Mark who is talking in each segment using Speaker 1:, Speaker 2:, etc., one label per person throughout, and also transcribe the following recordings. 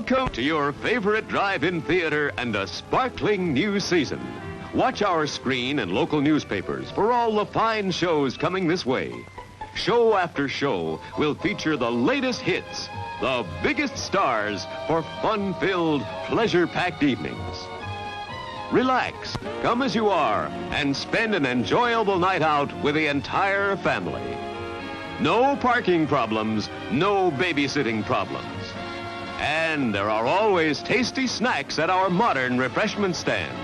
Speaker 1: Welcome to your favorite drive-in theater and a sparkling new season. Watch our screen and local newspapers for all the fine shows coming this way. Show after show will feature the latest hits, the biggest stars for fun-filled, pleasure-packed evenings. Relax, come as you are, and spend an enjoyable night out with the entire family. No parking problems, no babysitting problems. And there are always tasty snacks at our modern refreshment stand.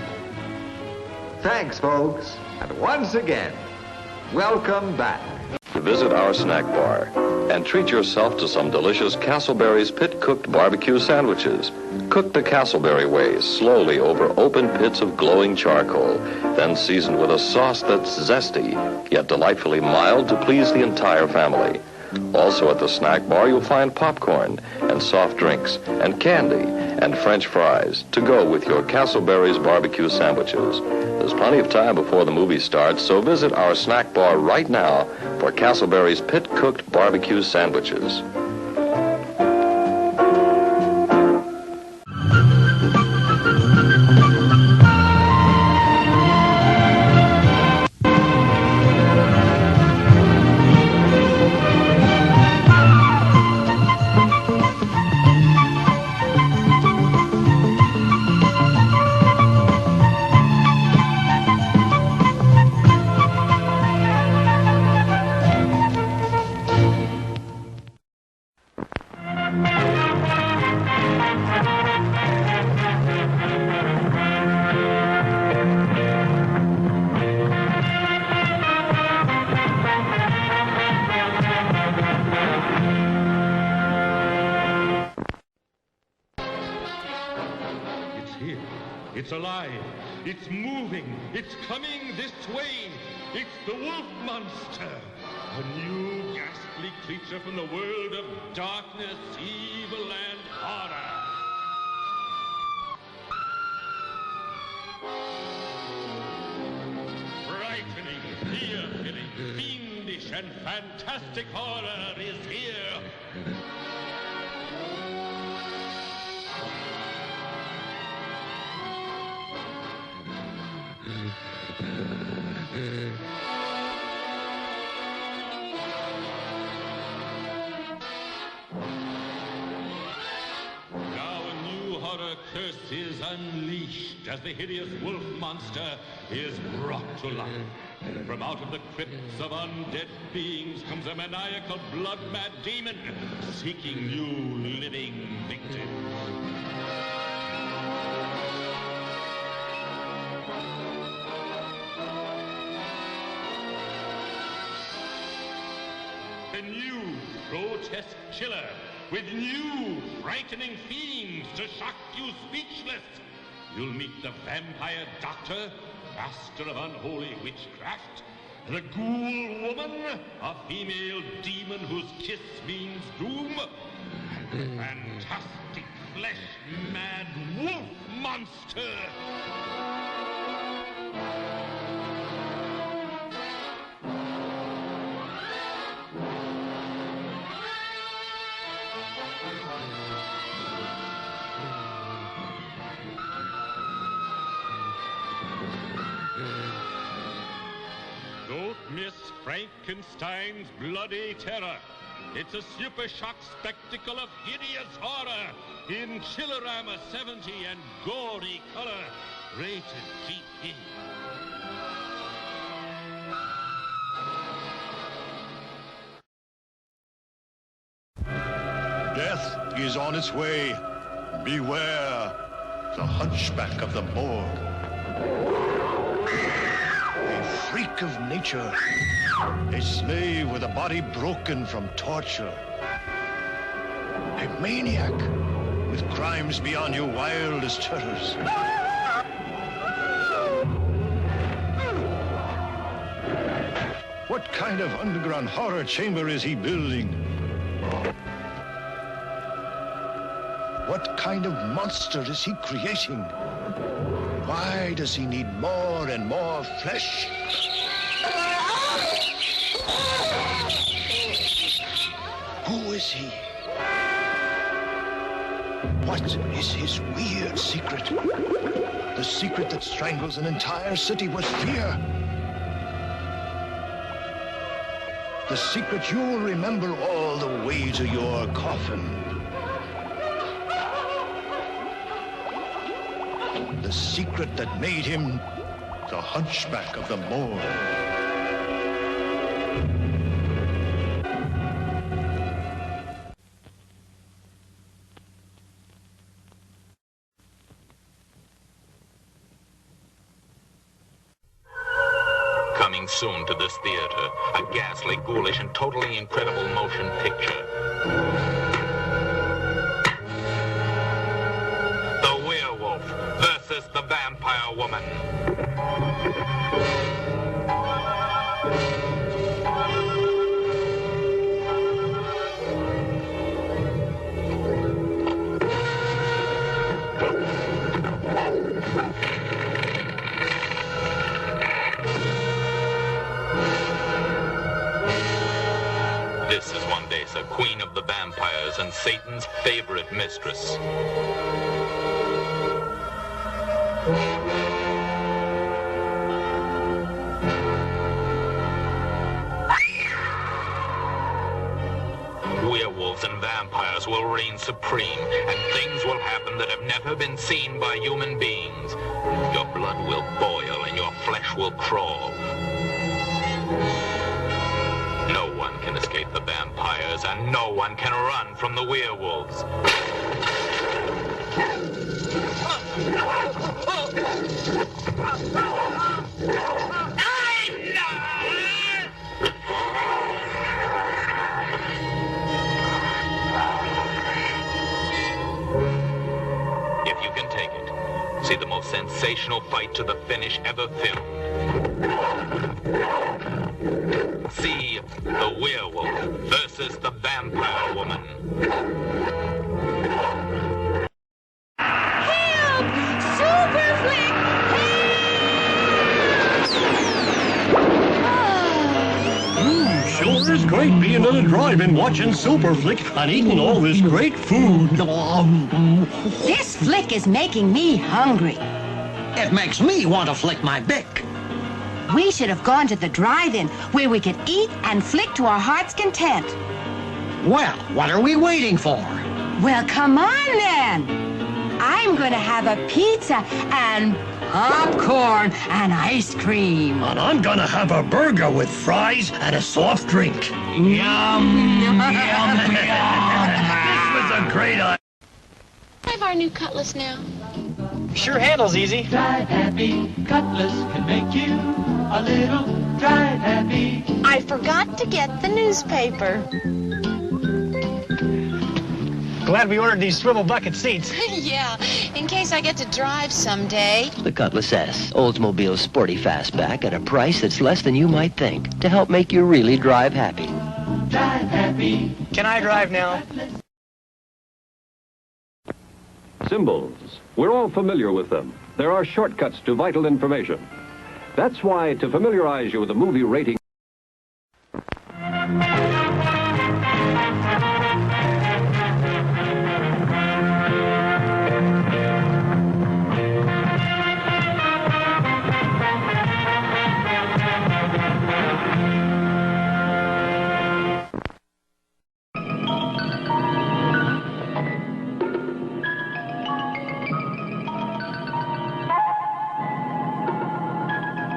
Speaker 2: Thanks, folks. And once again, welcome back.
Speaker 3: Visit our snack bar and treat yourself to some delicious Castleberry's pit-cooked barbecue sandwiches. Cook the Castleberry way, slowly over open pits of glowing charcoal, then seasoned with a sauce that's zesty, yet delightfully mild to please the entire family. Also at the snack bar, you'll find popcorn and soft drinks and candy and French fries to go with your Castleberry's barbecue sandwiches. There's plenty of time before the movie starts, so visit our snack bar right now for Castleberry's pit-cooked barbecue sandwiches.
Speaker 4: It's alive. It's moving. It's coming this way. It's the wolf monster. A new ghastly creature from the world of darkness, evil, and horror. Frightening, fear-filling, fiendish, and fantastic horror is here. Curse is unleashed as the hideous wolf monster is brought to life. From out of the crypts of undead beings comes a maniacal, blood-mad demon seeking new living victims. A new grotesque chiller with new frightening fiends to shock you speechless. You'll meet the vampire doctor, master of unholy witchcraft, the ghoul woman, a female demon whose kiss means doom, and the fantastic flesh-mad wolf monster. Don't miss Frankenstein's bloody terror. It's a super shock spectacle of hideous horror in Chillerama 70 and gory color. Rated GP.
Speaker 5: Death is on its way. Beware the hunchback of the morgue. A freak of nature, a slave with a body broken from torture, a maniac with crimes beyond your wildest terrors. What kind of underground horror chamber is he building? What kind of monster is he creating? Why does he need more and more flesh? Who is he? What is his weird secret? The secret that strangles an entire city with fear. The secret you'll remember all the way to your coffin. The secret that made him the hunchback of the moor.
Speaker 6: Coming soon to this theater, a ghastly, ghoulish, and totally incredible motion picture. The werewolf versus the vampire woman. This is Wandesa, queen of the vampires and Satan's favorite mistress. Werewolves and vampires will reign supreme, and things will happen that have never been seen by human beings. Your blood will boil and your flesh will crawl. No one can escape the vampires, and no one can run from the werewolves. If you can take it, see the most sensational fight to the finish ever filmed. See the werewolf versus the vampire woman.
Speaker 7: Help! Super Flick!
Speaker 8: Sure is great being on a drive-in watching Super Flick and eating all this great food.
Speaker 7: This flick is making me hungry.
Speaker 9: It makes me want to flick my bick.
Speaker 7: We should have gone to the drive-in where we could eat and flick to our heart's content.
Speaker 9: Well, what are we waiting for?
Speaker 7: Well, come on then. I'm going to have a pizza and popcorn and ice cream.
Speaker 8: And I'm gonna have a burger with fries and a soft drink. Yum, yum, yum. This was a great idea.
Speaker 10: I have our new cutlass now.
Speaker 11: Sure handles easy.
Speaker 12: Drive happy, Cutlass can make you a little drive happy.
Speaker 10: I forgot to get the newspaper.
Speaker 11: Glad we ordered these swivel bucket seats.
Speaker 10: Yeah, in case I get to drive someday.
Speaker 13: The Cutlass S, Oldsmobile's sporty fastback at a price that's less than you might think, to help make you really drive happy.
Speaker 12: Drive happy.
Speaker 11: Can I drive now?
Speaker 14: Symbols. We're all familiar with them. There are shortcuts to vital information. That's why, to familiarize you with the movie rating...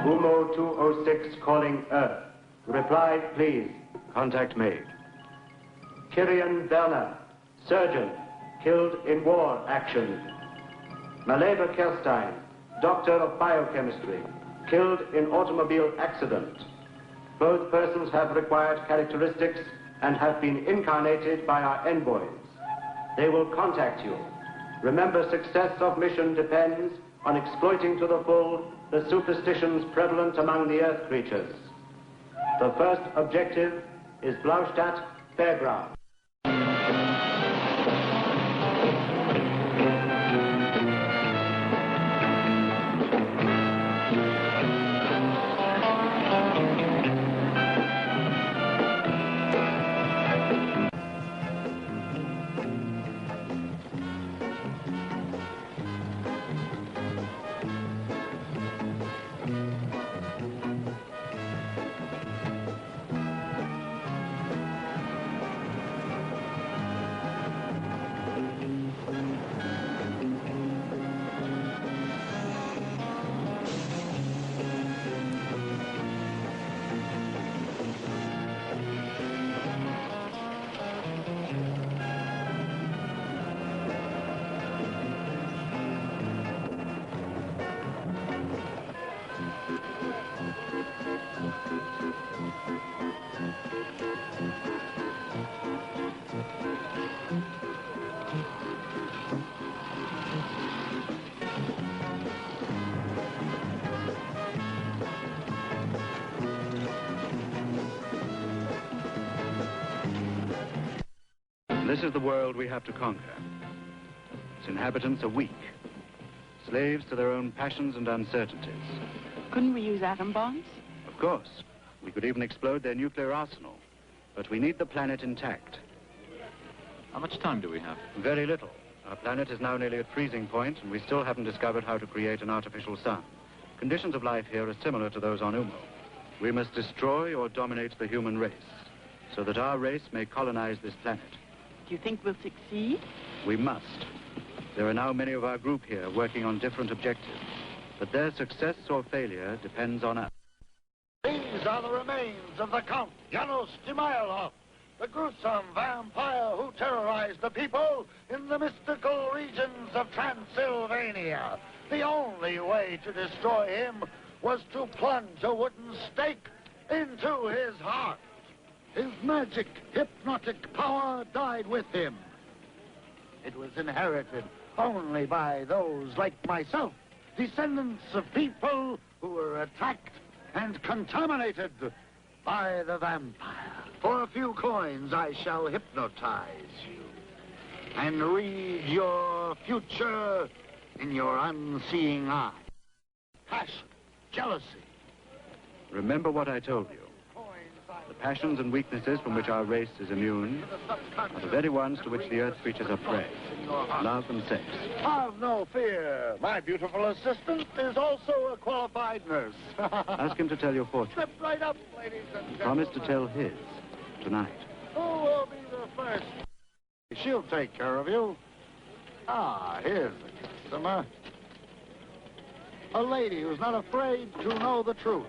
Speaker 15: Umo 206 calling Earth. Reply, please. Contact made. Kirian Werner, surgeon, killed in war action. Maleva Kerstein, doctor of biochemistry, killed in automobile accident. Both persons have required characteristics and have been incarnated by our envoys. They will contact you. Remember, success of mission depends on exploiting to the full the superstitions prevalent among the Earth creatures. The first objective is Blaustadt Fairground.
Speaker 16: This is the world we have to conquer. Its inhabitants are weak, slaves to their own passions and uncertainties.
Speaker 17: Couldn't we use atom bombs?
Speaker 16: Of course. We could even explode their nuclear arsenal. But we need the planet intact.
Speaker 18: How much time do we have?
Speaker 16: Very little. Our planet is now nearly at freezing point, and we still haven't discovered how to create an artificial sun. Conditions of life here are similar to those on Umo. We must destroy or dominate the human race, so that our race may colonize this planet.
Speaker 17: Do you think we'll succeed?
Speaker 16: We must. There are now many of our group here working on different objectives, but their success or failure depends on us.
Speaker 19: These are the remains of the Count Janos Dimailov, the gruesome vampire who terrorized the people in the mystical regions of Transylvania. The only way to destroy him was to plunge a wooden stake into his heart. His magic, hypnotic power died with him. It was inherited only by those like myself, descendants of people who were attacked and contaminated by the vampire. For a few coins, I shall hypnotize you and read your future in your unseeing eye. Passion, jealousy.
Speaker 16: Remember what I told you. The passions and weaknesses from which our race is immune are the very ones to which the Earth creatures are prey. Love and sex.
Speaker 19: Have no fear. My beautiful assistant is also a qualified nurse.
Speaker 16: Ask him to tell your fortune.
Speaker 19: Step right up, ladies and gentlemen.
Speaker 16: Promise to tell his tonight.
Speaker 19: Who will be the first? She'll take care of you. Ah, here's the customer. A lady who's not afraid to know the truth.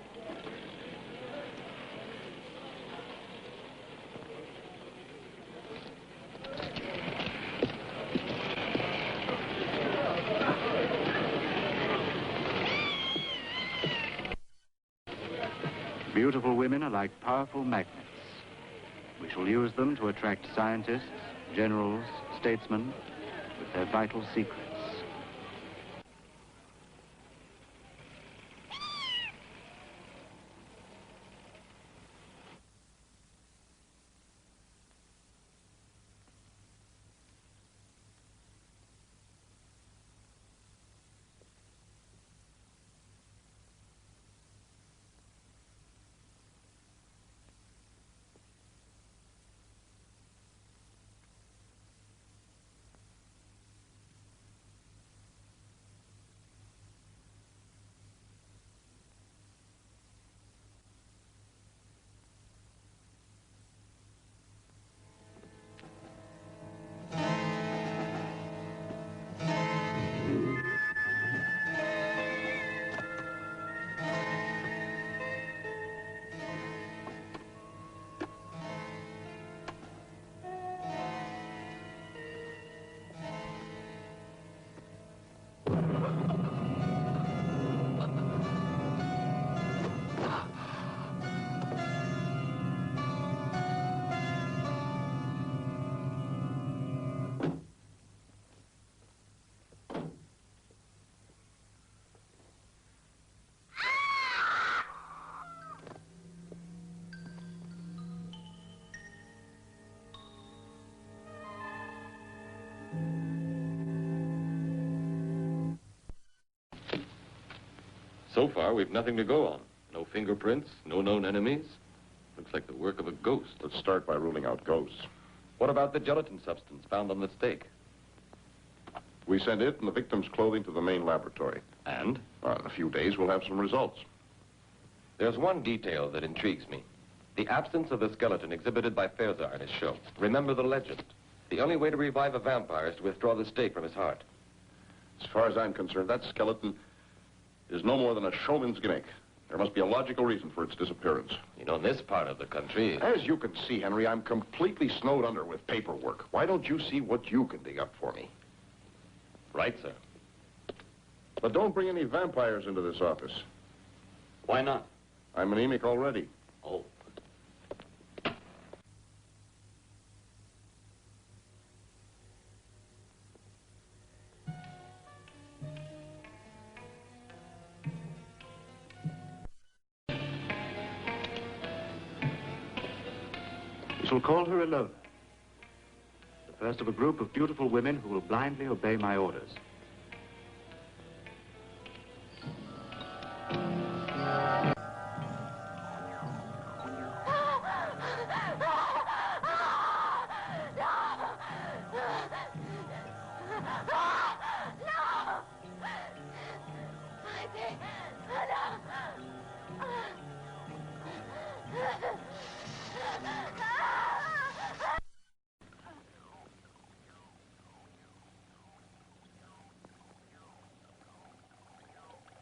Speaker 16: Beautiful women are like powerful magnets. We shall use them to attract scientists, generals, statesmen, with their vital secrets.
Speaker 3: So far, we've nothing to go on. No fingerprints, no known enemies. Looks like the work of a ghost.
Speaker 20: Let's start by ruling out ghosts.
Speaker 3: What about the gelatin substance found on the stake?
Speaker 20: We sent it and the victim's clothing to the main laboratory.
Speaker 3: And?
Speaker 20: In a few days, we'll have some results.
Speaker 3: There's one detail that intrigues me. The absence of the skeleton exhibited by Fairzar in his show. Remember the legend. The only way to revive a vampire is to withdraw the stake from his heart.
Speaker 20: As far as I'm concerned, that skeleton is no more than a showman's gimmick. There must be a logical reason for its disappearance.
Speaker 3: You know, in this part of the country...
Speaker 20: As you can see, Henry, I'm completely snowed under with paperwork. Why don't you see what you can dig up for me?
Speaker 3: Right, sir.
Speaker 20: But don't bring any vampires into this office.
Speaker 3: Why not?
Speaker 20: I'm anemic already.
Speaker 3: Oh.
Speaker 16: We shall call her alone. The First of a group of beautiful women who will blindly obey my orders.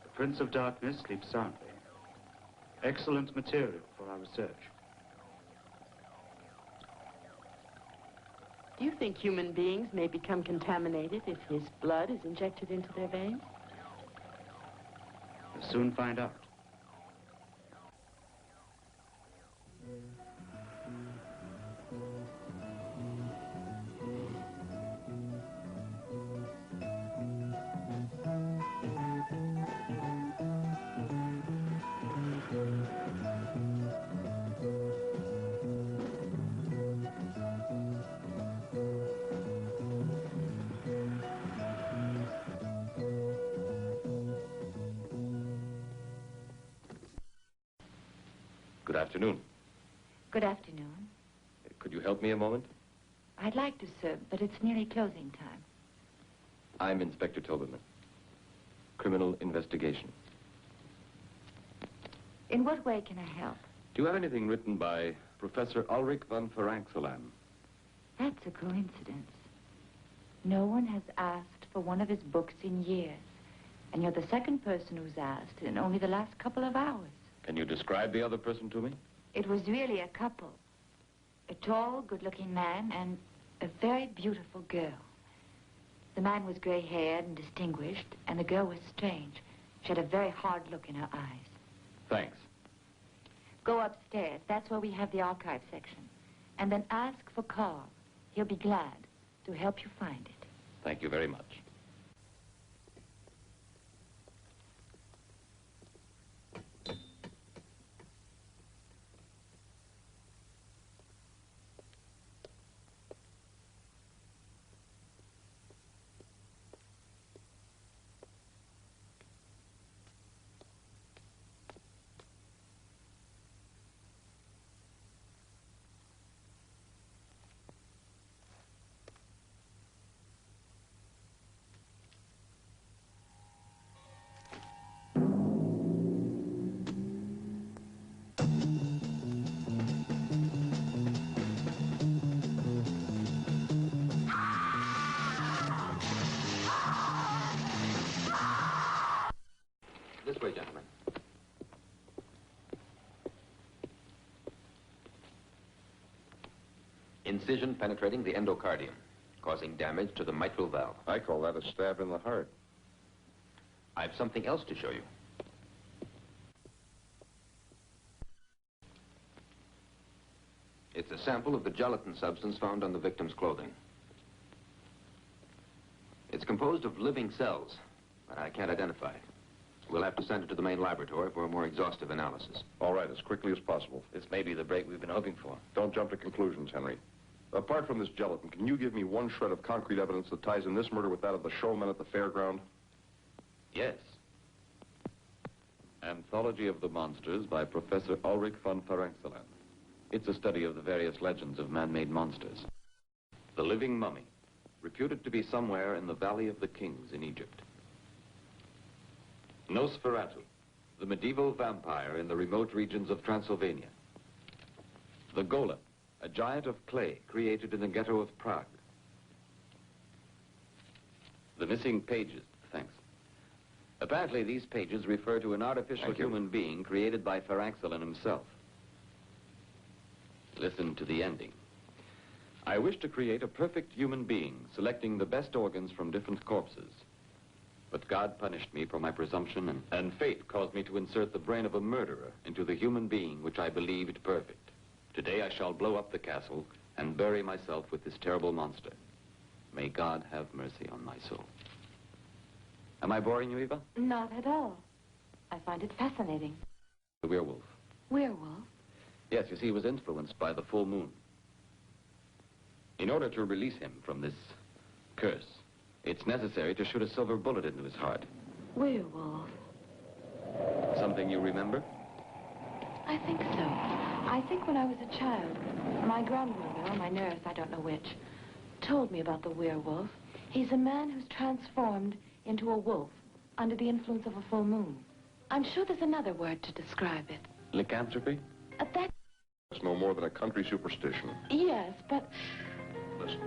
Speaker 16: The Prince of Darkness sleeps soundly. Excellent material for our research.
Speaker 17: Do you think human beings may become contaminated if his blood is injected into their veins?
Speaker 16: We'll soon find out.
Speaker 3: Good afternoon.
Speaker 21: Good afternoon.
Speaker 3: Could you help me a moment?
Speaker 21: I'd like to, sir, but it's nearly closing time.
Speaker 3: I'm Inspector Toberman. Criminal investigation.
Speaker 21: In what way can I help?
Speaker 3: Do you have anything written by Professor Ulrich von Ferenxelam?
Speaker 21: That's a coincidence. No one has asked for one of his books in years. And you're the second person who's asked in only the last couple of hours.
Speaker 3: Can you describe the other person to me?
Speaker 21: It was really a couple. A tall, good-looking man and a very beautiful girl. The man was gray-haired and distinguished, and the girl was strange. She had a very hard look in her eyes.
Speaker 3: Thanks.
Speaker 21: Go upstairs. That's where we have the archive section. And then ask for Carl. He'll be glad to help you find it.
Speaker 3: Thank you very much. This way, gentlemen.
Speaker 22: Incision penetrating the endocardium, causing damage to the mitral valve.
Speaker 20: I call that a stab in the heart.
Speaker 22: I've something else to show you. It's a sample of the gelatin substance found on the victim's clothing. It's composed of living cells, but I can't identify it. We'll have to send it to the main laboratory for a more exhaustive analysis.
Speaker 20: All right, as quickly as possible.
Speaker 3: This may be the break we've been hoping for.
Speaker 20: Don't jump to conclusions, Henry. Apart from this gelatin, can you give me one shred of concrete evidence that ties in this murder with that of the showman at the fairground?
Speaker 3: Yes. Anthology of the Monsters by Professor Ulrich von Ferenxelam. It's a study of the various legends of man-made monsters. The living mummy, reputed to be somewhere in the Valley of the Kings in Egypt. Nosferatu, the medieval vampire in the remote regions of Transylvania. The Golem, a giant of clay created in the ghetto of Prague. The missing pages, thanks. Apparently these pages refer to an artificial human being created by Ferenxelam himself. Listen to the ending. I wish to create a perfect human being, selecting the best organs from different corpses. But God punished me for my presumption, and fate caused me to insert the brain of a murderer into the human being which I believed perfect. Today I shall blow up the castle and bury myself with this terrible monster. May God have mercy on my soul. Am I boring you, Eva?
Speaker 21: Not at all. I find it fascinating.
Speaker 3: The werewolf.
Speaker 21: Werewolf?
Speaker 3: Yes, you see, he was influenced by the full moon.
Speaker 22: In order to release him from this curse, it's necessary to shoot a silver bullet into his heart.
Speaker 17: Werewolf.
Speaker 22: Something you remember?
Speaker 17: I think so. I think when I was a child, my grandmother or my nurse, I don't know which, told me about the werewolf. He's a man who's transformed into a wolf under the influence of a full moon. I'm sure there's another word to describe it.
Speaker 22: Lycanthropy?
Speaker 17: That...
Speaker 20: It's no more than a country superstition.
Speaker 17: Yes, but...
Speaker 20: Listen.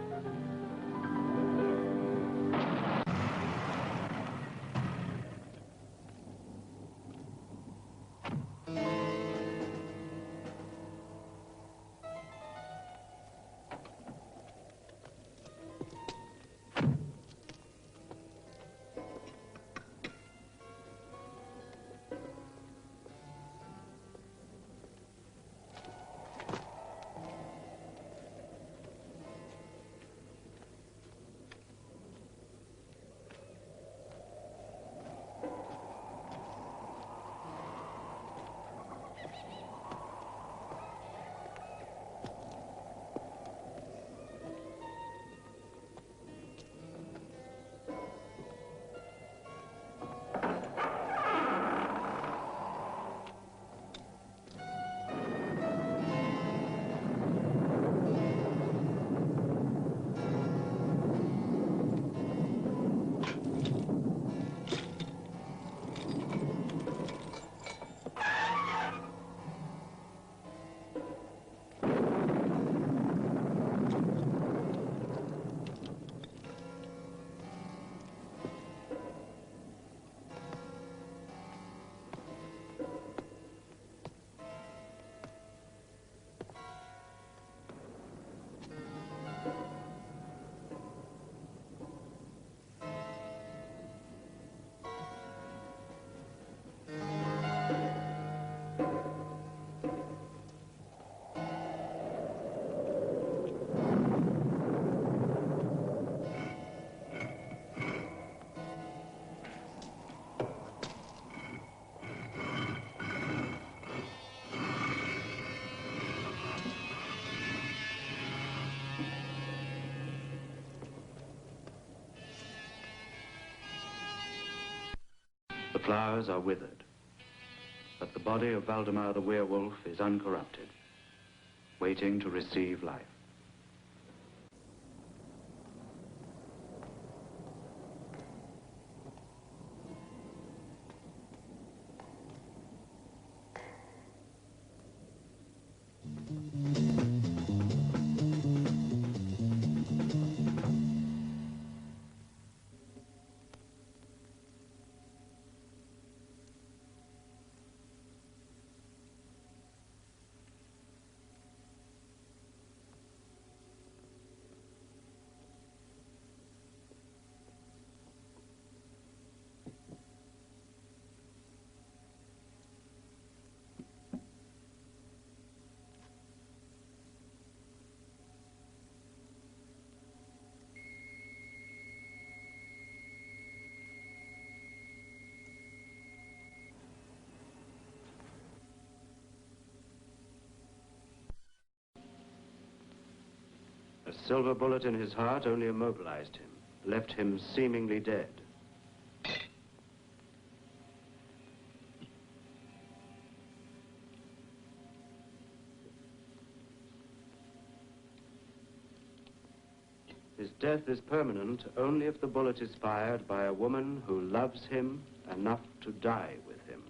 Speaker 16: The flowers are withered, but the body of Valdemar the werewolf is uncorrupted, waiting to receive life. A silver bullet in his heart only immobilized him, left him seemingly dead. His death is permanent only if the bullet is fired by a woman who loves him enough to die with him.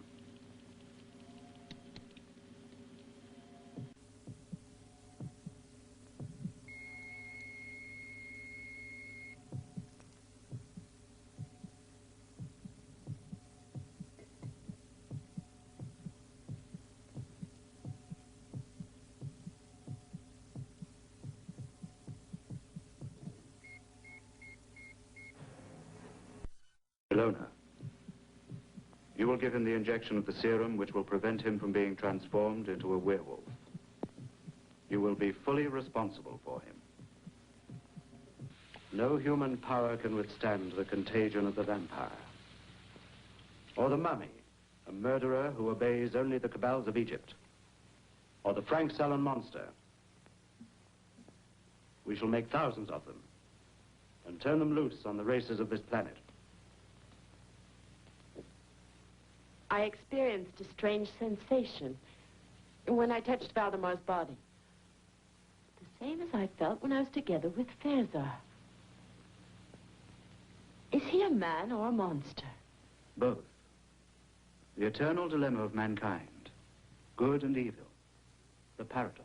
Speaker 16: Ilona, you will give him the injection of the serum which will prevent him from being transformed into a werewolf. You will be fully responsible for him. No human power can withstand the contagion of the vampire. Or the mummy, a murderer who obeys only the cabals of Egypt. Or the Frank Salon monster.
Speaker 15: We shall make thousands of them and turn them loose on the races of this planet.
Speaker 1: I experienced a strange sensation when I touched Valdemar's body. The same as I felt when I was together with Farazar. Is he a man or a monster?
Speaker 16: Both. The eternal dilemma of mankind. Good and evil. The paradox.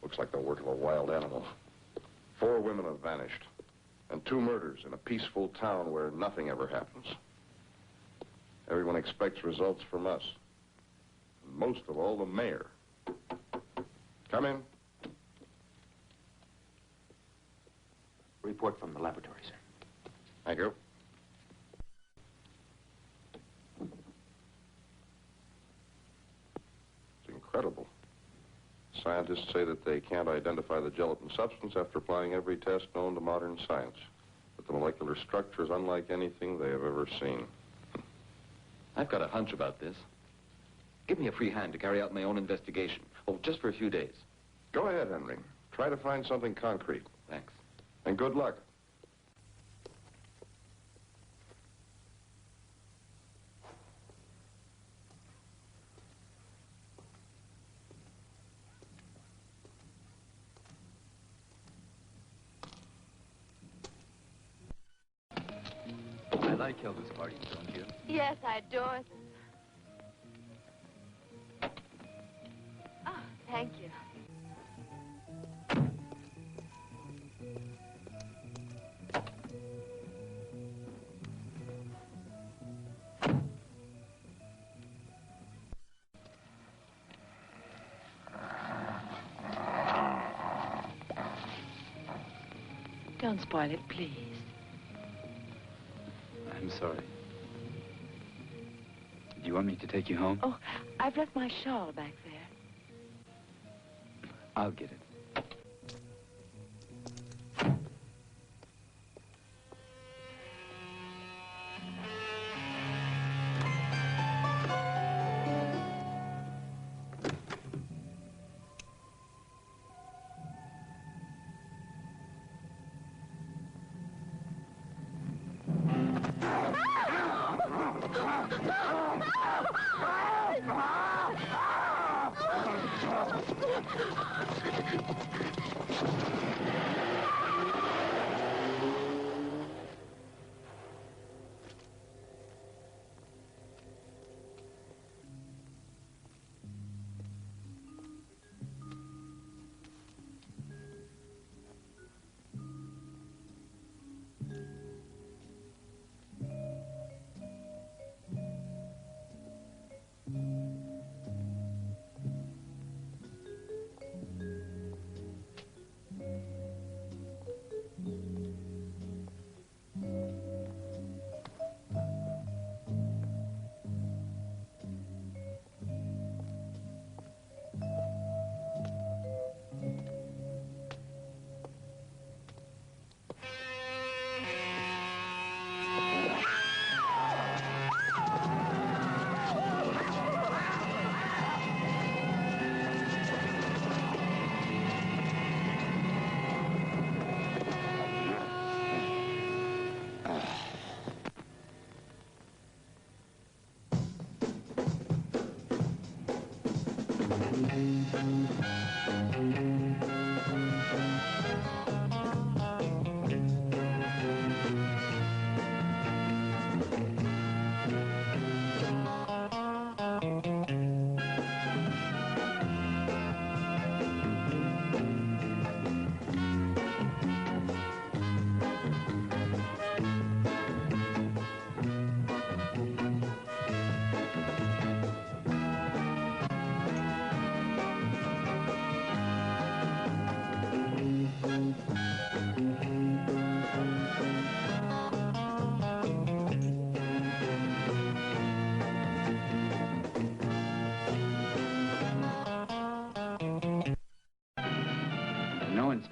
Speaker 20: Looks like the work of a wild animal. 4 women have vanished, and 2 murders in a peaceful town where nothing ever happens. Everyone expects results from us. And most of all, the mayor. Come in.
Speaker 22: Report from the laboratory, sir.
Speaker 20: Thank you. It's incredible. Scientists say that they can't identify the gelatin substance after applying every test known to modern science. But the molecular structure is unlike anything they have ever seen.
Speaker 22: I've got a hunch about this. Give me a free hand to carry out my own investigation. Oh, just for a few days.
Speaker 20: Go ahead, Henry. Try to find something concrete.
Speaker 22: Thanks.
Speaker 20: And good luck.
Speaker 18: I like Elvis parties, don't you?
Speaker 1: Yes, I adore them. Oh, thank you. Don't spoil it, please.
Speaker 18: I'm sorry. Do you want me to take you home?
Speaker 1: Oh, I've left my shawl back there.
Speaker 18: I'll get it.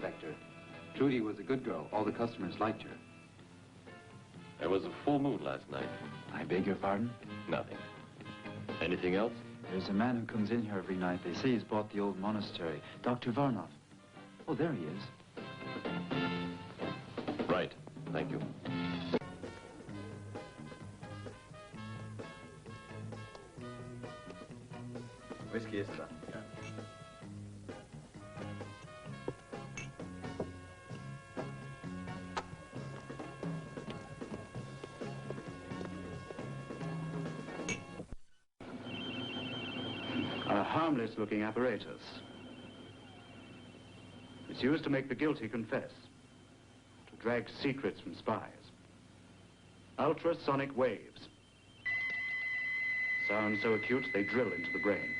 Speaker 22: Inspector. Trudy was a good girl. All the customers liked her.
Speaker 3: There was a full moon last night.
Speaker 2: I beg your pardon?
Speaker 3: Nothing. Anything else?
Speaker 2: There's a man who comes in here every night. They say he's bought the old monastery. Dr. Varnov. Oh, there he is.
Speaker 3: Right. Thank you.
Speaker 18: Whiskey, sir. Yeah.
Speaker 16: A harmless-looking apparatus. It's used to make the guilty confess, to drag secrets from spies. Ultrasonic waves. Sound so acute they drill into the brain.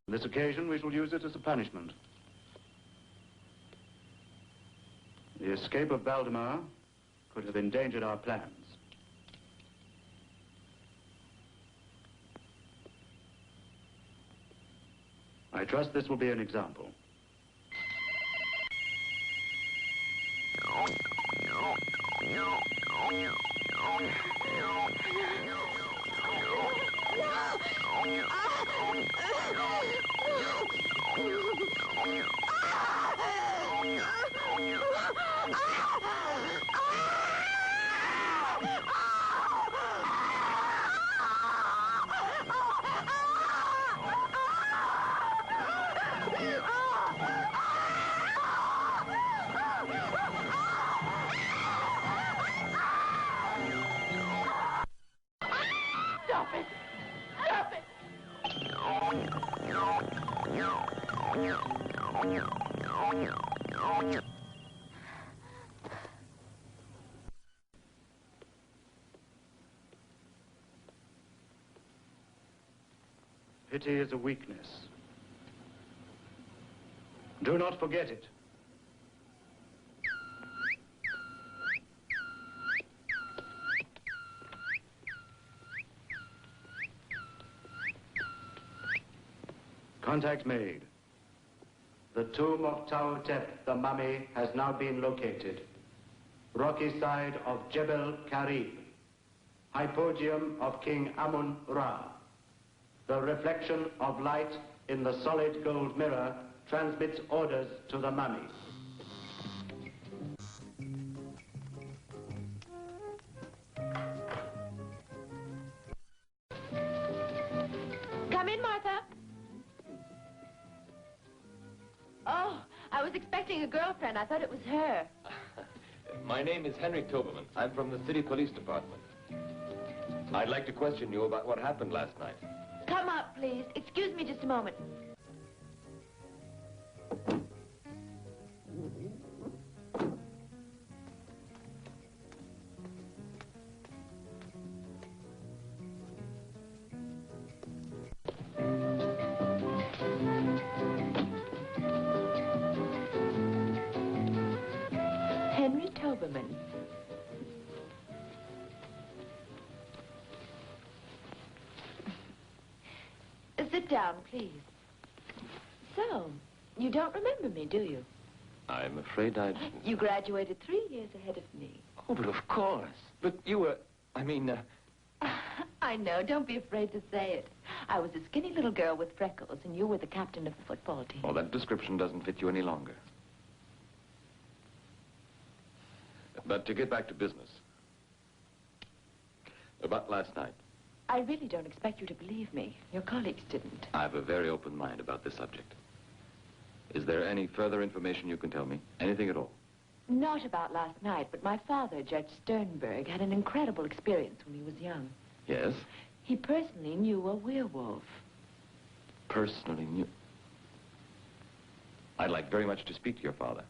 Speaker 16: On this occasion, we shall use it as a punishment. The escape of Valdemar could have endangered our plans. I trust this will be an example.
Speaker 1: Stop it! Stop it!
Speaker 16: Pity is a weakness. Do not forget it. Contact made. The tomb of Tautep, the mummy, has now been located. Rocky side of Jebel Karib. Hypodium of King Amun-Ra. The reflection of light in the solid gold mirror transmits orders to the mummy.
Speaker 1: Come in, Martha. Oh, I was expecting a girlfriend. I thought it was her.
Speaker 3: My name is Henry Toberman. I'm from the city police department. I'd like to question you about what happened last night.
Speaker 1: Come up, please. Excuse me just a moment. Henry Toberman. Sit down, please. So, you don't remember me, do you?
Speaker 3: I'm afraid I...
Speaker 1: You graduated 3 years ahead of me.
Speaker 3: Oh, but of course. But you were...
Speaker 1: I know. Don't be afraid to say it. I was a skinny little girl with freckles, and you were the captain of the football team.
Speaker 3: Well, that description doesn't fit you any longer. But to get back to business. About last night.
Speaker 1: I really don't expect you to believe me. Your colleagues didn't.
Speaker 3: I have a very open mind about this subject. Is there any further information you can tell me? Anything at all?
Speaker 1: Not about last night, but my father, Judge Sternberg, had an incredible experience when he was young.
Speaker 3: Yes?
Speaker 1: He personally knew a werewolf.
Speaker 3: Personally knew... I'd like very much to speak to your father.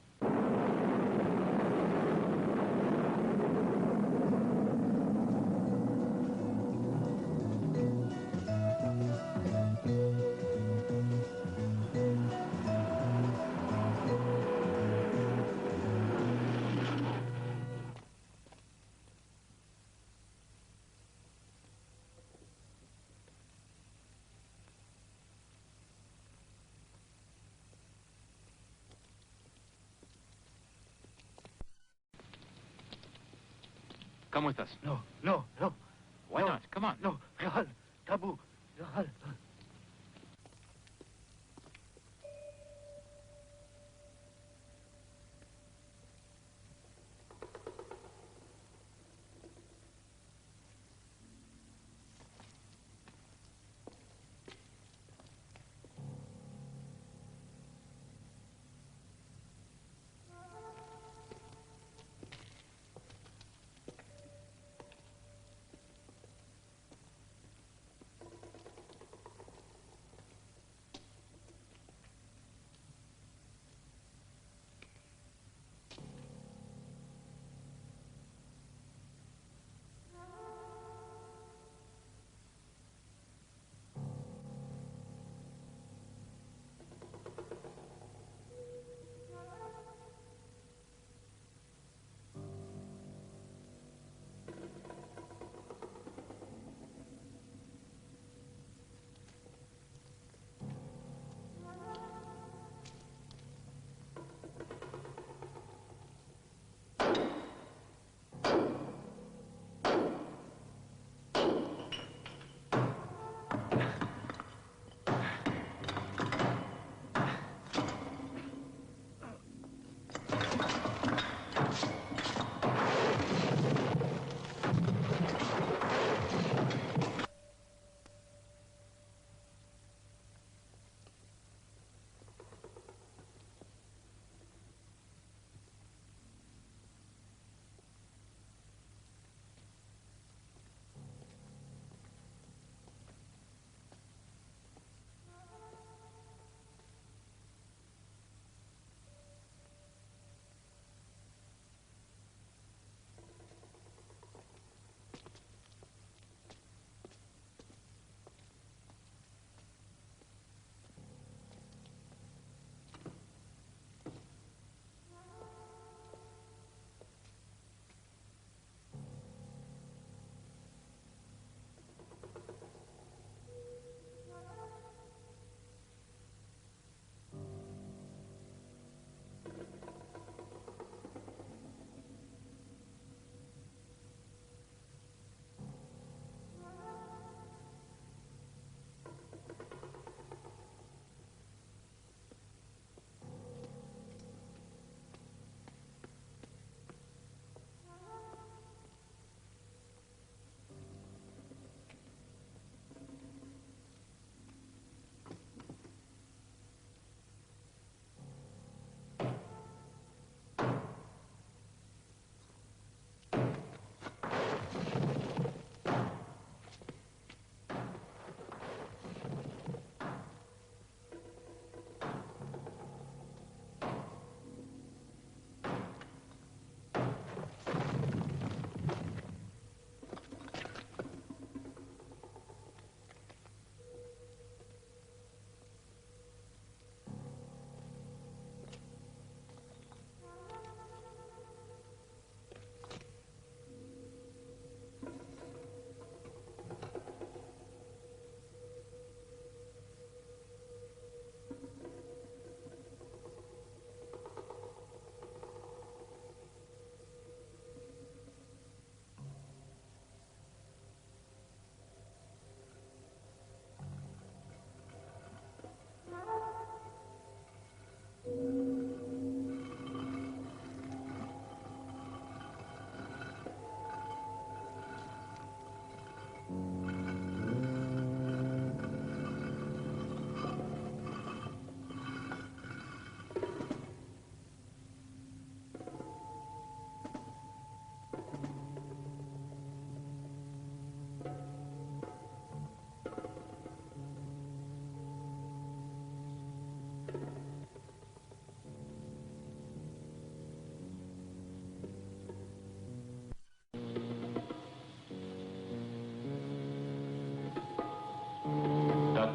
Speaker 6: Come with us.
Speaker 19: No, no, no.
Speaker 6: Why not? Come on.
Speaker 19: No, Rahal, Tabu, Rahal.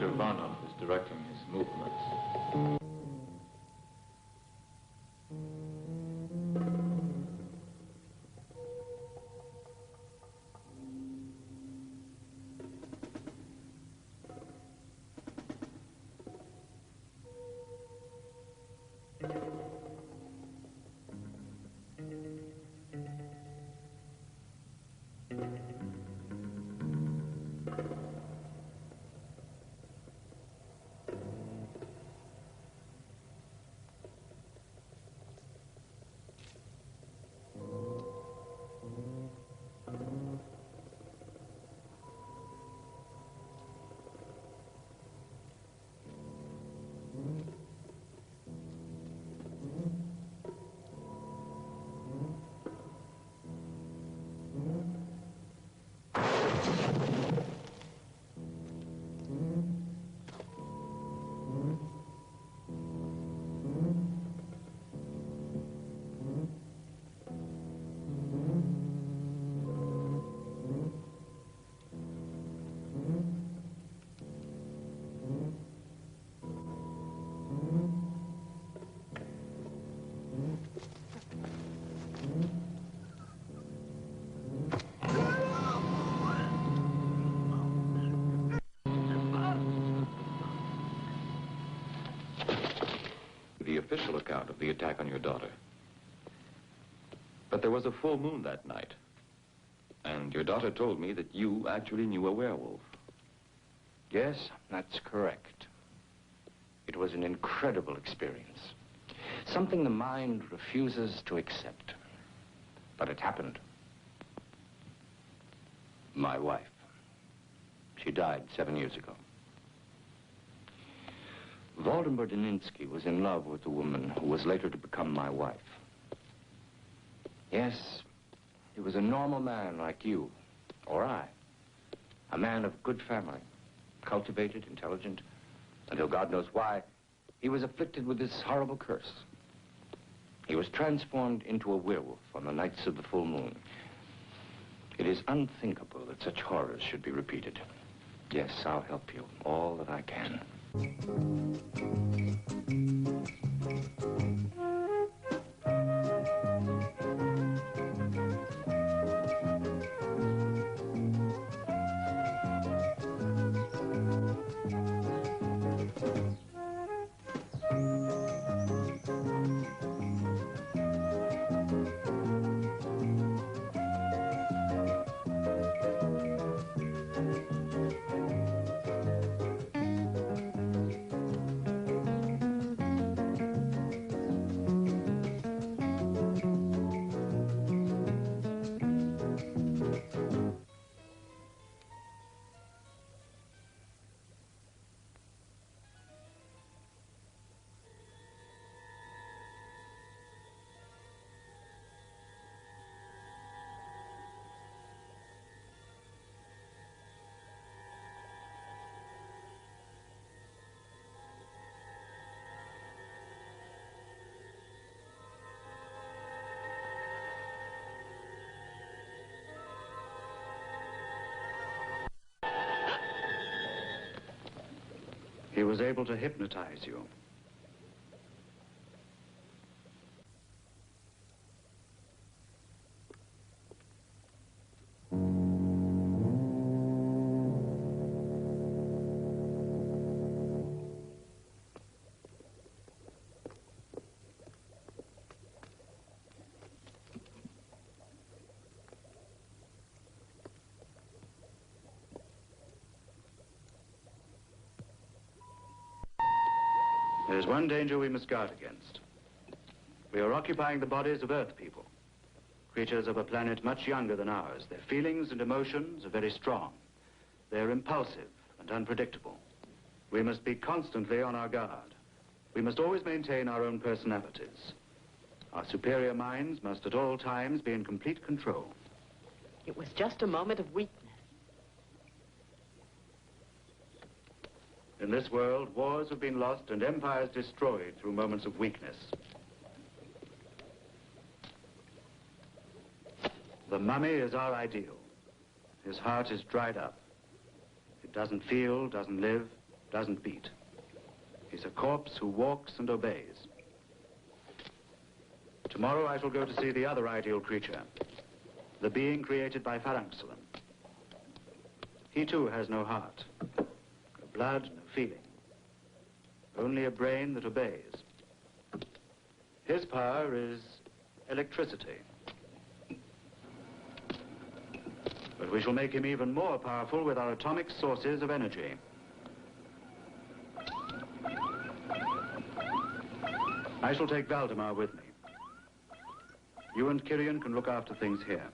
Speaker 6: Dr. Varnov is directing his movements.
Speaker 22: official account of the attack on your daughter. But there was a full moon that night. And your daughter told me that you actually knew a werewolf.
Speaker 4: Yes, that's correct. It was an incredible experience. Something the mind refuses to accept. But it happened. My wife. She died 7 years ago. Waldemar Daninsky was in love with the woman who was later to become my wife. Yes, he was a normal man like you, or I. A man of good family, cultivated, intelligent, until God knows why, he was afflicted with this horrible curse. He was transformed into a werewolf on the nights of the full moon. It is unthinkable that such horrors should be repeated. Yes, I'll help you all that I can. He was able to hypnotize you. There's one danger we must guard against. We are occupying the bodies of Earth people, creatures of a planet much younger than ours. Their feelings and emotions are very strong. They're impulsive and unpredictable. We must be constantly on our guard. We must always maintain our own personalities. Our superior minds must at all times be in complete control.
Speaker 1: It was just a moment of weakness.
Speaker 16: In this world, wars have been lost and empires destroyed through moments of weakness. The mummy is our ideal. His heart is dried up. It doesn't feel, doesn't live, doesn't beat. He's a corpse who walks and obeys. Tomorrow I shall go to see the other ideal creature, the being created by Faranxelen. He too has no heart, no blood, no feeling. Only a brain that obeys. His power is electricity. But we shall make him even more powerful with our atomic sources of energy. I shall take Valdemar with me. You and Kyrian can look after things here.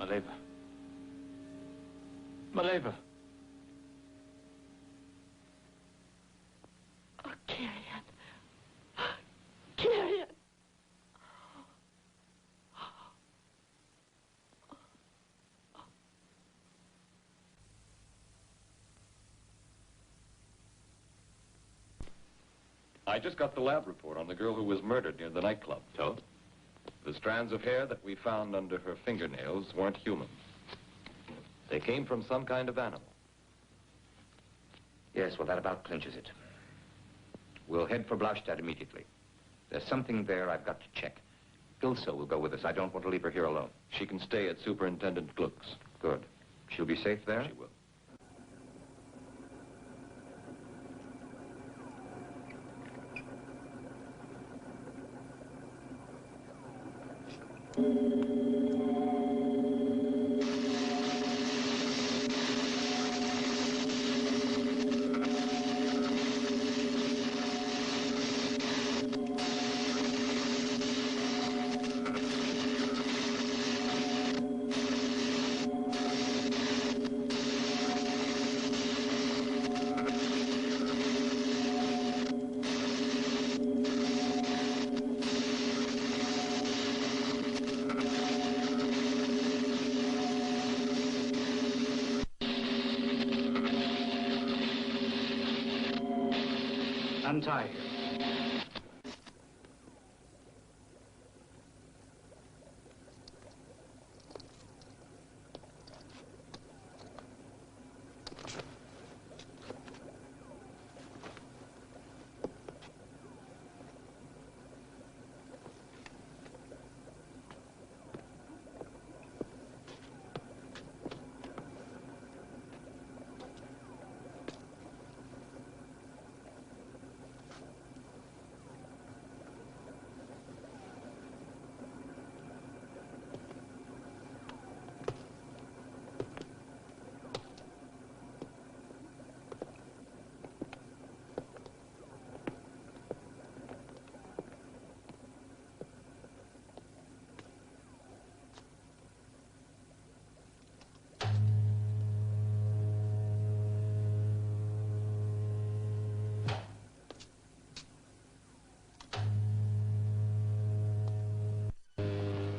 Speaker 2: Maleva. Maleva.
Speaker 1: Oh, Carrion. Carrion.
Speaker 5: I just got the lab report on the girl who was murdered near the nightclub.
Speaker 4: So?
Speaker 5: The strands of hair that we found under her fingernails weren't human. They came from some kind of animal.
Speaker 4: Yes, well, that about clinches it. We'll head for Blaustadt immediately. There's something there I've got to check. Ilse will go with us. I don't want to leave her here alone.
Speaker 5: She can stay at Superintendent Gluck's.
Speaker 4: Good. She'll be safe there?
Speaker 5: She will.
Speaker 16: Untie him.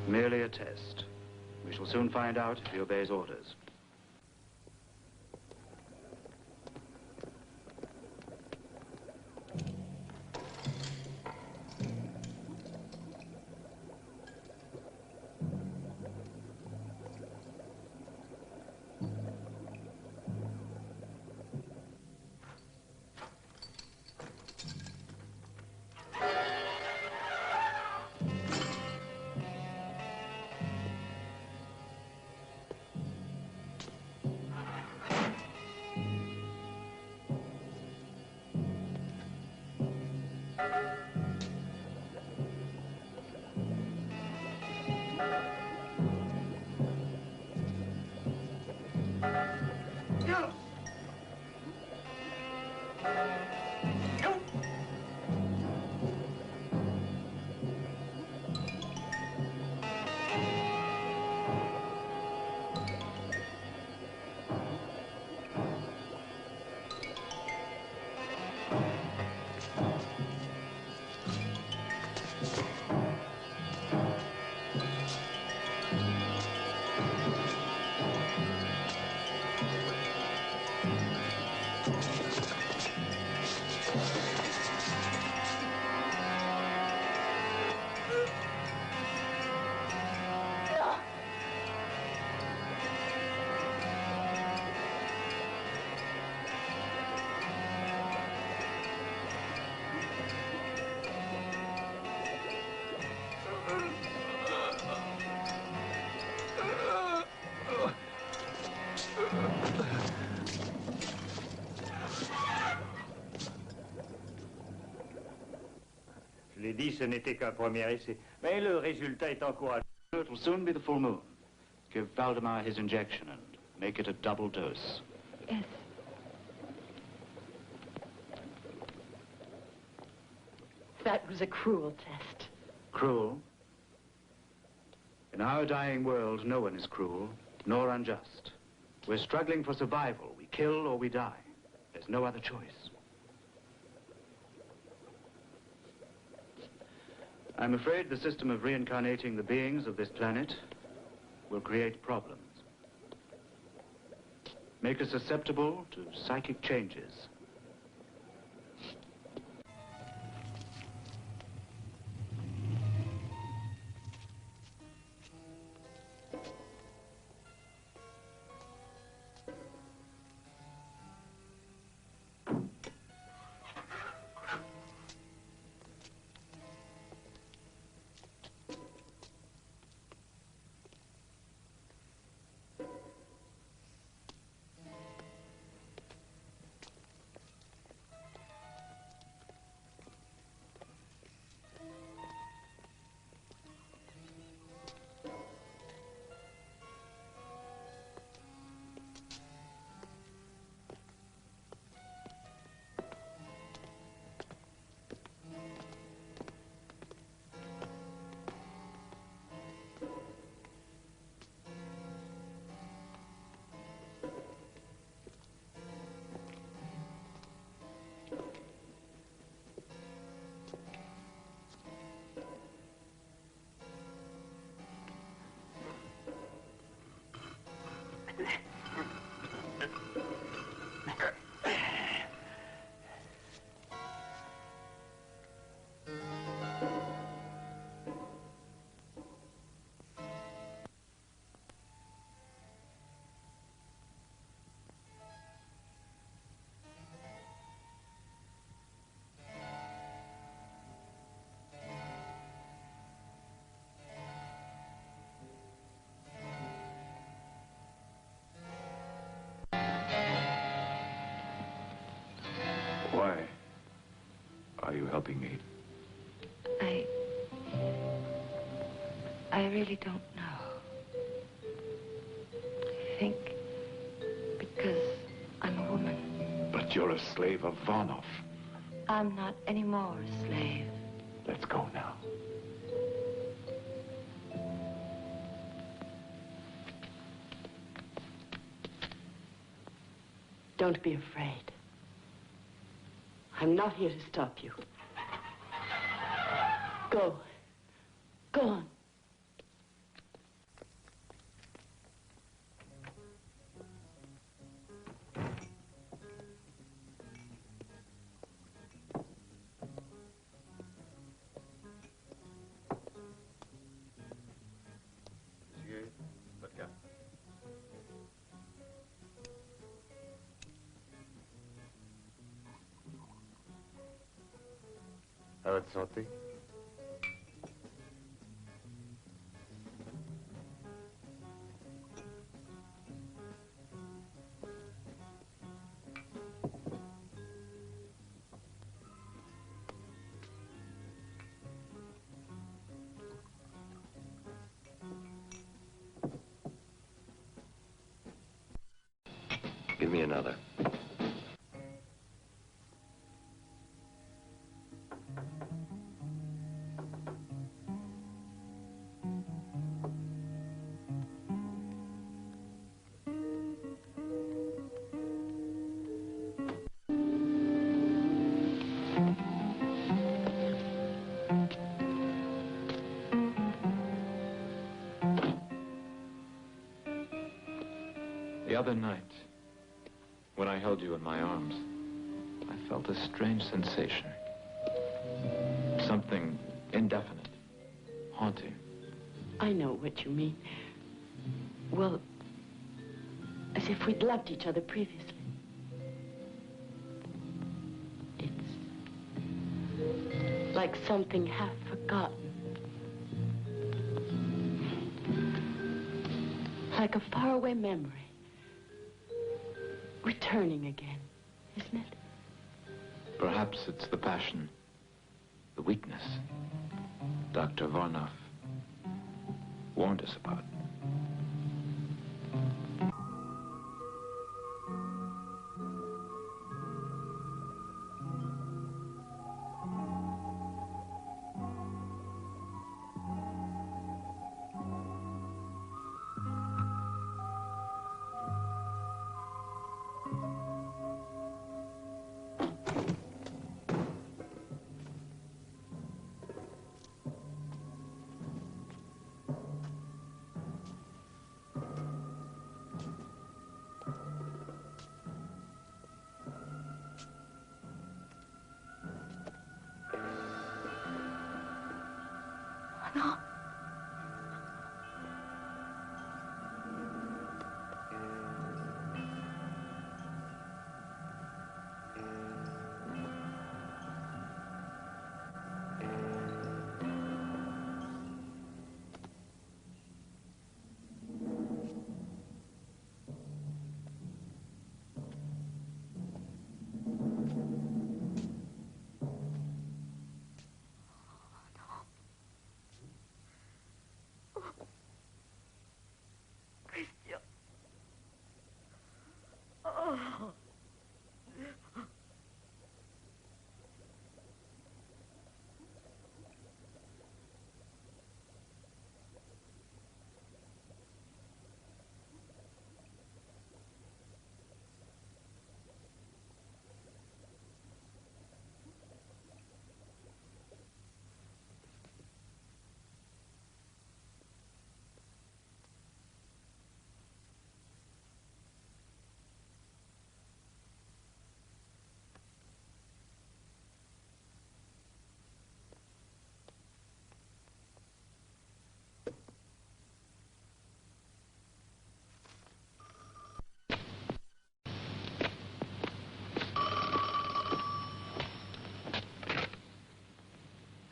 Speaker 16: Merely a test. We shall soon find out if he obeys orders.
Speaker 15: Je l'ai dit, ce n'était qu'un premier essai. Mais le résultat est encourageant.
Speaker 16: It will soon be the full moon. Give Valdemar his injection and make it a double dose.
Speaker 17: Yes.
Speaker 1: That was a cruel test.
Speaker 16: Cruel? In our dying world, no one is cruel, nor unjust. We're struggling for survival. We kill or we die. There's no other choice. I'm afraid the system of reincarnating the beings of this planet will create problems. Make us susceptible to psychic changes.
Speaker 5: Why are you helping me?
Speaker 17: I really don't know. I think because I'm a woman.
Speaker 5: But you're a slave of Varnov.
Speaker 17: I'm not anymore a slave.
Speaker 5: Let's go now.
Speaker 1: Don't be afraid. I'm not here to stop you. Go. Go on.
Speaker 5: À votre santé.
Speaker 3: Give me another.
Speaker 2: The other night, when I held you in my arms, I felt a strange sensation. Something indefinite, haunting.
Speaker 1: I know what you mean. Well, as if we'd loved each other previously. It's like something half forgotten. Like a faraway memory. Returning again, isn't it?
Speaker 2: Perhaps it's the passion, the weakness Dr. Varnov warned us about.
Speaker 17: No. Oh.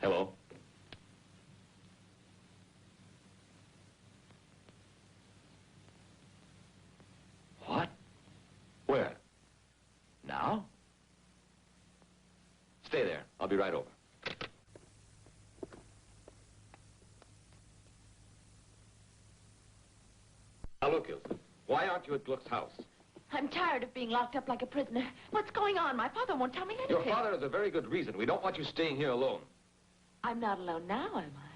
Speaker 5: Hello? What? Where? Now? Stay there. I'll be right over. Now look, Ilse. Why aren't you at Gluck's house?
Speaker 1: I'm tired of being locked up like a prisoner. What's going on? My father won't tell me anything.
Speaker 5: Your father has a very good reason. We don't want you staying here alone.
Speaker 1: I'm not alone now, am I?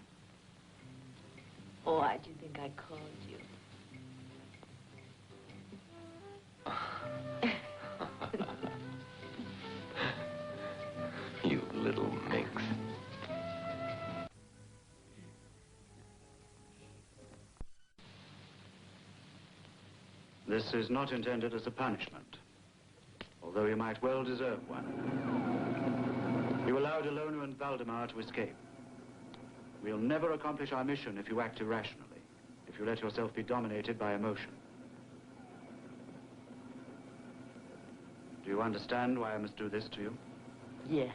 Speaker 1: Oh, why do you think I called you?
Speaker 5: You little minx.
Speaker 16: This is not intended as a punishment, although you might well deserve one. You allowed Ilona and Valdemar to escape. We'll never accomplish our mission if you act irrationally, if you let yourself be dominated by emotion. Do you understand why I must do this to you?
Speaker 1: Yes.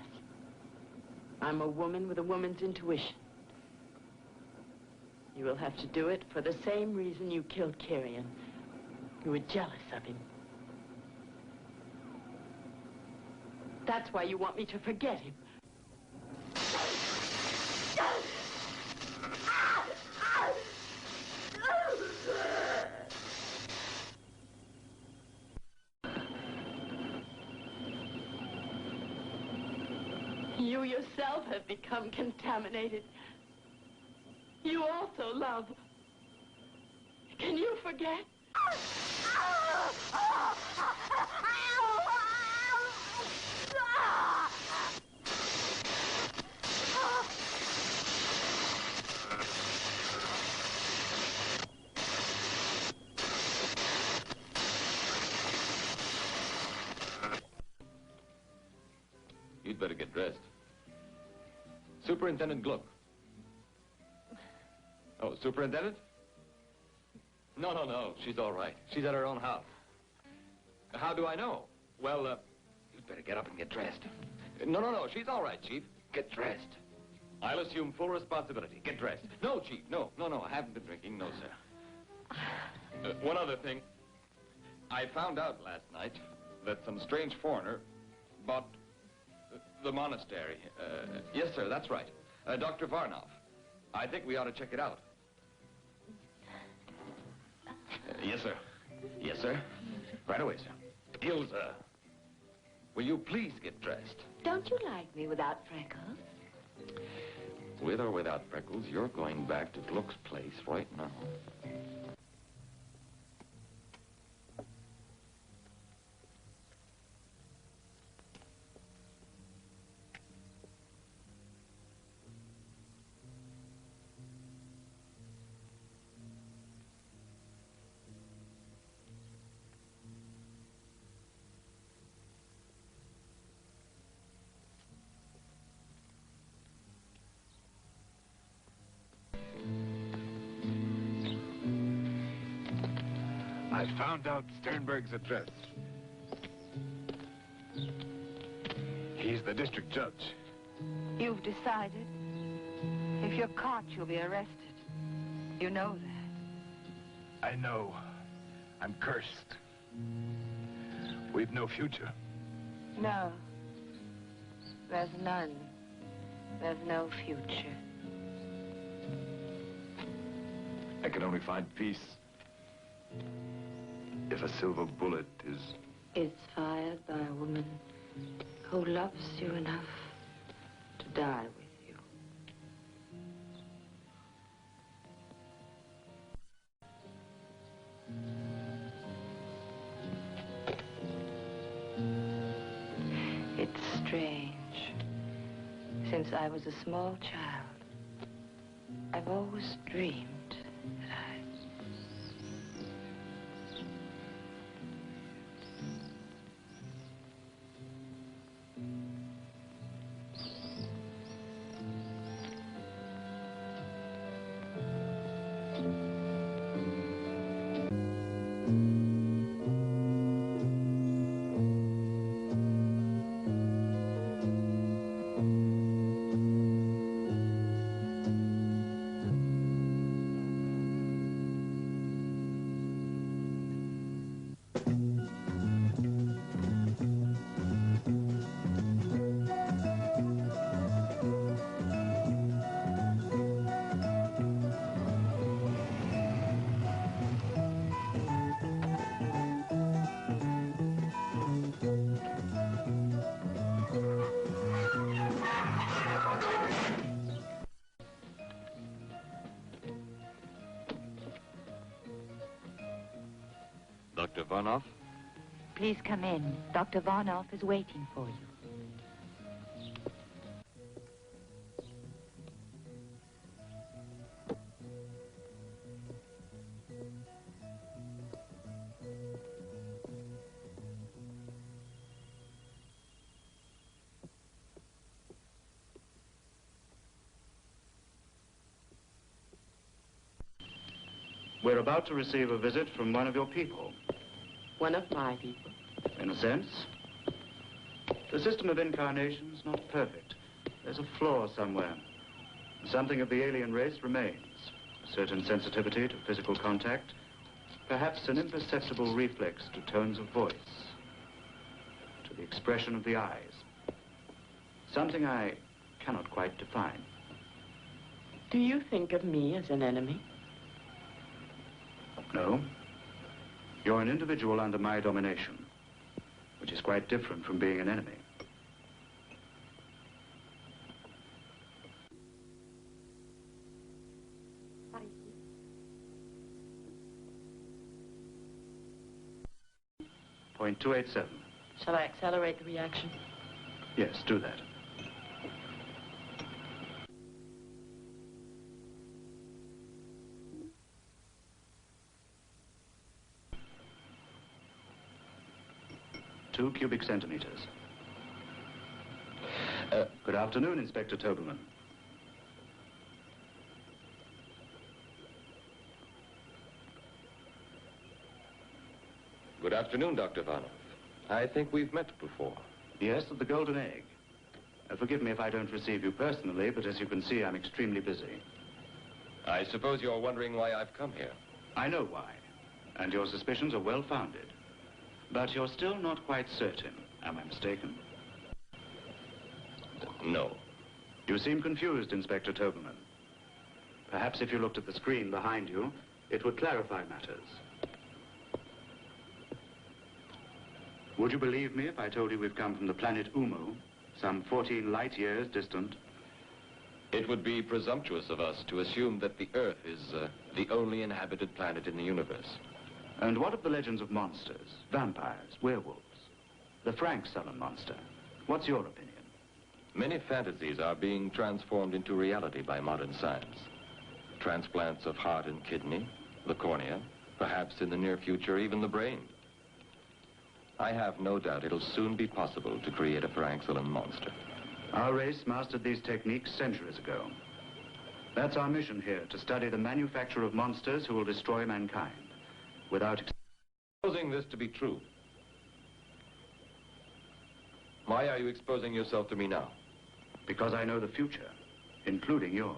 Speaker 1: I'm a woman with a woman's intuition. You will have to do it for the same reason you killed Kyrian. You were jealous of him. That's why you want me to forget him. You yourself have become contaminated. You also love. Can you forget?
Speaker 5: You'd better get dressed. Superintendent Gluck. Oh, Superintendent? No. She's all right. She's at her own house. How do I know? Well, you'd better get up and get dressed. No. She's all right, Chief. Get dressed. I'll assume full responsibility. Get dressed. No, Chief. No. I haven't been drinking. No, sir. One other thing. I found out last night that some strange foreigner bought the monastery. Yes, sir, that's right. Dr. Varnov. I think we ought to check it out. Yes, sir. Yes, sir. Right away, sir. Ilse, will you please get dressed?
Speaker 21: Don't you like me without freckles?
Speaker 5: With or without freckles, you're going back to Gluck's place right now. found out Sternberg's address. He's the district judge.
Speaker 21: You've decided? If you're caught, you'll be arrested. You know that.
Speaker 5: I know. I'm cursed. We've no future.
Speaker 21: No. There's none. There's no future.
Speaker 5: I can only find peace if a silver bullet is...
Speaker 21: It's fired by a woman who loves you enough to die with you. It's strange. Since I was a small child, I've always dreamed that
Speaker 3: Dr. Varnoff?
Speaker 21: Please come in. Dr. Varnoff is waiting for you.
Speaker 16: We're about to receive a visit from one of your people.
Speaker 1: One of my people?
Speaker 16: In a sense. The system of incarnation is not perfect. There's a flaw somewhere. Something of the alien race remains. A certain sensitivity to physical contact. Perhaps an imperceptible reflex to tones of voice. To the expression of the eyes. Something I cannot quite define.
Speaker 1: Do you think of me as an enemy?
Speaker 16: No. You're an individual under my domination, which is quite different from being an enemy. Point 287.
Speaker 1: Shall I accelerate the reaction?
Speaker 16: Yes, do that. Two cubic centimeters. Good afternoon, Inspector Tobelman.
Speaker 22: Good afternoon, Dr. Varnoff. I think we've met before.
Speaker 16: Yes, at the Golden Egg. Forgive me if I don't receive you personally, but as you can see, I'm extremely busy.
Speaker 22: I suppose you're wondering why I've come here.
Speaker 16: I know why, and your suspicions are well-founded. But you're still not quite certain. Am I mistaken?
Speaker 22: No.
Speaker 16: You seem confused, Inspector Tobelman. Perhaps if you looked at the screen behind you, it would clarify matters. Would you believe me if I told you we've come from the planet Umu, some 14 light years distant?
Speaker 22: It would be presumptuous of us to assume that the Earth is the only inhabited planet in the universe.
Speaker 16: And what of the legends of monsters, vampires, werewolves? The Frank Sullen monster. What's your opinion?
Speaker 22: Many fantasies are being transformed into reality by modern science. Transplants of heart and kidney, the cornea, perhaps in the near future even the brain. I have no doubt it'll soon be possible to create a Frank Sullen monster.
Speaker 16: Our race mastered these techniques centuries ago. That's our mission here, to study the manufacture of monsters who will destroy mankind. Without
Speaker 22: Supposing this to be true, why are you exposing yourself to me now?
Speaker 16: Because I know the future, including yours.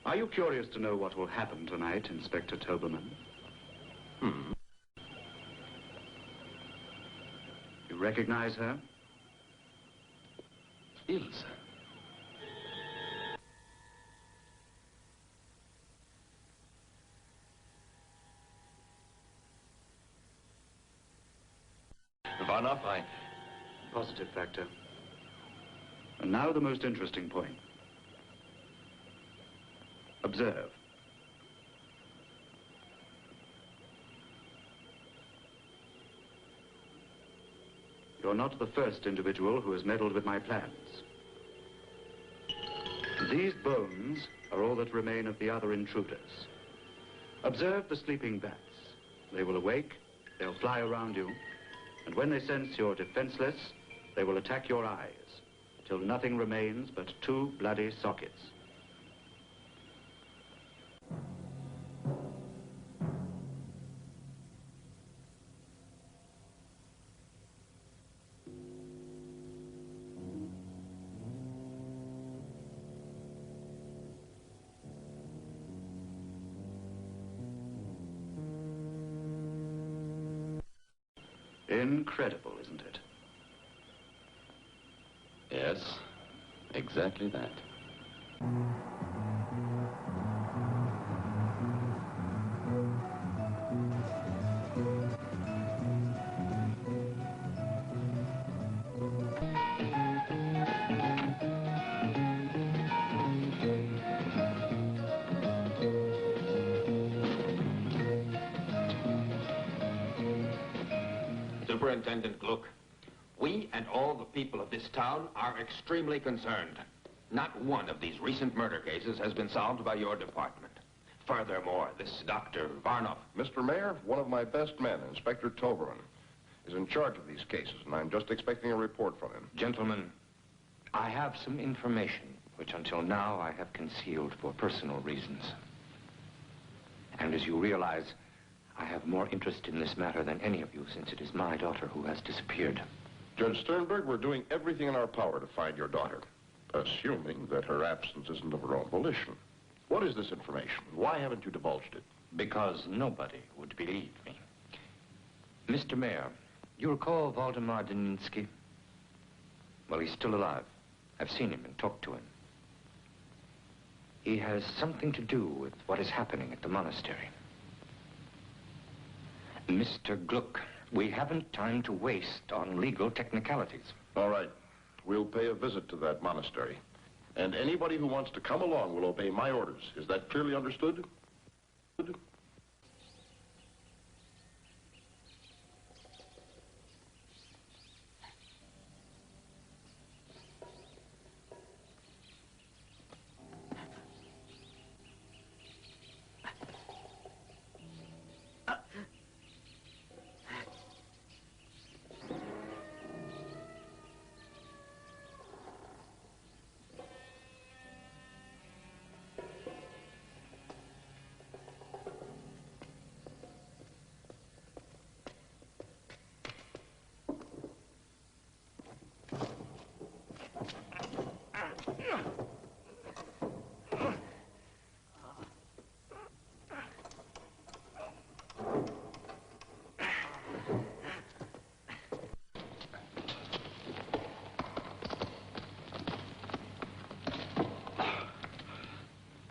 Speaker 16: Are you curious to know what will happen tonight, Inspector Toberman? You recognize her?
Speaker 22: Ilse. Varnoff,
Speaker 16: Positive factor. And now the most interesting point. Observe. You're not the first individual who has meddled with my plans. These bones are all that remain of the other intruders. Observe the sleeping bats. They will awake, they'll fly around you, and when they sense you're defenseless, they will attack your eyes, till nothing remains but 2 bloody sockets. Incredible, isn't it?
Speaker 22: Yes, exactly that.
Speaker 6: Superintendent Gluck, we and all the people of this town are extremely concerned. Not one of these recent murder cases has been solved by your department. Furthermore, this Dr. Varnoff...
Speaker 20: Mr. Mayor, one of my best men, Inspector Toberman, is in charge of these cases, and I'm just expecting a report from him.
Speaker 4: Gentlemen, I have some information which until now I have concealed for personal reasons. And as you realize, I have more interest in this matter than any of you, since it is my daughter who has disappeared.
Speaker 20: Judge Sternberg, we're doing everything in our power to find your daughter, assuming that her absence isn't of her own volition. What is this information? Why haven't you divulged it?
Speaker 4: Because nobody would believe me. Mr. Mayor, you recall Waldemar Daninsky? Well, he's still alive. I've seen him and talked to him. He has something to do with what is happening at the monastery. Mr. Gluck, we haven't time to waste on legal technicalities.
Speaker 20: All right. We'll pay a visit to that monastery. And anybody who wants to come along will obey my orders. Is that clearly understood?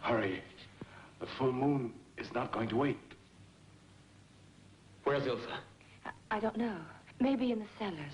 Speaker 7: Hurry. The full moon is not going to wait.
Speaker 6: Where's Ilse?
Speaker 17: I don't know. Maybe in the cellars.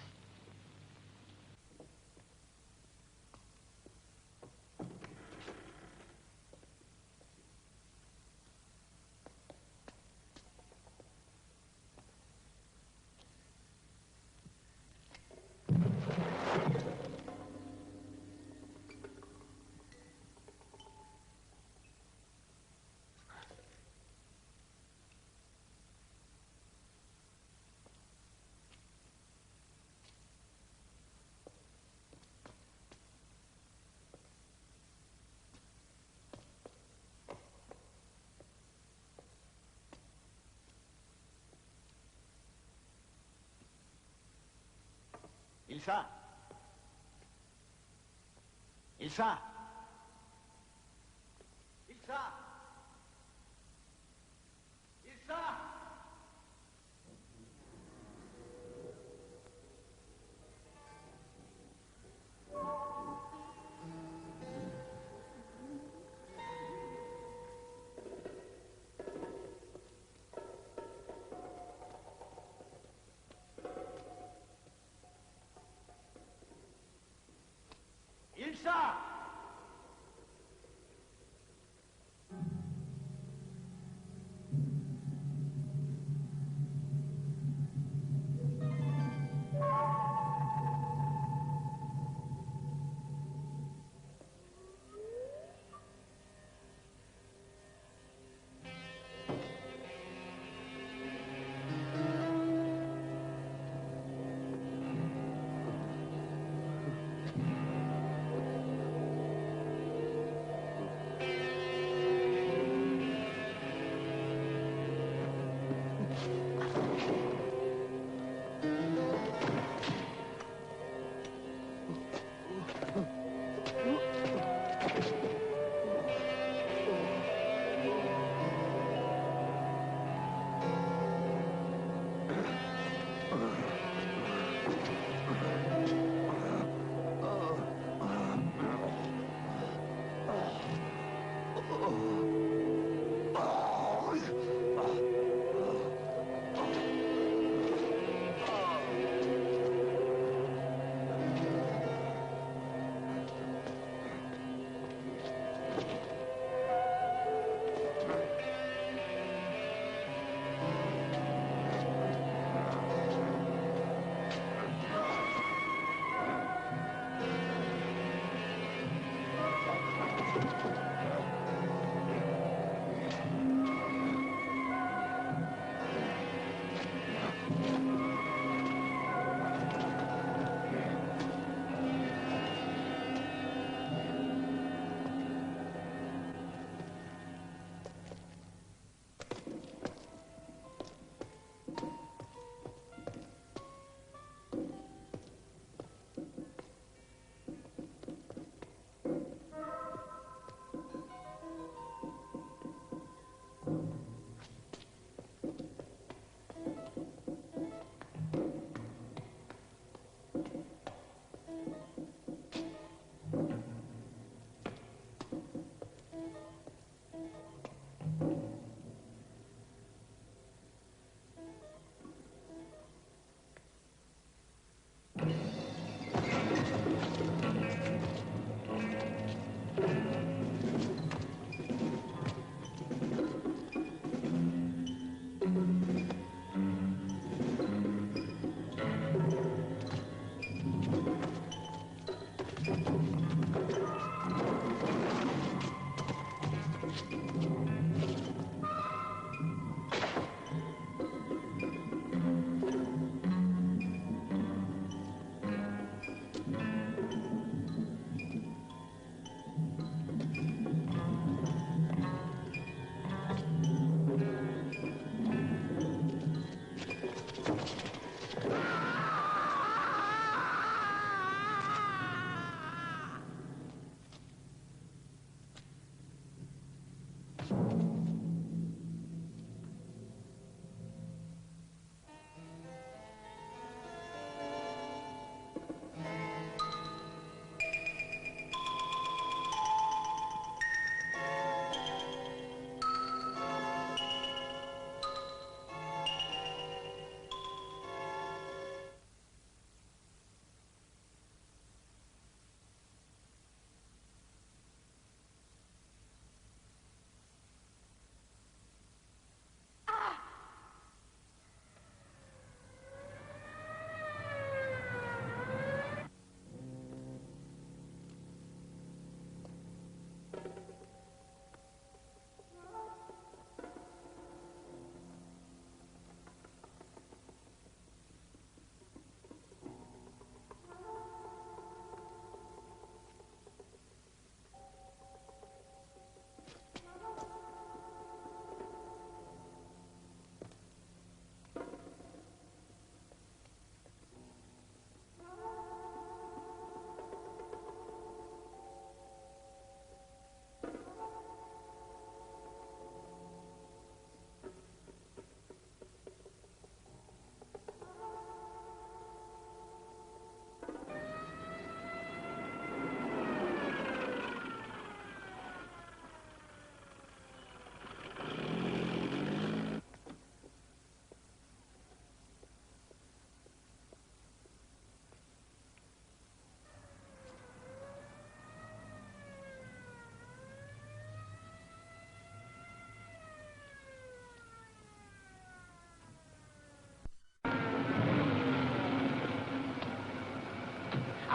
Speaker 19: Ilsa! Ilsa! Ilsa! Ilsa! Ilsa!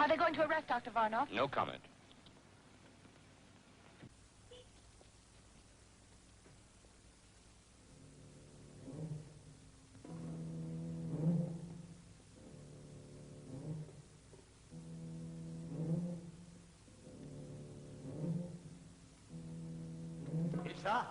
Speaker 8: Are they going to arrest Dr. Varnoff?
Speaker 4: No comment.
Speaker 19: Isa?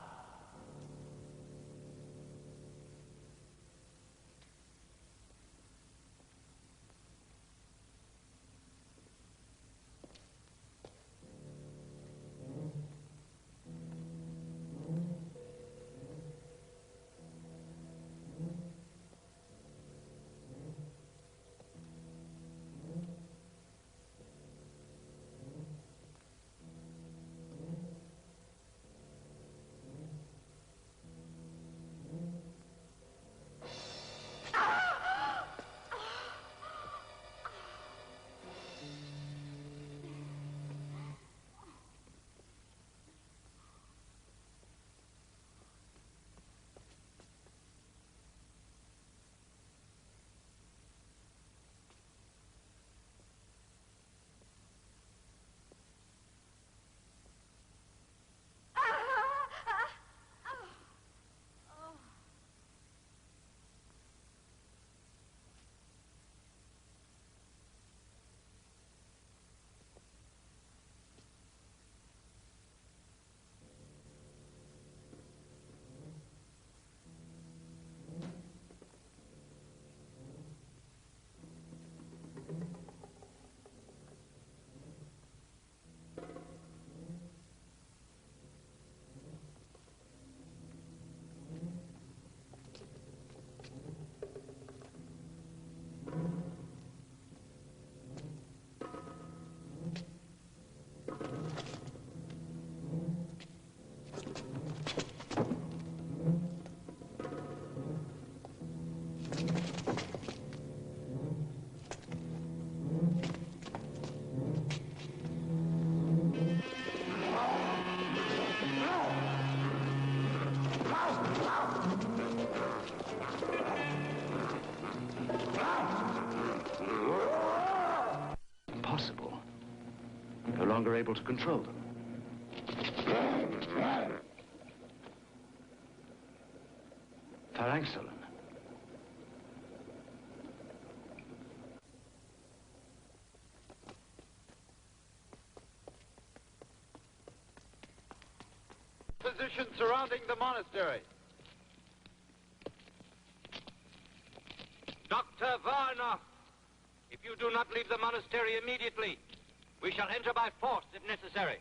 Speaker 16: Impossible. No longer able to control them. Phalanxolin.
Speaker 19: Position surrounding the monastery.
Speaker 9: Dr. Varnoff, if you do not leave the monastery immediately, we shall enter by force if necessary.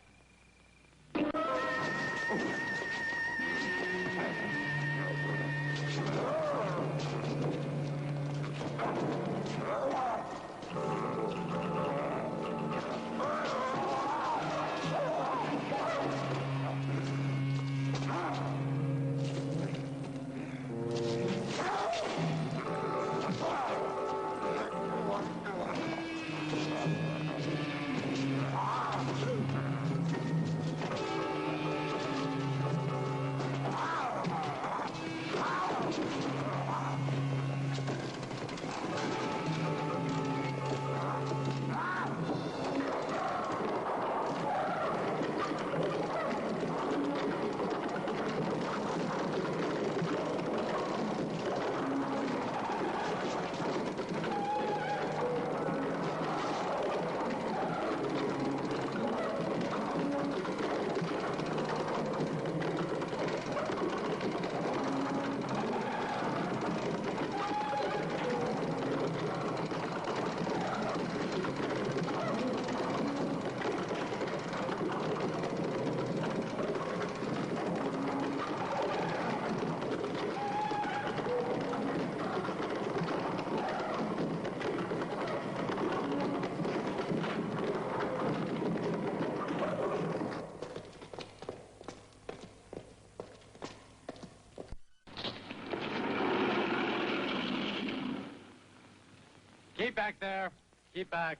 Speaker 11: Keep back there. Keep back.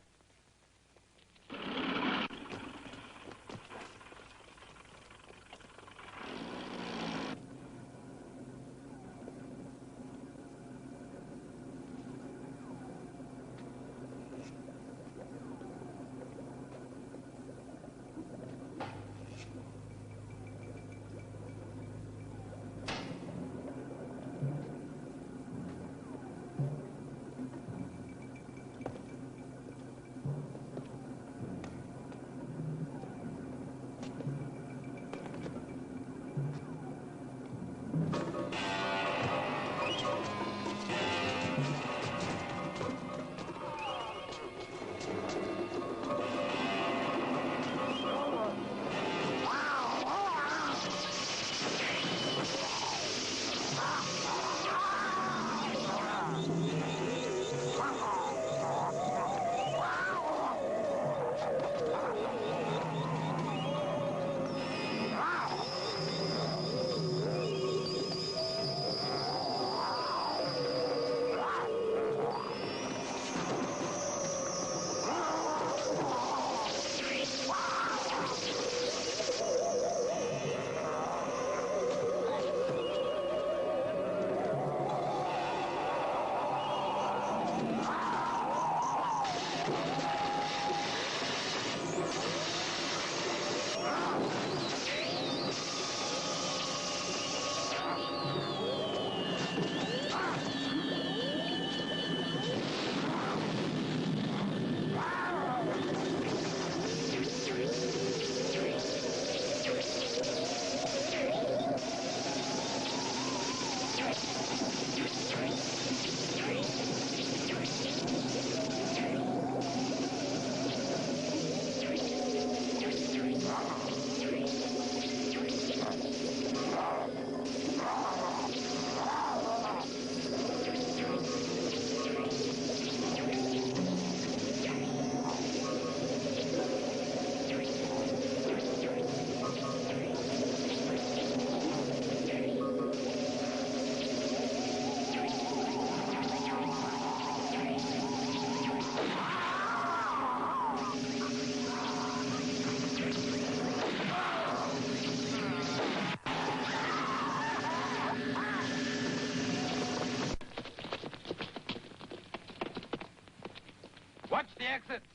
Speaker 9: Watch the exits.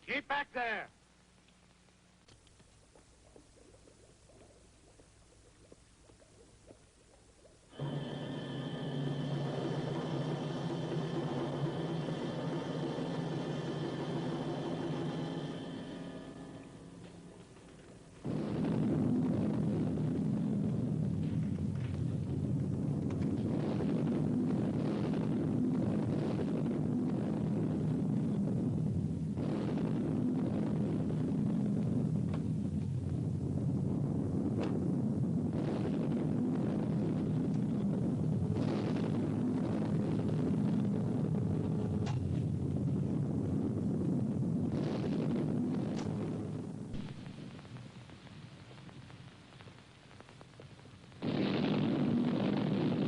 Speaker 19: Keep back there.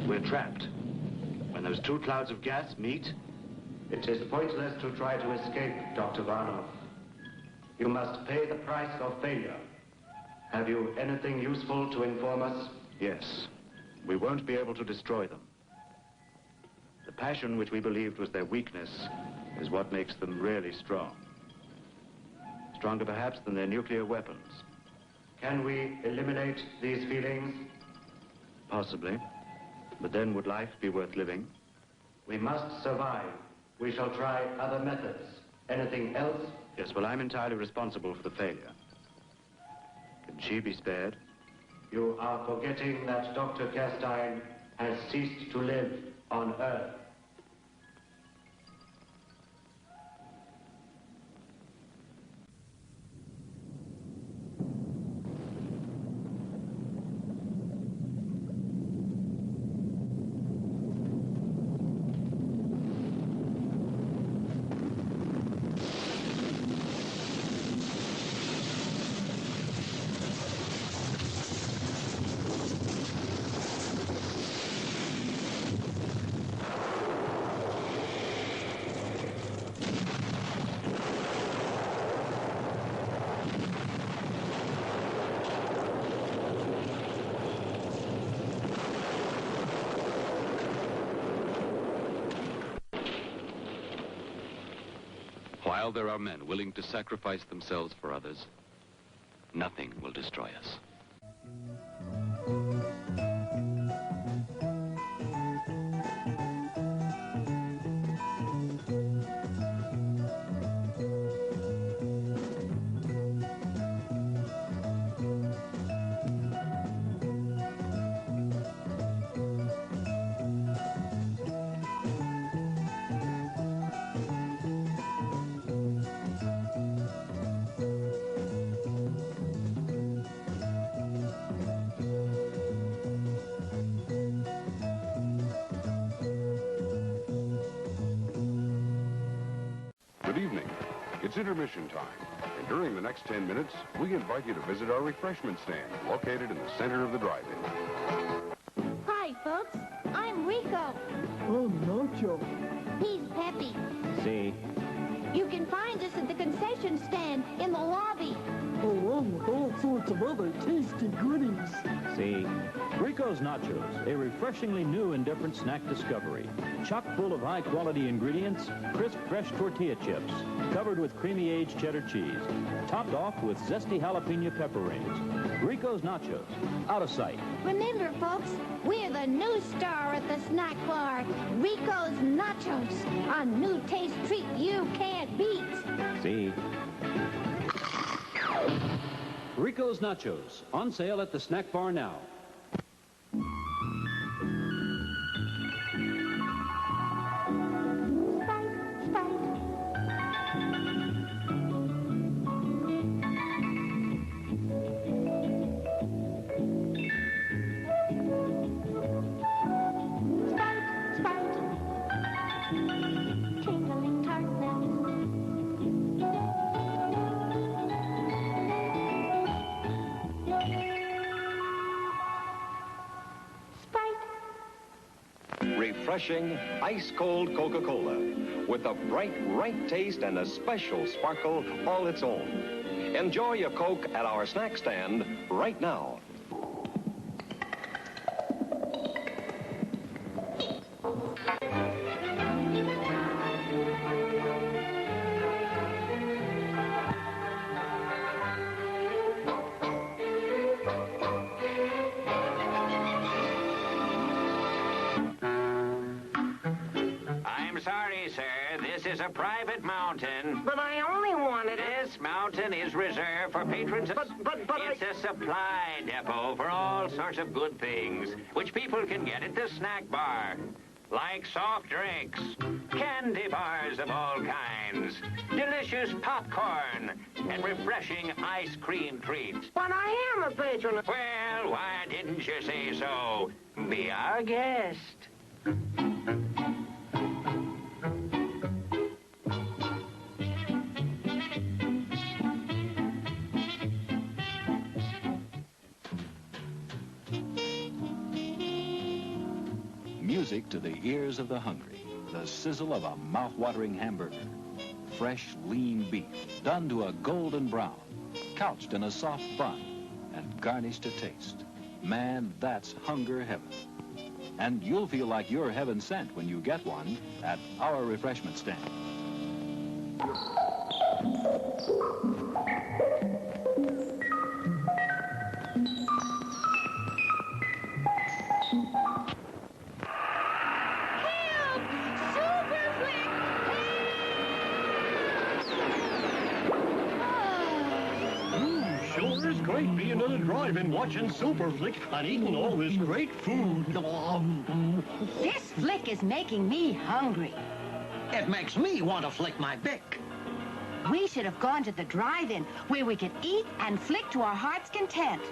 Speaker 15: We're trapped. When those two clouds of gas meet, it is pointless to try to escape, Dr. Varnov. You must pay the price of failure. Have you anything useful to inform us?
Speaker 16: Yes. We won't be able to destroy them. The passion which we believed was their weakness is what makes them really strong. Stronger perhaps than their nuclear weapons.
Speaker 15: Can we eliminate these feelings?
Speaker 16: Possibly. But then would life be worth living?
Speaker 15: We must survive. We shall try other methods. Anything else?
Speaker 16: Yes, well, I'm entirely responsible for the failure. Can she be spared?
Speaker 15: You are forgetting that Dr. Castine has ceased to live on Earth.
Speaker 8: While there are men willing to sacrifice themselves for others, nothing will destroy us.
Speaker 10: Good evening. It's intermission time, and during the next 10 minutes, we invite you to visit our refreshment stand located in the center of the drive-in.
Speaker 23: Hi, folks. I'm Rico.
Speaker 24: Oh, Nacho.
Speaker 23: He's Peppy.
Speaker 24: See.
Speaker 23: You can find us at the concession stand in the lobby.
Speaker 24: Along with all sorts of other tasty goodies.
Speaker 25: See, Rico's Nachos, a refreshingly new and different snack discovery. Chock full of high-quality ingredients, crisp, fresh tortilla chips, covered with creamy aged cheddar cheese, topped off with zesty jalapeno pepper rings. Rico's Nachos, out of sight.
Speaker 23: Remember, folks, we're the new star at the snack bar, Rico's Nachos, a new taste treat you can't beat.
Speaker 25: See? Rico's Nachos, on sale at the snack bar now.
Speaker 26: Refreshing, ice-cold Coca-Cola with a bright, right taste and a special sparkle all its own. Enjoy your Coke at our snack stand right now.
Speaker 2: I'm sorry, sir. This is a private mountain.
Speaker 5: But I only wanted it.
Speaker 2: This mountain is reserved for patrons.
Speaker 5: But
Speaker 2: it's a supply depot for all sorts of good things, which people can get at the snack bar. Like soft drinks, candy bars of all kinds, delicious popcorn, and refreshing ice cream treats.
Speaker 5: But I am a patron.
Speaker 2: Well, why didn't you say so? Be our guest.
Speaker 25: Music to the ears of the hungry. The sizzle of a mouth-watering hamburger. Fresh, lean beef, done to a golden brown, couched in a soft bun, and garnished to taste. Man, that's hunger heaven. And you'll feel like you're heaven sent when you get one at our refreshment stand.
Speaker 24: Sure is great being at a drive-in watching Super Flick and eating all this great food.
Speaker 12: This flick is making me hungry.
Speaker 5: It makes me want to flick my bick.
Speaker 12: We should have gone to the drive-in where we could eat and flick to our heart's content.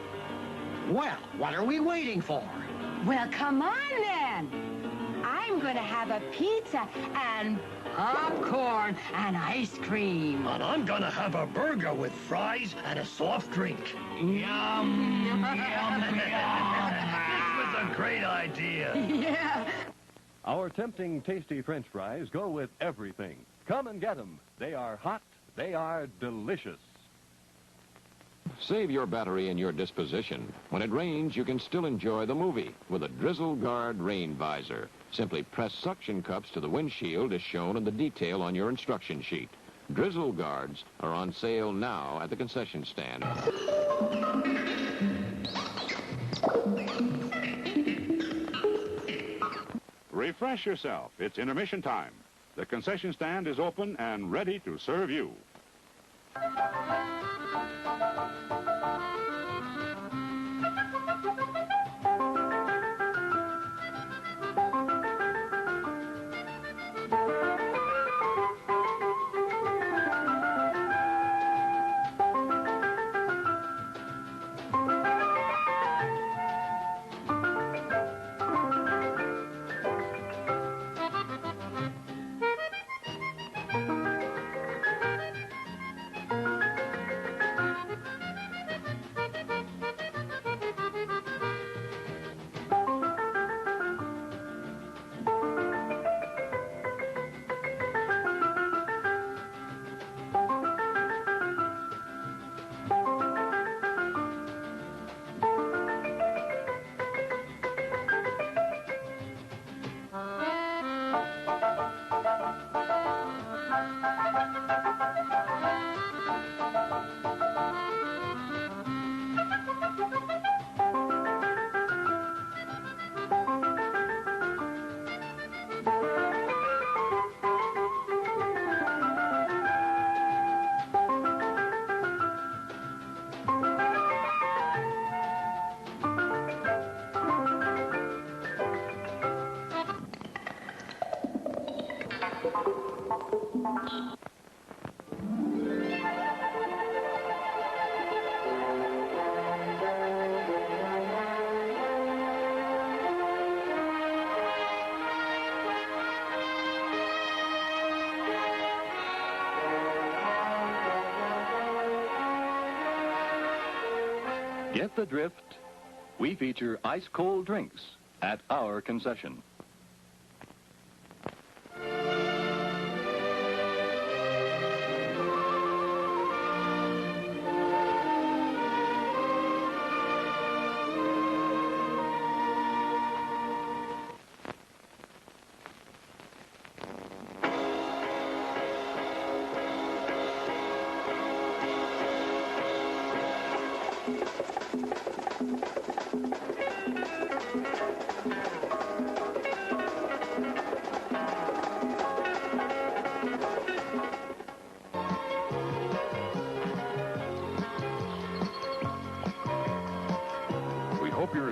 Speaker 5: Well, what are we waiting for?
Speaker 12: Well, come on then. I'm going to have a pizza and popcorn and ice cream.
Speaker 24: And I'm gonna have a burger with fries and a soft drink. Yum, yum, yum. This was a great idea.
Speaker 12: Yeah.
Speaker 13: Our tempting, tasty French fries go with everything. Come and get them. They are hot. They are delicious.
Speaker 3: Save your battery and your disposition. When it rains, you can still enjoy the movie with a Drizzle Guard rain visor. Simply press suction cups to the windshield as shown in the detail on your instruction sheet. Drizzle Guards are on sale now at the concession stand.
Speaker 10: Refresh yourself. It's intermission time. The concession stand is open and ready to serve you.
Speaker 13: Get the drift? We feature ice-cold drinks at our concession.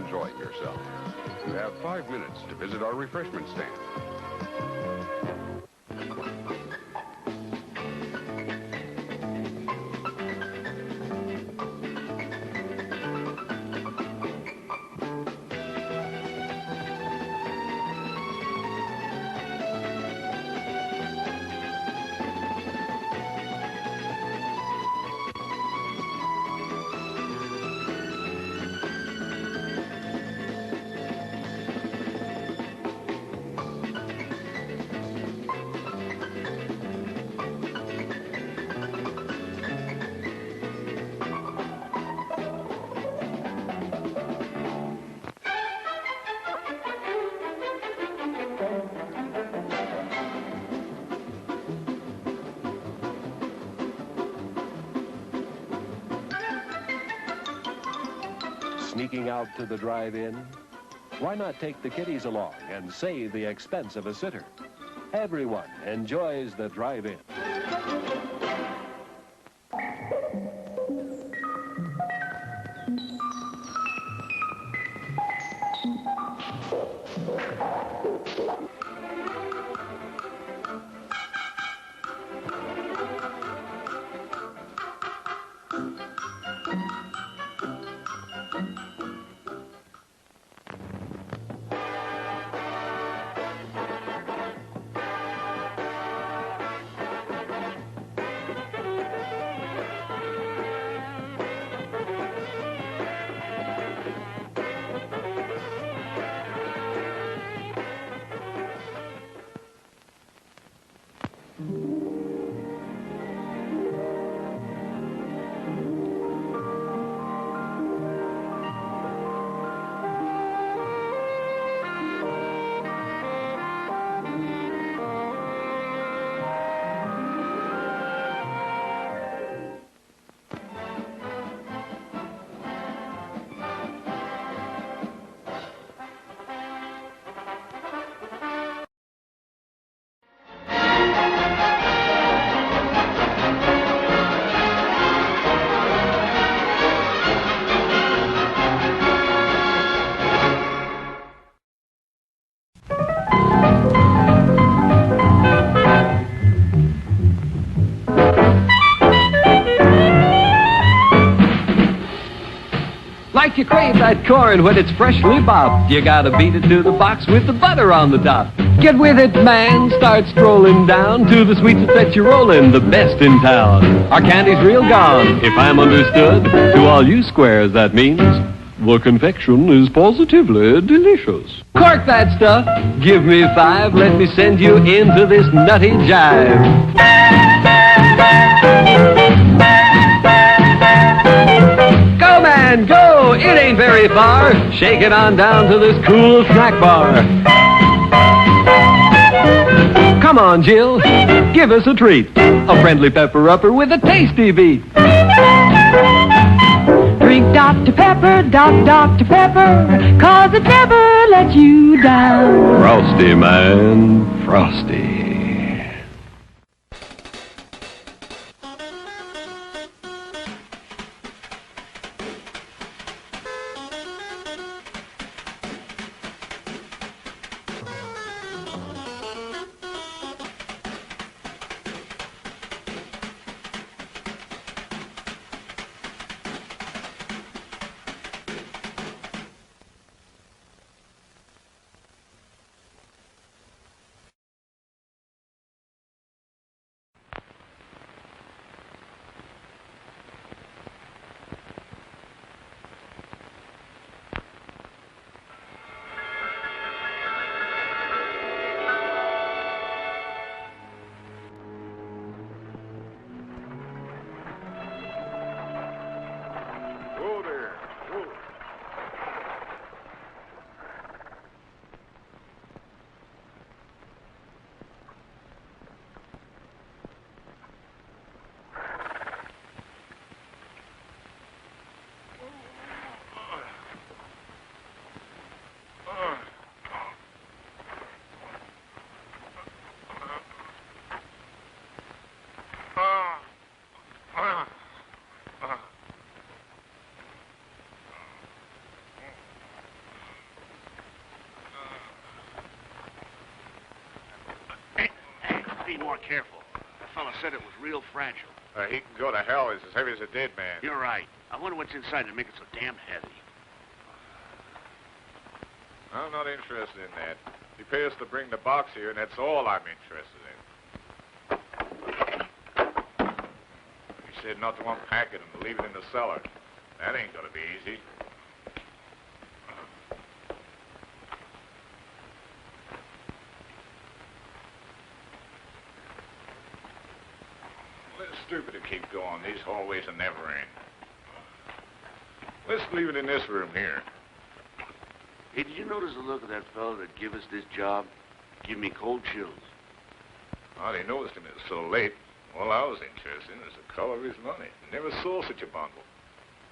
Speaker 10: enjoying yourself. You have 5 minutes to visit our refreshment stand.
Speaker 13: Sneaking out to the drive-in? Why not take the kiddies along and save the expense of a sitter? Everyone enjoys the drive-in.
Speaker 1: Like you crave that corn when it's freshly bobbed, you gotta beat it to the box with the butter on the top. Get with it, man, start strolling down to the sweets that you're rolling, the best in town. Our candy's real gone, if I'm understood. To all you squares, that means the confection is positively delicious. Cork that stuff, give me 5, let me send you into this nutty jive. Go, man, go! It ain't very far. Shake it on down to this cool snack bar. Come on, Jill, give us a treat. A friendly pepper-upper with a tasty beat.
Speaker 12: Drink Dr. Pepper, Dr. Pepper, 'cause it never lets you down.
Speaker 1: Frosty, man, frosty.
Speaker 7: more careful. That fella said it was real fragile.
Speaker 14: He can go to hell. He's as heavy as a dead man.
Speaker 7: You're right. I wonder what's inside to make it so damn heavy.
Speaker 14: I'm not interested in that. He pays us to bring the box here, and that's all I'm interested in. He said not to unpack it and leave it in the cellar. That ain't gonna be easy. It's stupid to keep going. These hallways are never end. Let's leave it in this room here.
Speaker 7: Hey, did you notice the look of that fellow that gave us this job? Give me cold chills.
Speaker 14: I didn't notice him. It was so late. All I was interested in is the color of his money. Never saw such a bundle.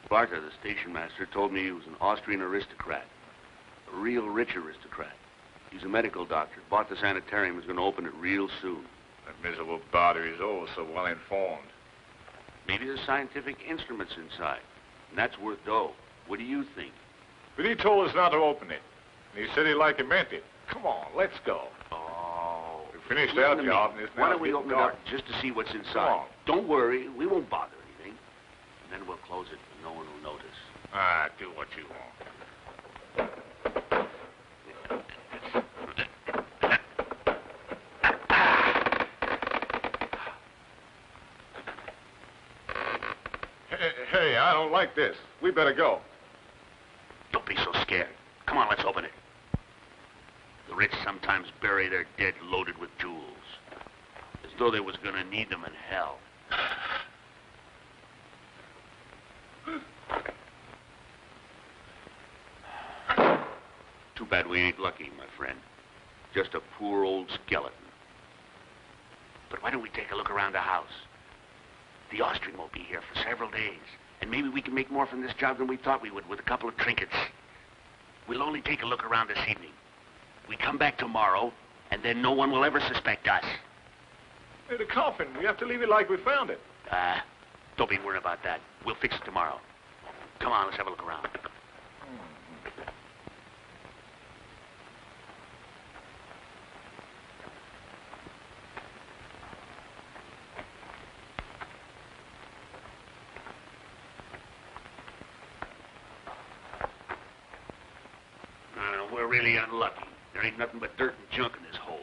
Speaker 7: Barker, the station master, told me he was an Austrian aristocrat. A real rich aristocrat. He's a medical doctor. Bought the sanitarium. Is going to open it real soon.
Speaker 14: That miserable body is always so well informed.
Speaker 7: Maybe there's scientific instruments inside. And that's worth dough. What do you think?
Speaker 14: But he told us not to open it. And he said he like he meant it. Come on, let's go.
Speaker 7: Oh.
Speaker 14: We finished our job, and it's now
Speaker 7: Why don't we
Speaker 14: getting
Speaker 7: open it
Speaker 14: dark.
Speaker 7: up just to see what's inside?
Speaker 14: Come on.
Speaker 7: Don't worry. We won't bother anything. And then we'll close it and no one will notice.
Speaker 14: Ah, do what you want. Hey, I don't like this. We better go.
Speaker 7: Don't be so scared. Come on, let's open it. The rich sometimes bury their dead loaded with jewels. As though they was gonna need them in hell. Too bad we ain't lucky, my friend. Just a poor old skeleton. But why don't we take a look around the house? The Austrian won't be here for several days. And maybe we can make more from this job than we thought we would with a couple of trinkets. We'll only take a look around this evening. We come back tomorrow, and then no one will ever suspect us.
Speaker 14: Hey, the coffin. We have to leave it like we found it.
Speaker 7: Don't be worried about that. We'll fix it tomorrow. Come on, let's have a look around. We're really unlucky. There ain't nothing but dirt and junk in this hole.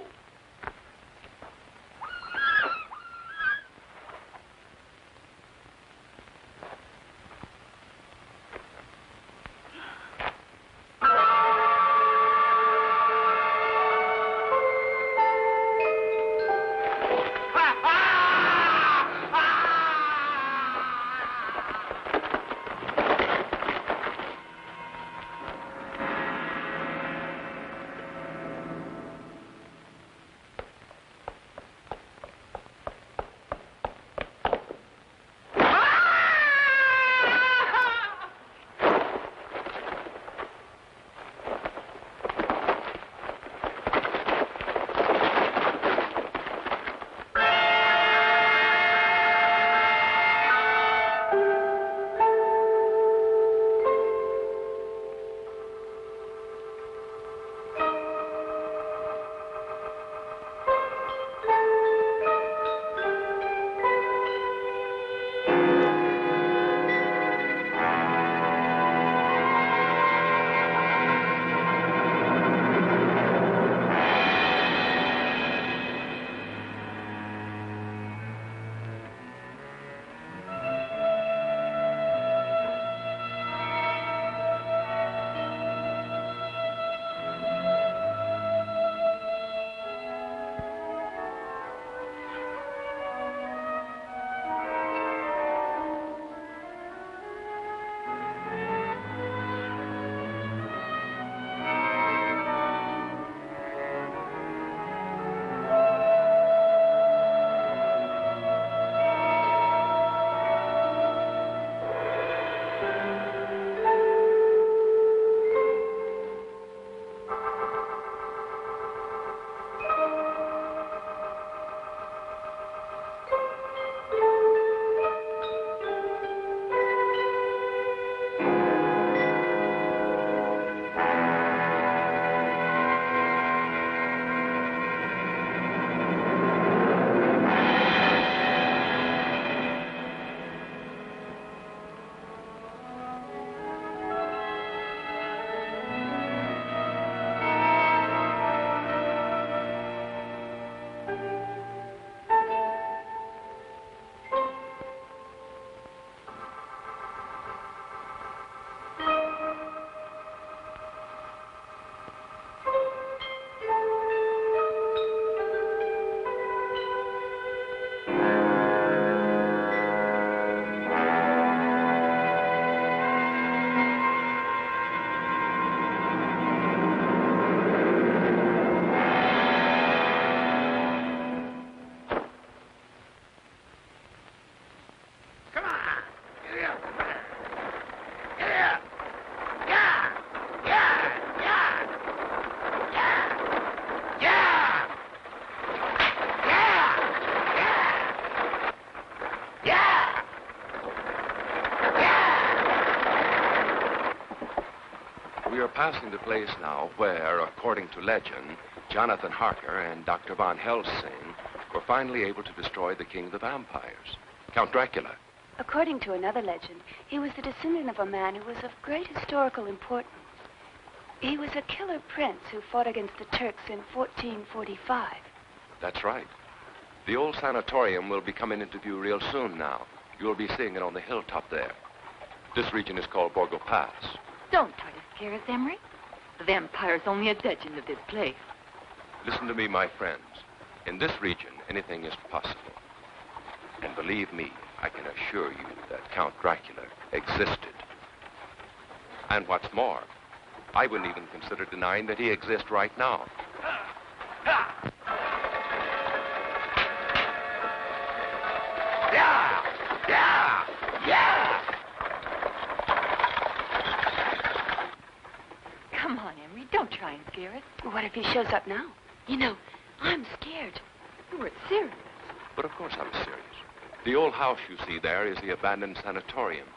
Speaker 4: passing the place now where, according to legend, Jonathan Harker and Dr. Von Helsing were finally able to destroy the king of the vampires, Count Dracula.
Speaker 6: According to another legend, he was the descendant of a man who was of great historical importance. He was a killer prince who fought against the Turks in 1445.
Speaker 4: That's right. The old sanatorium will be coming into view real soon now. You'll be seeing it on the hilltop there. This region is called Borgo Pass.
Speaker 17: Don't try to scare us, Emery. The vampire's only a legend of this place.
Speaker 4: Listen to me, my friends. In this region, anything is possible. And believe me, I can assure you that Count Dracula existed. And what's more, I wouldn't even consider denying that he exists right now.
Speaker 19: Yeah! Yeah! Yeah!
Speaker 17: Come on, Emery. Don't try and scare us.
Speaker 6: What if he shows up now?
Speaker 17: You know, I'm scared. We're serious.
Speaker 4: But of course I'm serious. The old house you see there is the abandoned sanatorium.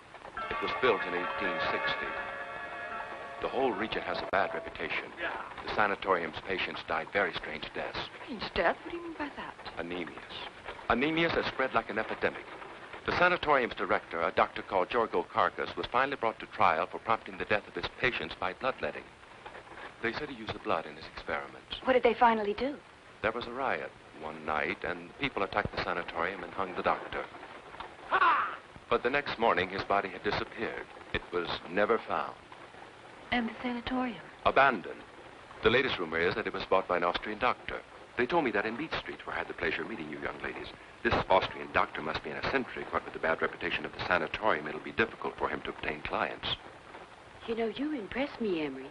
Speaker 4: It was built in 1860. The whole region has a bad reputation. The sanatorium's patients died very strange deaths.
Speaker 17: Strange death? What do you mean by that?
Speaker 4: Anemias. Anemias has spread like an epidemic. The sanatorium's director, a doctor called Jorgo Carcass, was finally brought to trial for prompting the death of his patients by bloodletting. They said he used the blood in his experiments.
Speaker 6: What did they finally do?
Speaker 4: There was a riot one night, and people attacked the sanatorium and hung the doctor. But the next morning, his body had disappeared. It was never found.
Speaker 17: And the sanatorium?
Speaker 4: Abandoned. The latest rumor is that it was bought by an Austrian doctor. They told me that in Beach Street, where I had the pleasure of meeting you young ladies. This Austrian doctor must be an eccentric. What with the bad reputation of the sanatorium, it'll be difficult for him to obtain clients.
Speaker 18: You know, you impress me, Emery.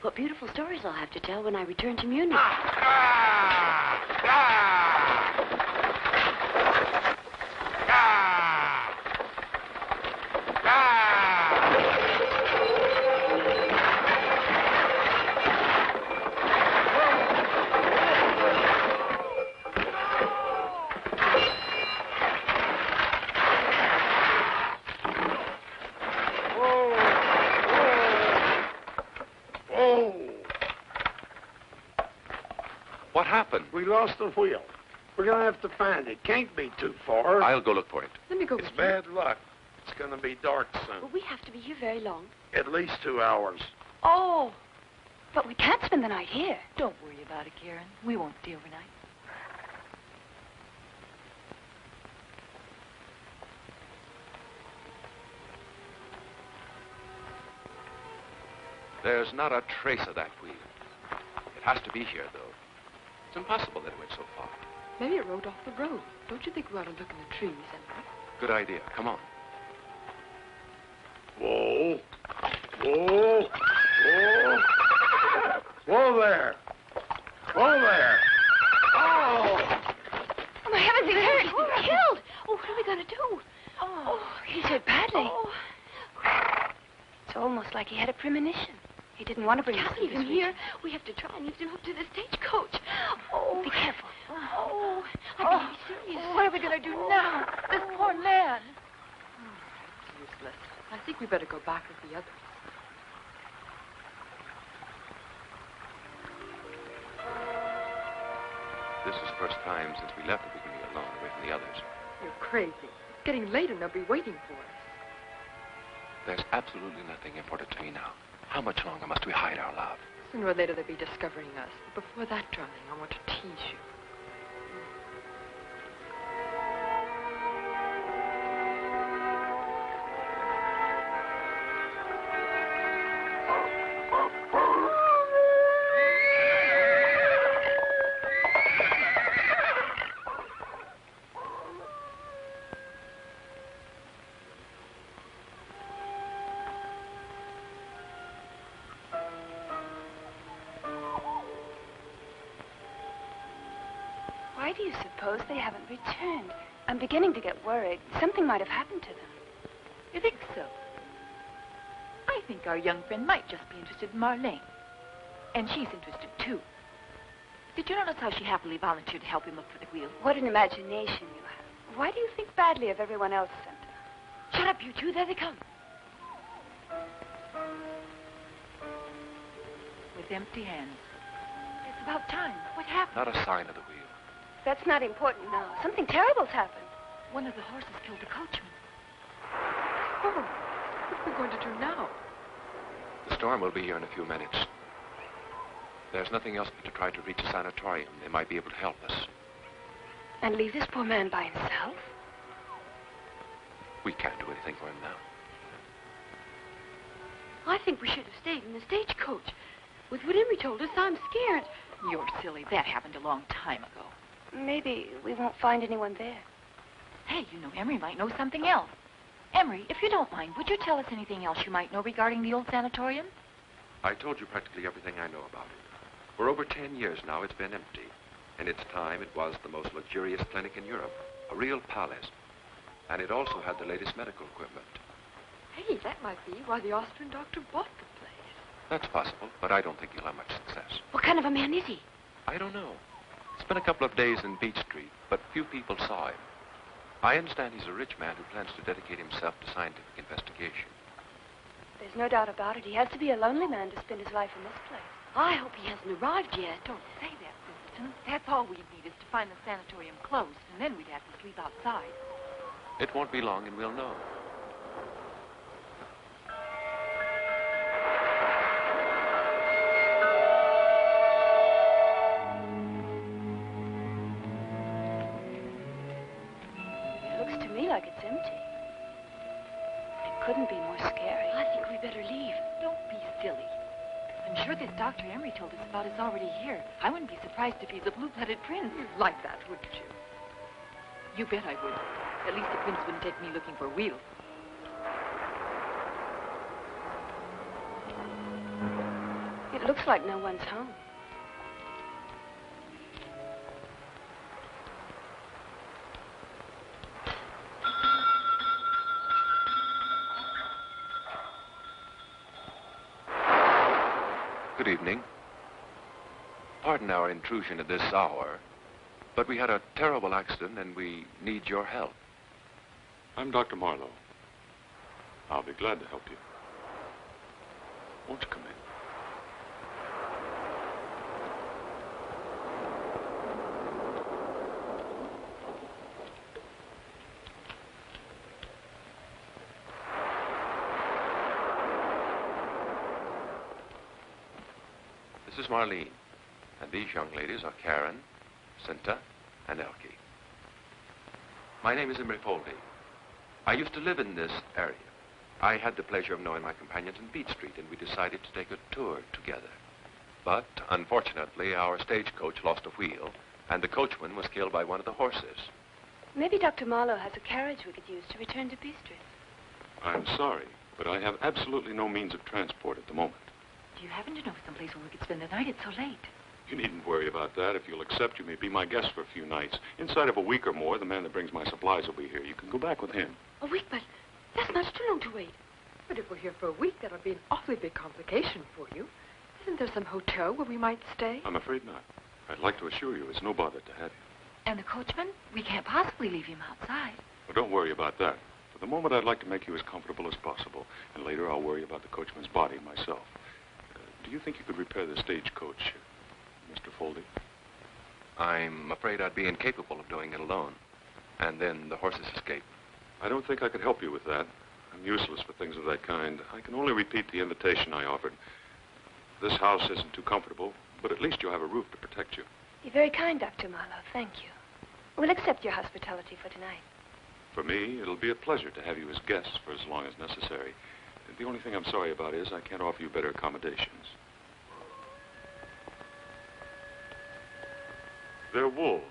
Speaker 18: What beautiful stories I'll have to tell when I return to Munich.
Speaker 4: What happened?
Speaker 19: We lost the wheel. We're going to have to find it. Can't be too far.
Speaker 4: I'll go look for it.
Speaker 17: Let me go
Speaker 19: It's
Speaker 17: with
Speaker 19: bad luck. It's going to be dark soon.
Speaker 6: Well, we have to be here very long.
Speaker 19: At least 2 hours.
Speaker 6: Oh, but we can't spend the night here.
Speaker 17: Don't worry about it, Karen. We won't stay overnight.
Speaker 4: There's not a trace of that wheel. It has to be here, though. It's impossible that it went so far.
Speaker 17: Maybe it rode off the road. Don't you think we ought to look in the trees, Emery?
Speaker 4: Good idea. Come on.
Speaker 19: Whoa. Whoa. Whoa. Whoa there. Whoa there. Oh!
Speaker 6: Oh, my heavens, he's hurt. He's been killed. Oh, what are we going to do? Oh, he's hurt badly. Oh. It's almost like he had a premonition. He didn't want to bring us
Speaker 17: Can't leave him here. We have to try and lead him up to the stagecoach. Oh.
Speaker 6: Be careful.
Speaker 17: Oh. I can't be serious. What are we going to do now? This poor man. It's useless. I think we better go back with the others.
Speaker 4: This is the first time since we left that we can be alone away from the others.
Speaker 17: You're crazy. It's getting late and they'll be waiting for us.
Speaker 4: There's absolutely nothing important to me now. How much longer must we hide our love?
Speaker 17: Sooner or later they'll be discovering us. But before that, darling, I want to tease you.
Speaker 6: Why do you suppose they haven't returned? I'm beginning to get worried. Something might have happened to them.
Speaker 17: You think so? I think our young friend might just be interested in Marlene. And she's interested, too. Did you notice how she happily volunteered to help him look for the wheel?
Speaker 6: What an imagination you have. Why do you think badly of everyone else, Santa?
Speaker 17: Shut up, you two. There they come. with empty hands. It's about time. What happened?
Speaker 9: Not a sign of the wheel.
Speaker 6: That's not important now. Something terrible's happened.
Speaker 17: One of the horses killed the coachman. Oh, what are we going to do now?
Speaker 9: The storm will be here in a few minutes. There's nothing else but to try to reach a sanatorium. They might be able to help us.
Speaker 6: And leave this poor man by himself?
Speaker 9: We can't do anything for him now.
Speaker 18: I think we should have stayed in the stagecoach. With what Emery told us, I'm scared.
Speaker 17: You're silly. That happened a long time ago.
Speaker 6: Maybe we won't find anyone there.
Speaker 17: Hey, you know, Emery might know something else. Emery, if you don't mind, would you tell us anything else you might know regarding the old sanatorium?
Speaker 9: I told you practically everything I know about it. For over 10 years now, it's been empty. In its time, it was the most luxurious clinic in Europe, a real palace. And it also had the latest medical equipment.
Speaker 11: Hey, that might be why the Austrian doctor bought the place.
Speaker 9: That's possible, but I don't think he'll have much success.
Speaker 18: What kind of a man is he?
Speaker 9: I don't know. Spent a couple of days in Beach Street, but few people saw him. I understand he's a rich man who plans to dedicate himself to scientific investigation.
Speaker 6: There's no doubt about it. He has to be a lonely man to spend his life in this place.
Speaker 18: I hope he hasn't arrived yet.
Speaker 17: Don't say that, Winston. That's all we'd need is to find the sanatorium closed, and then we'd have to sleep outside.
Speaker 9: It won't be long and we'll know.
Speaker 6: It looks to me like it's empty. It couldn't be more scary.
Speaker 18: I think we better leave.
Speaker 17: Don't be silly. I'm sure this Dr. Emery told us about is already here. I wouldn't be surprised if he's a blue-blooded prince.
Speaker 11: You'd like that, wouldn't you?
Speaker 17: You bet I would. At least the prince wouldn't take me looking for wheels.
Speaker 6: It looks like no one's home.
Speaker 9: Good evening. Pardon our intrusion at this hour, but we had a terrible accident and we need your help.
Speaker 10: I'm Dr. Marlowe. I'll be glad to help you. Won't you come in?
Speaker 9: This is Marlene, and these young ladies are Karen, Cinta, and Elke. My name is Emery Foldy. I used to live in this area. I had the pleasure of knowing my companions in Beach Street, and we decided to take a tour together. But, unfortunately, our stagecoach lost a wheel, and the coachman was killed by one of the horses.
Speaker 6: Maybe Dr. Marlowe has a carriage we could use to return to Beatrice.
Speaker 10: I'm sorry, but I have absolutely no means of transport at the moment.
Speaker 17: Do you happen to know someplace where we could spend the night? It's so late.
Speaker 10: You needn't worry about that. If you'll accept, you may be my guest for a few nights. Inside of a week or more, the man that brings my supplies will be here. You can go back with him.
Speaker 11: A week, but that's not too long to wait. But if we're here for a week, that'll be an awfully big complication for you. Isn't there some hotel where we might stay?
Speaker 10: I'm afraid not. I'd like to assure you it's no bother to have you.
Speaker 17: And the coachman? We can't possibly leave him outside.
Speaker 10: Well, don't worry about that. For the moment, I'd like to make you as comfortable as possible. And later, I'll worry about the coachman's body myself. Do you think you could repair the stagecoach, Mr. Foldy?
Speaker 9: I'm afraid I'd be incapable of doing it alone. And then the horses escape.
Speaker 10: I don't think I could help you with that. I'm useless for things of that kind. I can only repeat the invitation I offered. This house isn't too comfortable, but at least you'll have a roof to protect you.
Speaker 6: You're very kind, Dr. Marlowe. Thank you. We'll accept your hospitality for tonight.
Speaker 10: For me, it'll be a pleasure to have you as guests for as long as necessary. The only thing I'm sorry about is I can't offer you better accommodations. They're wolves.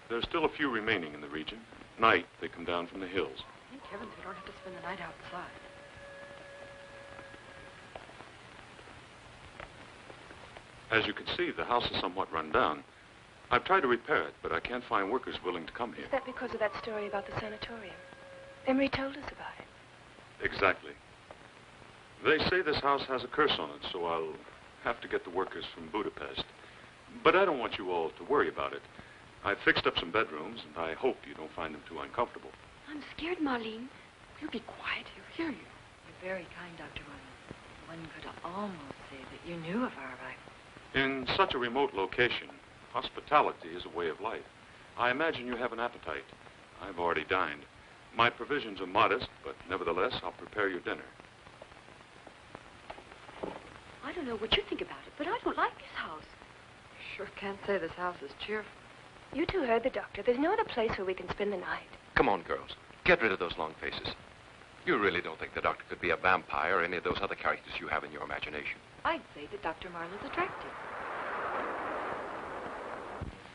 Speaker 10: There's still a few remaining in the region. At night, they come down from the hills.
Speaker 11: Thank heavens we don't have to spend the night outside.
Speaker 10: As you can see, the house is somewhat run down. I've tried to repair it, but I can't find workers willing to come here.
Speaker 6: Is that because of that story about the sanatorium? Emery told us about it.
Speaker 10: Exactly. They say this house has a curse on it, so I'll have to get the workers from Budapest. But I don't want you all to worry about it. I've fixed up some bedrooms, and I hope you don't find them too uncomfortable.
Speaker 18: I'm scared, Marlene.
Speaker 11: You be quiet. He'll hear you.
Speaker 17: You're very kind, Dr. Marlowe. One could almost say that you knew of our arrival.
Speaker 10: In such a remote location, hospitality is a way of life. I imagine you have an appetite. I've already dined. My provisions are modest, but nevertheless, I'll prepare your dinner.
Speaker 18: I don't know what you think about it, but I don't like this house.
Speaker 11: Sure can't say this house is cheerful.
Speaker 6: You two heard the doctor. There's no other place where we can spend the night.
Speaker 9: Come on, girls. Get rid of those long faces. You really don't think the doctor could be a vampire or any of those other characters you have in your imagination?
Speaker 17: I'd say that Dr. Marlowe's attractive.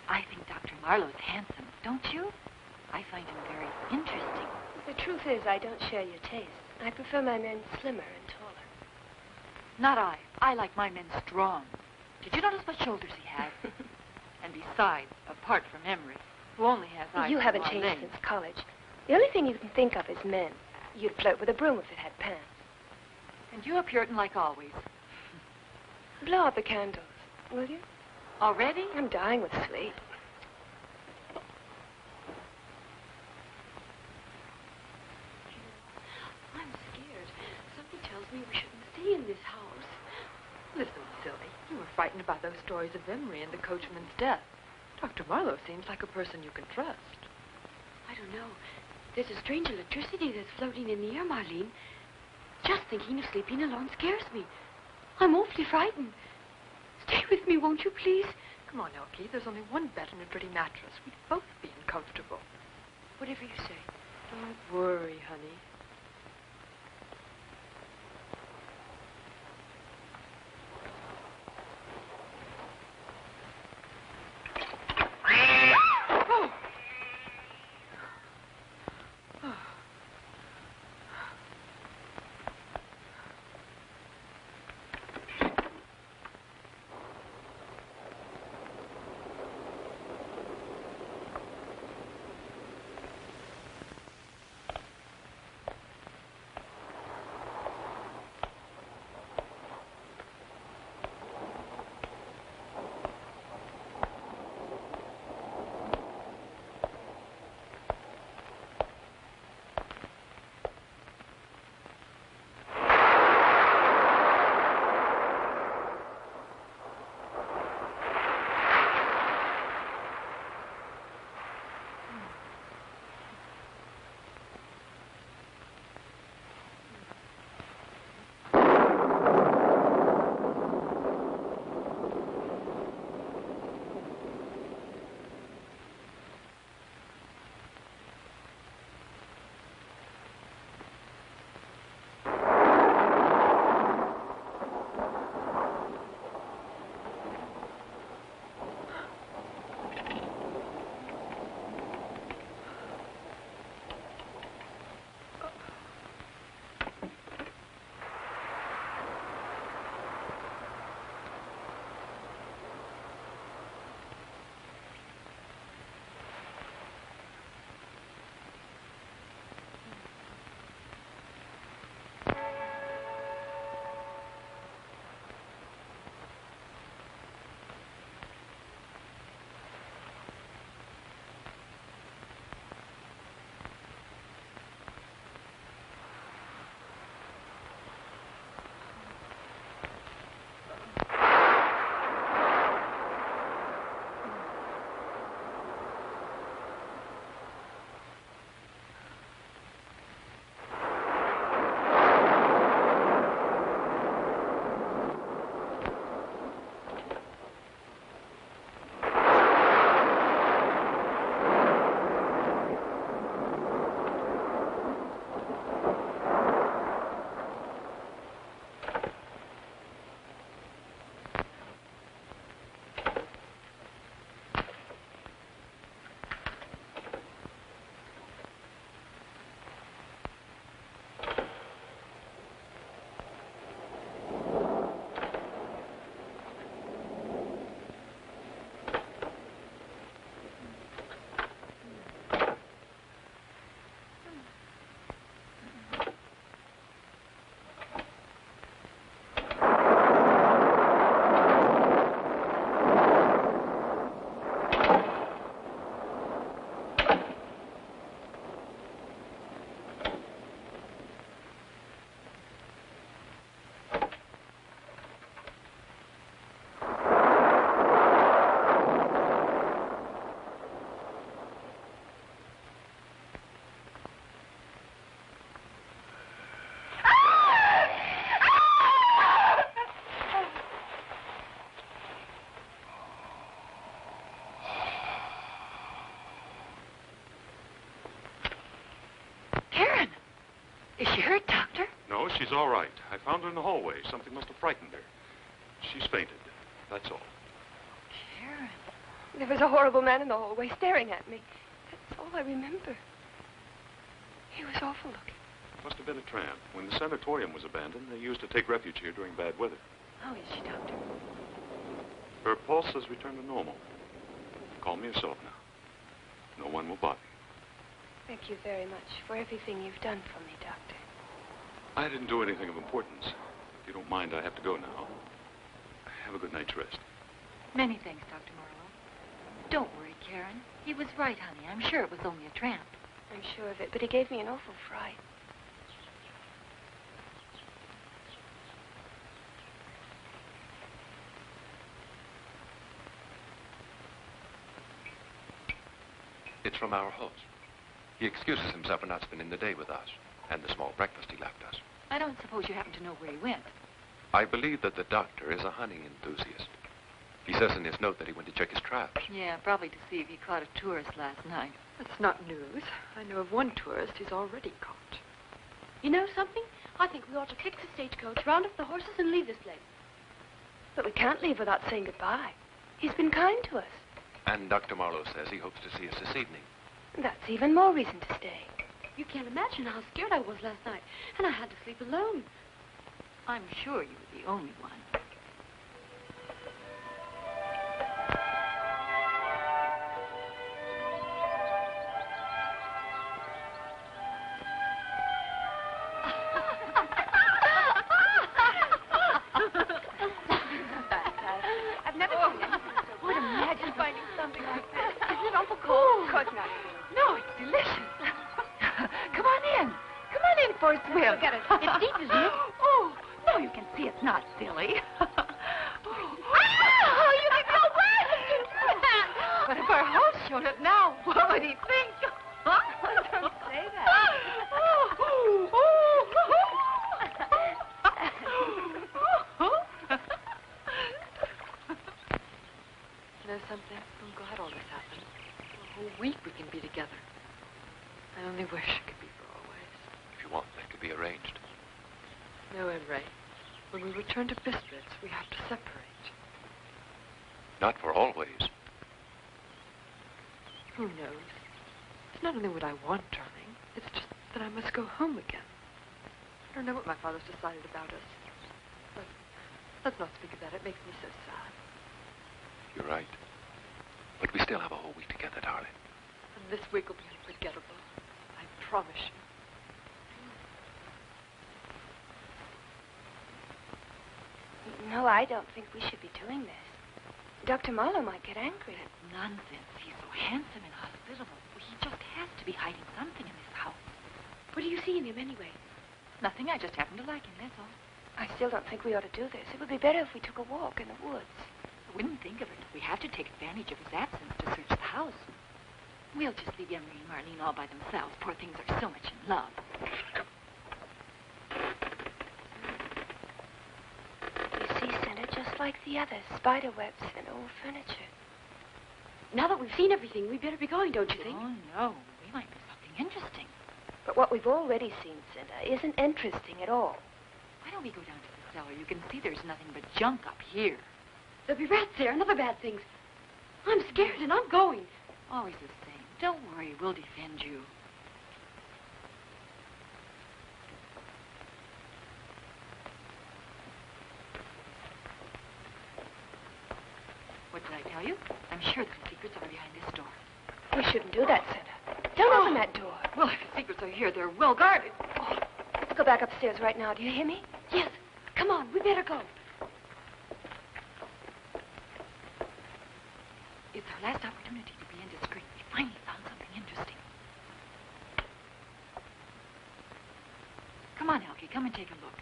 Speaker 17: I think Dr. Marlowe's handsome, don't you? I find him very interesting.
Speaker 6: The truth is, I don't share your taste. I prefer my men slimmer and taller.
Speaker 17: Not I. I like my men strong. Did you notice what shoulders he has? And besides, apart from Emery, who only has eyes
Speaker 6: You
Speaker 17: for
Speaker 6: haven't
Speaker 17: Marlene.
Speaker 6: changed since college. The only thing you can think of is men. You'd flirt with a broom if it had pants.
Speaker 17: And you a Puritan like always.
Speaker 6: Blow out the candles, will you?
Speaker 17: Already?
Speaker 6: I'm dying with sleep.
Speaker 18: I'm scared. Something tells me we shouldn't stay in this house.
Speaker 11: Listen, silly. You were frightened by those stories of Emery and the coachman's death. Dr. Marlowe seems like a person you can trust.
Speaker 18: I don't know. There's a strange electricity that's floating in the air, Marlene. Just thinking of sleeping alone scares me. I'm awfully frightened. Stay with me, won't you, please?
Speaker 11: Come on, Elkie. There's only one bed and a pretty mattress. We'd both be uncomfortable.
Speaker 18: Whatever you say.
Speaker 11: Don't worry, honey.
Speaker 17: Is she hurt, Doctor?
Speaker 10: No, she's all right. I found her in the hallway. Something must have frightened her. She's fainted. That's all.
Speaker 17: Karen.
Speaker 6: There was a horrible man in the hallway staring at me. That's all I remember. He was awful looking.
Speaker 10: Must have been a tramp. When the sanatorium was abandoned, they used to take refuge here during bad weather.
Speaker 17: How is she, Doctor?
Speaker 10: Her pulse has returned to normal. Call me yourself now. No one will bother you.
Speaker 6: Thank you very much for everything you've done for me, Doctor.
Speaker 10: I didn't do anything of importance. If you don't mind, I have to go now. Have a good night's rest.
Speaker 17: Many thanks, Dr. Marlowe. Don't worry, Karen. He was right, honey. I'm sure it was only a tramp.
Speaker 6: I'm sure of it, but he gave me an awful fright.
Speaker 9: It's from our host. He excuses himself for not spending the day with us, and the small breakfast he left us.
Speaker 17: I don't suppose you happen to know where he went.
Speaker 9: I believe that the doctor is a hunting enthusiast. He says in his note that he went to check his traps.
Speaker 17: Yeah, probably to see if he caught a tourist last night.
Speaker 11: That's not news. I know of one tourist he's already caught.
Speaker 18: You know something? I think we ought to kick the stagecoach, round up the horses, and leave this place.
Speaker 6: But we can't leave without saying goodbye. He's been kind to us.
Speaker 9: And Dr. Marlowe says he hopes to see us this evening.
Speaker 6: That's even more reason to stay.
Speaker 18: You can't imagine how scared I was last night, and I had to sleep alone.
Speaker 17: I'm sure you were the only one.
Speaker 6: I've never seen it. Would imagine finding something like this. Isn't it awful cold? Of course not.
Speaker 17: No, it's delicious. Come on in. Come on in for a swim.
Speaker 6: Look at it. It's deep, isn't it?
Speaker 17: Oh, no, you can see it's not, silly.
Speaker 6: Oh, you make me all wet.
Speaker 17: But if our host showed up now, what would he think?
Speaker 6: Don't say that.
Speaker 11: You know something? I'm glad all this happened. For a whole week we can be together. I only wish it could be for always.
Speaker 9: If you want, that could be arranged.
Speaker 11: No, Ray. When we return to Bistritz, we have to separate.
Speaker 9: Not for always.
Speaker 11: Who knows? It's not only what I want, darling. It's just that I must go home again. I don't know what my father's decided about us. But let's not speak of that. It makes me so sad.
Speaker 9: You're right. But we still have a whole week together, darling.
Speaker 11: And this week will be unforgettable. I promise you.
Speaker 6: No, I don't think we should be doing this. Dr. Marlowe might get angry.
Speaker 17: Nonsense. He's so handsome and hospitable. He just has to be hiding something in this house.
Speaker 18: What do you see in him anyway?
Speaker 17: Nothing. I just happen to like him, that's all.
Speaker 6: I still don't think we ought to do this. It would be better if we took a walk in the woods.
Speaker 17: I wouldn't think of it. We have to take advantage of his absence to search the house. We'll just leave Emery and Marlene all by themselves. Poor things are so much in love.
Speaker 6: You see, Senator, just like the others, spider webs and old furniture.
Speaker 18: Now that we've seen everything, we better be going, don't you think?
Speaker 17: Oh, no. We might miss something interesting.
Speaker 6: But what we've already seen, Cinda, isn't interesting at all.
Speaker 17: Why don't we go down to the cellar? You can see there's nothing but junk up here.
Speaker 18: There'll be rats there and other bad things. I'm scared and I'm going.
Speaker 17: Always the same. Don't worry, we'll defend you. What did I tell you? I'm sure the secrets are behind this door.
Speaker 6: We shouldn't do that, Cinda. Don't open that door.
Speaker 17: Well, if the secrets are here, they're well guarded.
Speaker 6: Oh, let's go back upstairs right now. Do you hear me?
Speaker 18: Yes. Come on, we better go.
Speaker 17: It's our last opportunity to be indiscreet. We finally found something interesting. Come on, Elkie. Come and take a look.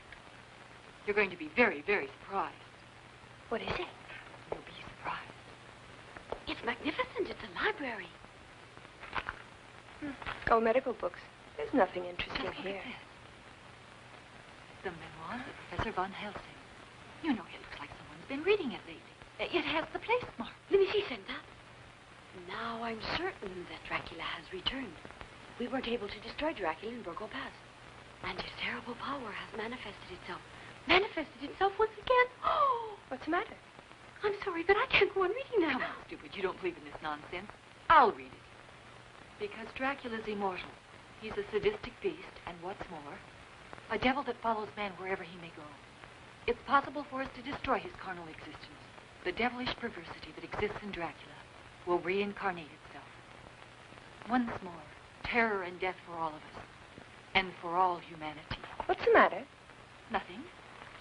Speaker 17: You're going to be very, very surprised.
Speaker 6: What is it?
Speaker 17: You'll be surprised.
Speaker 18: It's magnificent. It's a library.
Speaker 6: Oh, medical books. There's nothing interesting
Speaker 17: Just look
Speaker 6: here.
Speaker 17: at this. The memoirs of Professor von Helsing. You know, it looks like someone's been reading it lately. It has the place mark.
Speaker 18: Let me see, Senta. Now I'm certain that Dracula has returned. We weren't able to destroy Dracula in Burgo Pass. And his terrible power has manifested itself. Manifested itself once again. Oh,
Speaker 6: What's the matter?
Speaker 18: I'm sorry, but I can't go on reading now.
Speaker 17: Come on, stupid. You don't believe in this nonsense. I'll read it. Because Dracula's immortal. He's a sadistic beast, and what's more, a devil that follows man wherever he may go. It's possible for us to destroy his carnal existence. The devilish perversity that exists in Dracula will reincarnate itself. Once more, terror and death for all of us, and for all humanity.
Speaker 6: What's the matter?
Speaker 17: Nothing.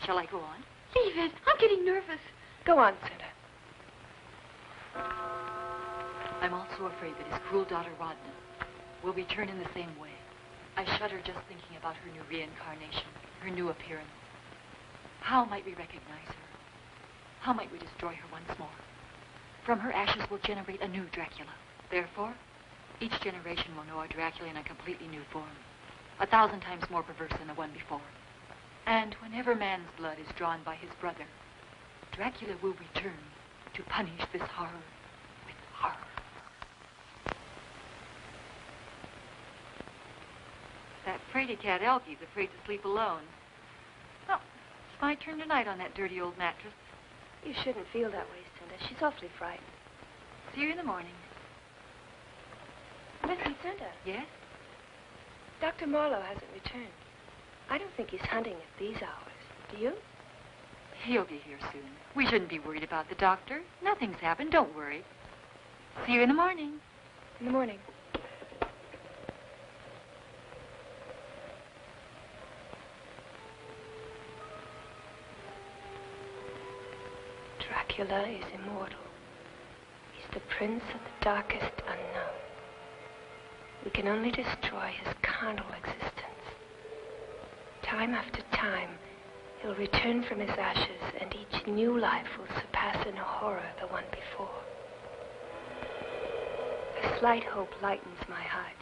Speaker 17: Shall I go on?
Speaker 18: Leave it. I'm getting nervous.
Speaker 6: Go on, Cinda.
Speaker 17: I'm also afraid that his cruel daughter, Rodna, will return in the same way. I shudder just thinking about her new reincarnation, her new appearance. How might we recognize her? How might we destroy her once more? From her ashes will generate a new Dracula. Therefore, each generation will know a Dracula in a completely new form, 1,000 times more perverse than the one before. And whenever man's blood is drawn by his brother, Dracula will return to punish this horror with horror. That fraidy cat Elkie's afraid to sleep alone. Well, it's my turn tonight on that dirty old mattress.
Speaker 6: You shouldn't feel that way, Cinda. She's awfully frightened.
Speaker 17: See you in the morning.
Speaker 6: Listen, Cinda.
Speaker 17: Yes?
Speaker 6: Dr. Marlowe hasn't returned. I don't think he's hunting at these hours. Do you?
Speaker 17: He'll be here soon. We shouldn't be worried about the doctor. Nothing's happened. Don't worry. See you in the morning.
Speaker 6: In the morning. Dracula is immortal. He's the prince of the darkest unknown. We can only destroy his carnal existence. Time after time, he'll return from his ashes, and each new life will surpass in horror the one before. A slight hope lightens my heart.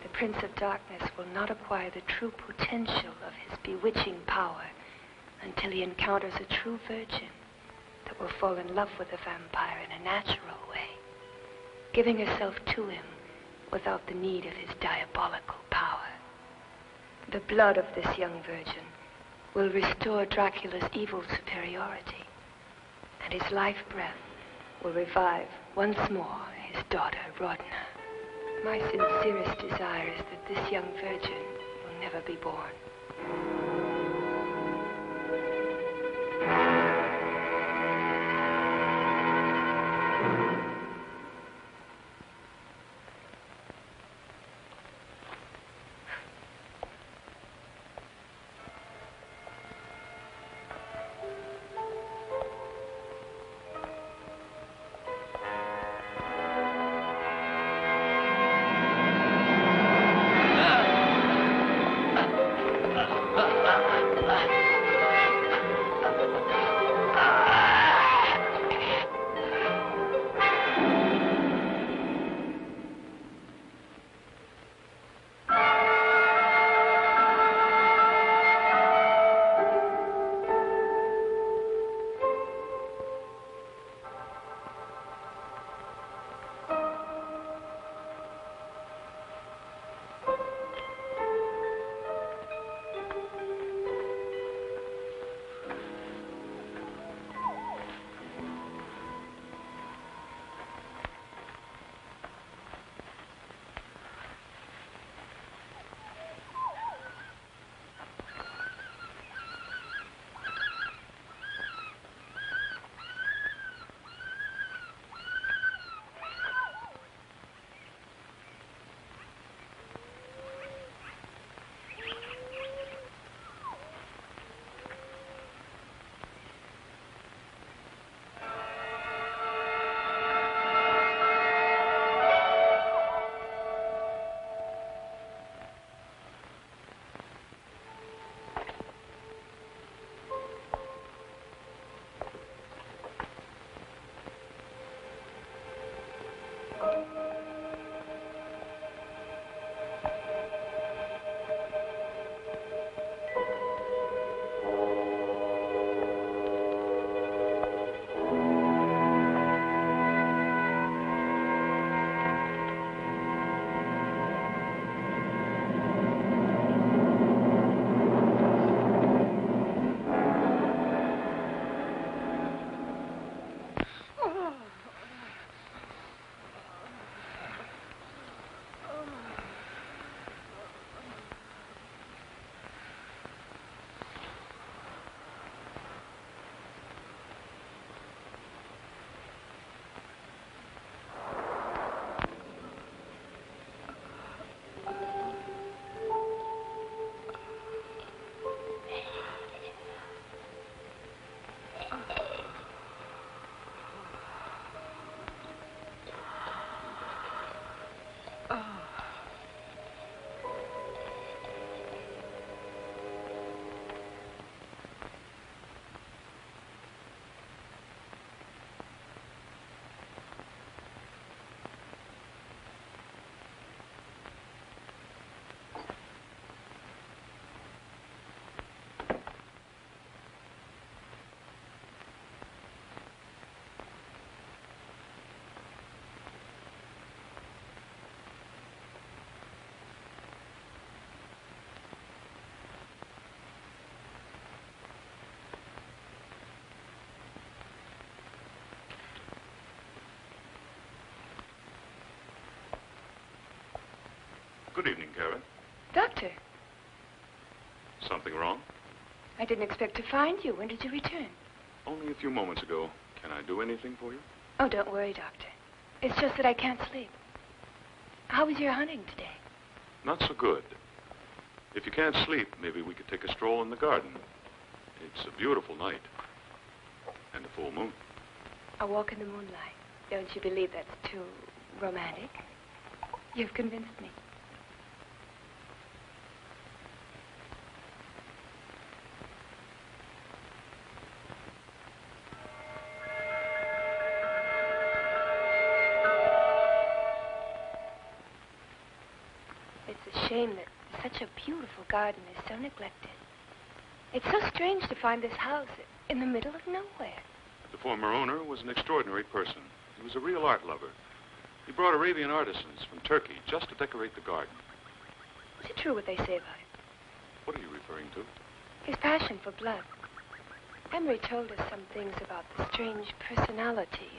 Speaker 6: The Prince of Darkness will not acquire the true potential of his bewitching power until he encounters a true virgin that will fall in love with the vampire in a natural way, giving herself to him without the need of his diabolical power. The blood of this young virgin will restore Dracula's evil superiority, and his life breath will revive once more his daughter, Rodna. My sincerest desire is that this young virgin will never be born.
Speaker 10: Good evening, Karen.
Speaker 6: Doctor,
Speaker 10: Something wrong?
Speaker 6: I didn't expect to find you. When did you return?
Speaker 10: Only a few moments ago. Can I do anything for you?
Speaker 6: Oh, don't worry, Doctor. It's just that I can't sleep. How was your hunting today?
Speaker 10: Not so good. If you can't sleep, maybe we could take a stroll in the garden. It's a beautiful night. And a full moon.
Speaker 6: A walk in the moonlight. Don't you believe that's too romantic? You've convinced me. It's a shame that such a beautiful garden is so neglected. It's so strange to find this house in the middle of nowhere.
Speaker 10: The former owner was an extraordinary person. He was a real art lover. He brought Arabian artisans from Turkey just to decorate the garden.
Speaker 6: Is it true what they say about him?
Speaker 10: What are you referring to?
Speaker 6: His passion for blood. Emery told us some things about the strange personality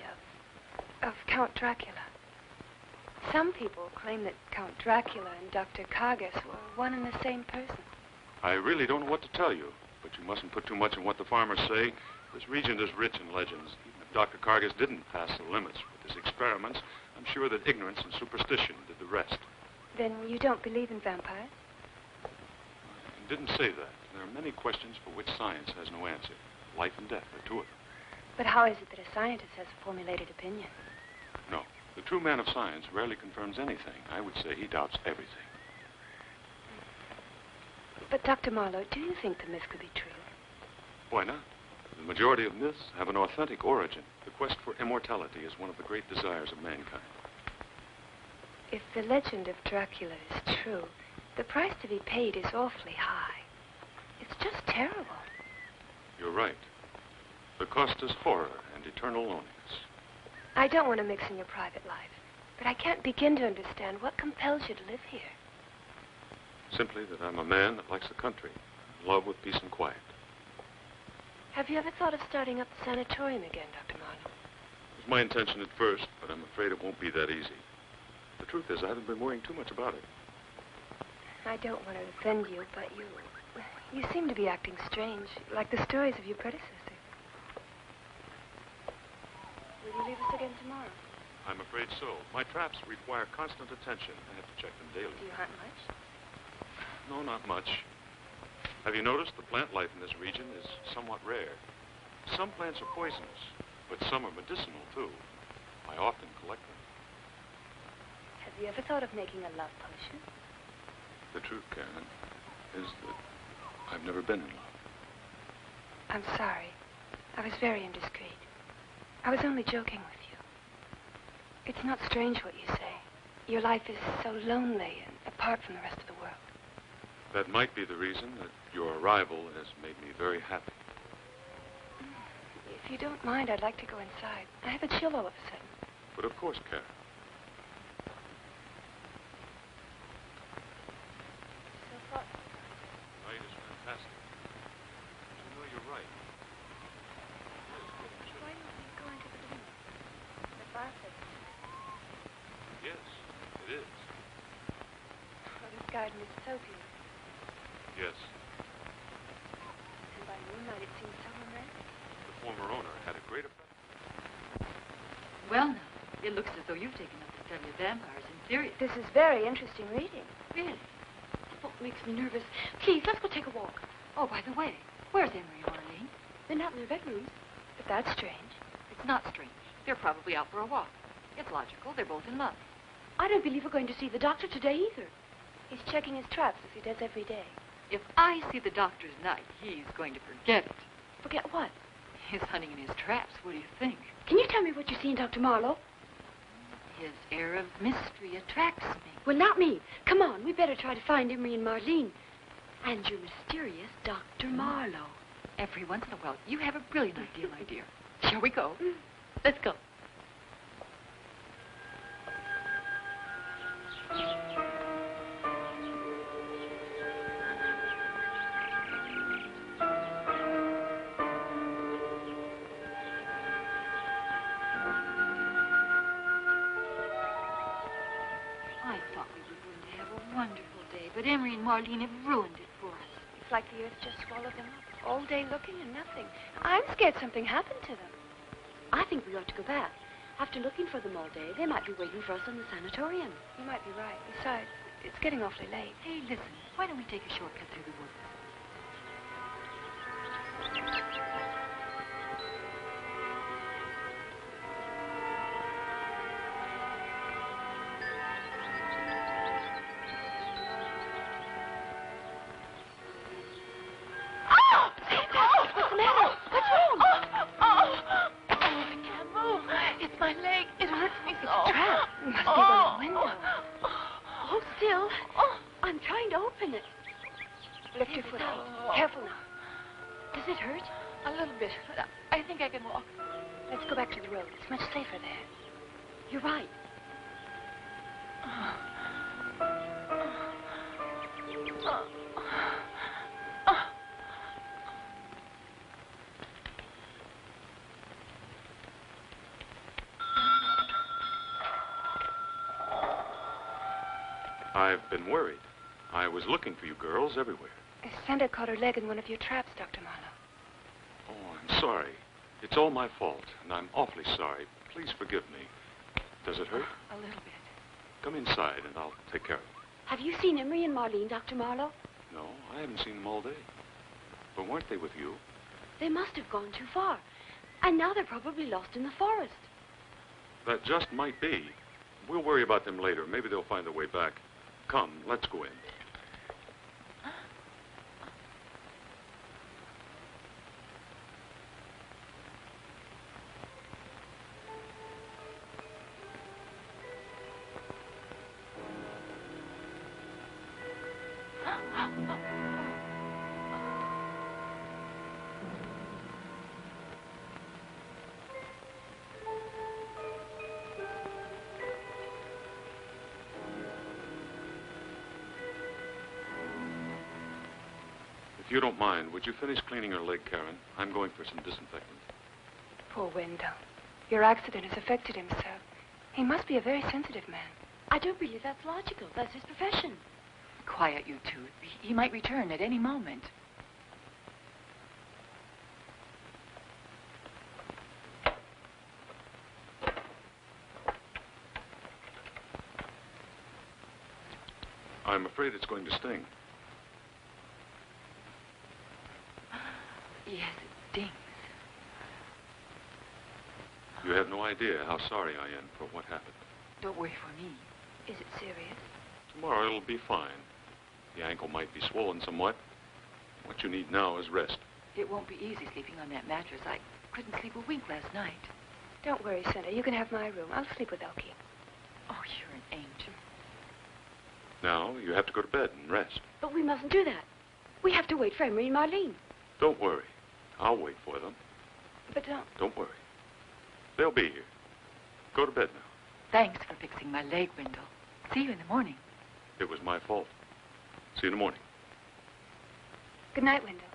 Speaker 6: of Count Dracula. Some people claim that Count Dracula and Dr. Kargas were one and the same person.
Speaker 10: I really don't know what to tell you, but you mustn't put too much in what the farmers say. This region is rich in legends. Even if Dr. Kargas didn't pass the limits with his experiments, I'm sure that ignorance and superstition did the rest.
Speaker 6: Then you don't believe in vampires?
Speaker 10: I didn't say that. There are many questions for which science has no answer. Life and death are two of them.
Speaker 6: But how is it that a scientist has a formulated opinion?
Speaker 10: No. The true man of science rarely confirms anything. I would say he doubts everything.
Speaker 6: But, Dr. Marlowe, do you think the myth could be true?
Speaker 10: Why not? The majority of myths have an authentic origin. The quest for immortality is one of the great desires of mankind.
Speaker 6: If the legend of Dracula is true, the price to be paid is awfully high. It's just terrible.
Speaker 10: You're right. The cost is horror and eternal loneliness.
Speaker 6: I don't want to mix in your private life, but I can't begin to understand what compels you to live here.
Speaker 10: Simply that I'm a man that likes the country, in love with peace and quiet.
Speaker 6: Have you ever thought of starting up the sanatorium again, Dr. Marlowe?
Speaker 10: It was my intention at first, but I'm afraid it won't be that easy. The truth is, I haven't been worrying too much about it.
Speaker 6: I don't want to offend you, but you seem to be acting strange, like the stories of your predecessor. Will you leave us again tomorrow?
Speaker 10: I'm afraid so. My traps require constant attention. I have to check them daily.
Speaker 6: Do you hunt much?
Speaker 10: No, not much. Have you noticed the plant life in this region is somewhat rare? Some plants are poisonous, but some are medicinal, too. I often collect them.
Speaker 6: Have you ever thought of making a love potion?
Speaker 10: The truth, Karen, is that I've never been in love.
Speaker 6: I'm sorry. I was very indiscreet. I was only joking with you. It's not strange what you say. Your life is so lonely and apart from the rest of the world.
Speaker 10: That might be the reason that your arrival has made me very happy.
Speaker 6: If you don't mind, I'd like to go inside. I have a chill all of a sudden.
Speaker 10: But of course, Karen.
Speaker 6: So thoughtful.
Speaker 10: The night is fantastic. You know, you're right.
Speaker 6: Why don't we go into the room? The fireplace.
Speaker 10: Yes, it is.
Speaker 6: Oh, this garden is so beautiful.
Speaker 10: Yes.
Speaker 6: And by moonlight, it seems so romantic.
Speaker 10: The former owner had a great effect.
Speaker 17: Well, now, it looks as though you've taken up the study of vampires in serious.
Speaker 6: This is very interesting reading.
Speaker 17: Really? Oh, it makes me nervous. Please, let's go take a walk. Oh, by the way, where's Emery and Marlene?
Speaker 6: They're not in their bedrooms. But that's strange.
Speaker 17: It's not strange. They're probably out for a walk. It's logical. They're both in love.
Speaker 18: I don't believe we're going to see the doctor today either.
Speaker 6: He's checking his traps as he does every day.
Speaker 17: If I see the doctor's knife, he's going to forget it.
Speaker 6: Forget what?
Speaker 17: His hunting in his traps. What do you think?
Speaker 18: Can you tell me what you see in Dr. Marlowe?
Speaker 17: His air of mystery attracts me.
Speaker 18: Well, not me. Come on, we better try to find Emery and Marlene. And your mysterious Dr. Marlowe.
Speaker 17: Every once in a while, you have a brilliant idea, my dear. Shall we go? Let's go. I thought we were going to have a wonderful
Speaker 18: but Emery and Marlene have ruined it for us.
Speaker 6: It's like the earth just swallowed them up. All day looking and nothing. I'm scared something happened to them.
Speaker 18: I think we ought to go back. After looking for them all day, they might be waiting for us in the sanatorium.
Speaker 6: You might be right. Besides, it's getting awfully late.
Speaker 17: Hey, listen, why don't we take a shortcut through the woods?
Speaker 18: What's the matter? What's wrong? I can't move. It's my leg. It hurts me so.
Speaker 6: It's a trap. It must be one window.
Speaker 18: Hold still. I'm trying to open it.
Speaker 6: Lift your foot out. Careful now.
Speaker 18: Does it hurt? A little bit, but I think I can walk.
Speaker 6: Let's go back to the road. It's much safer there.
Speaker 18: You're right.
Speaker 10: I've been worried. I was looking for you girls everywhere.
Speaker 6: Santa caught her leg in one of your traps, Dr. Marlowe.
Speaker 10: Oh, I'm sorry. It's all my fault, and I'm awfully sorry. Please forgive me. Does it hurt?
Speaker 18: A little bit.
Speaker 10: Come inside, and I'll take care of it.
Speaker 18: Have you seen Emery and Marlene, Dr. Marlowe?
Speaker 10: No, I haven't seen them all day. But weren't they with you?
Speaker 18: They must have gone too far. And now they're probably lost in the forest.
Speaker 10: That just might be. We'll worry about them later. Maybe they'll find their way back. Come, let's go in. If you don't mind, would you finish cleaning her leg, Karen? I'm going for some disinfectant.
Speaker 6: Poor Wendell. Your accident has affected him so. He must be a very sensitive man.
Speaker 18: I don't believe that's logical. That's his profession.
Speaker 17: Quiet, you two. He might return at any moment.
Speaker 10: I'm afraid it's going to sting.
Speaker 17: Yes, it stings.
Speaker 10: You have no idea how sorry I am for what happened.
Speaker 17: Don't worry for me.
Speaker 6: Is it serious?
Speaker 10: Tomorrow it'll be fine. The ankle might be swollen somewhat. What you need now is rest.
Speaker 17: It won't be easy sleeping on that mattress. I couldn't sleep a wink last night.
Speaker 6: Don't worry, Santa. You can have my room. I'll sleep with Elkie.
Speaker 17: Oh, you're an angel.
Speaker 10: Now you have to go to bed and rest.
Speaker 18: But we mustn't do that. We have to wait for Emery and Marlene.
Speaker 10: Don't worry. I'll wait for them.
Speaker 6: But don't...
Speaker 10: Don't worry. They'll be here. Go to bed now.
Speaker 17: Thanks for fixing my leg, Wendell. See you in the morning.
Speaker 10: It was my fault. See you in the morning.
Speaker 6: Good night, Wendell.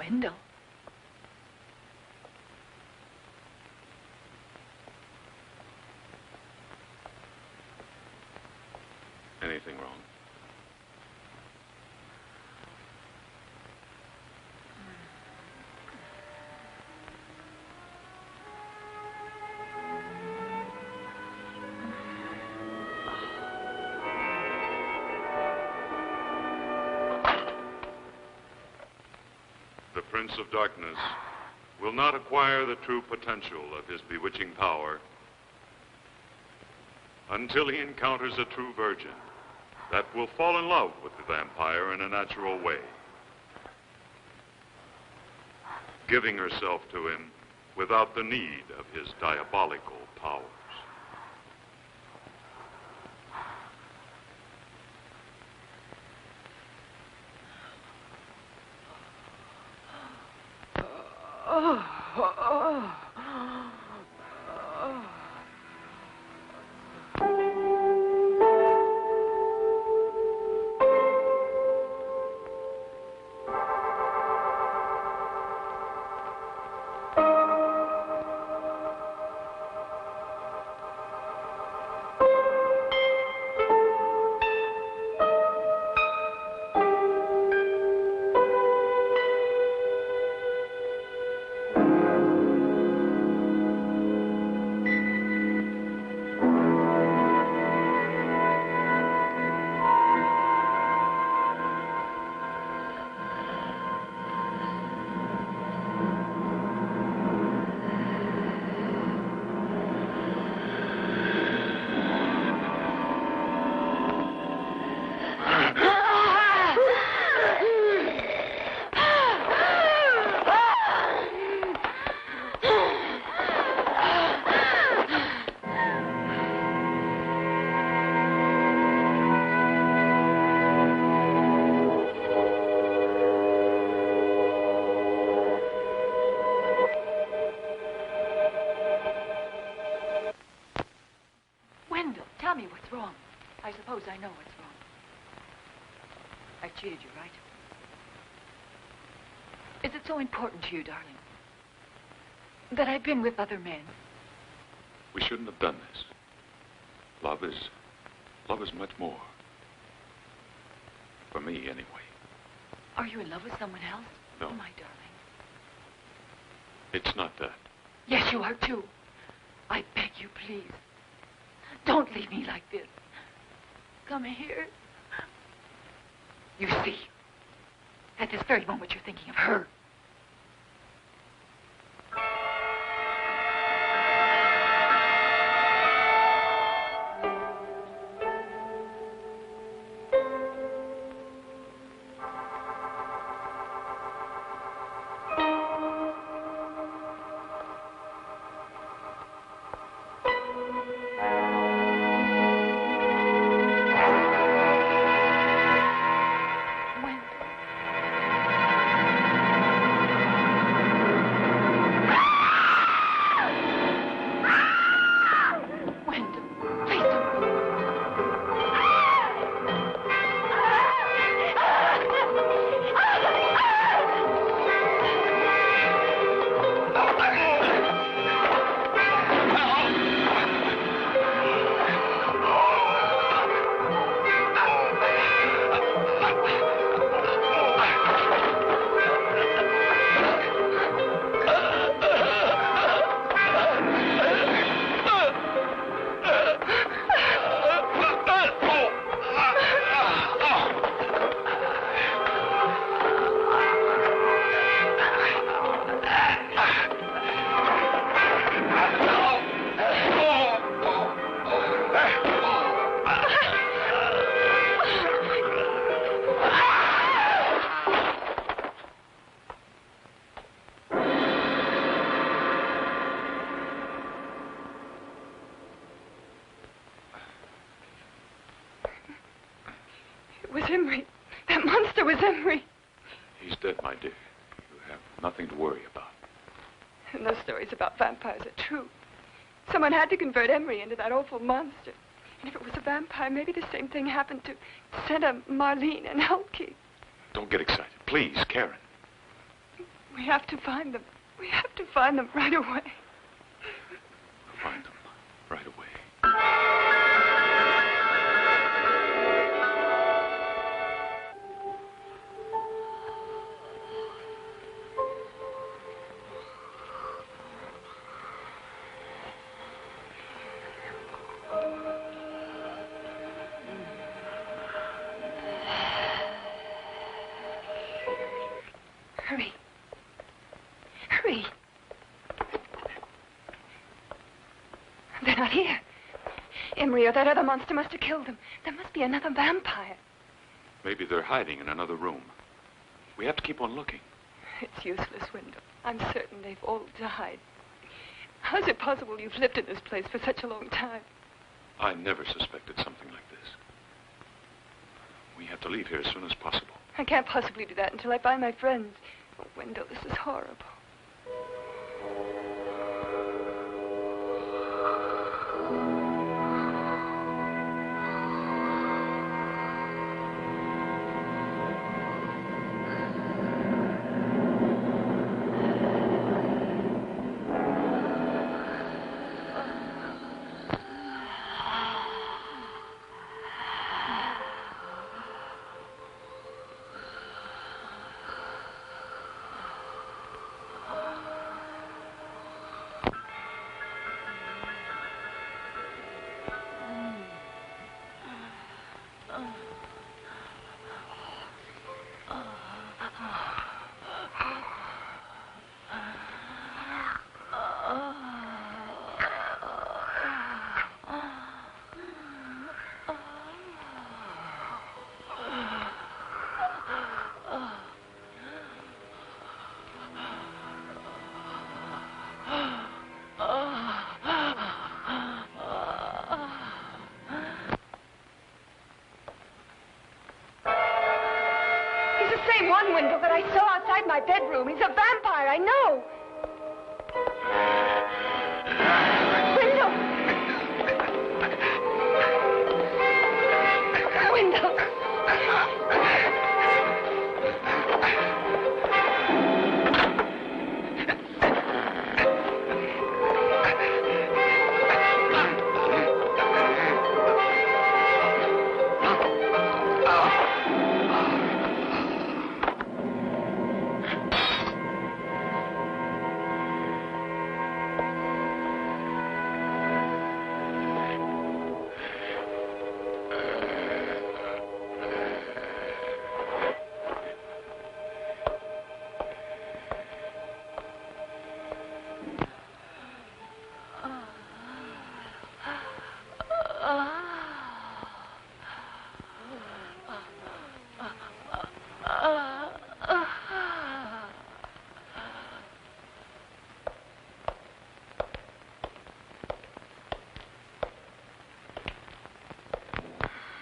Speaker 17: Wendell.
Speaker 10: Anything wrong? The Prince of Darkness will not acquire the true potential of his bewitching power until he encounters a true virgin that will fall in love with the vampire in a natural way, giving herself to him without the need of his diabolical powers.
Speaker 17: Tell me what's wrong. I suppose I know what's wrong. I cheated you, right? Is it so important to you, darling, that I've been with other men?
Speaker 10: We shouldn't have done this. Love is much more. For me, anyway.
Speaker 17: Are you in love with someone else?
Speaker 10: No.
Speaker 17: Oh, my darling.
Speaker 10: It's not that.
Speaker 17: Yes, you are, too. I beg you, please. Don't leave me like this. Come here. You see, at this very moment, you're thinking of her.
Speaker 10: He's dead, my dear. You have nothing to worry about.
Speaker 11: And those stories about vampires are true. Someone had to convert Emery into that awful monster. And if it was a vampire, maybe the same thing happened to Santa, Marlene, and Elke.
Speaker 10: Don't get excited. Please, Karen.
Speaker 6: We have to find them. We have to find them right away.
Speaker 10: Find them right away.
Speaker 6: Hurry. Hurry. They're not here. Emery or that other monster must have killed them. There must be another vampire.
Speaker 10: Maybe they're hiding in another room. We have to keep on looking.
Speaker 6: It's useless, Wendell. I'm certain they've all died. How's it possible you've lived in this place for such a long time?
Speaker 10: I never suspected something like this. We have to leave here as soon as possible.
Speaker 6: I can't possibly do that until I find my friends. Wendell, this is horrible. Same one, Wendell, that I saw outside my bedroom. He's a vampire, I know. Wendell! Wendell!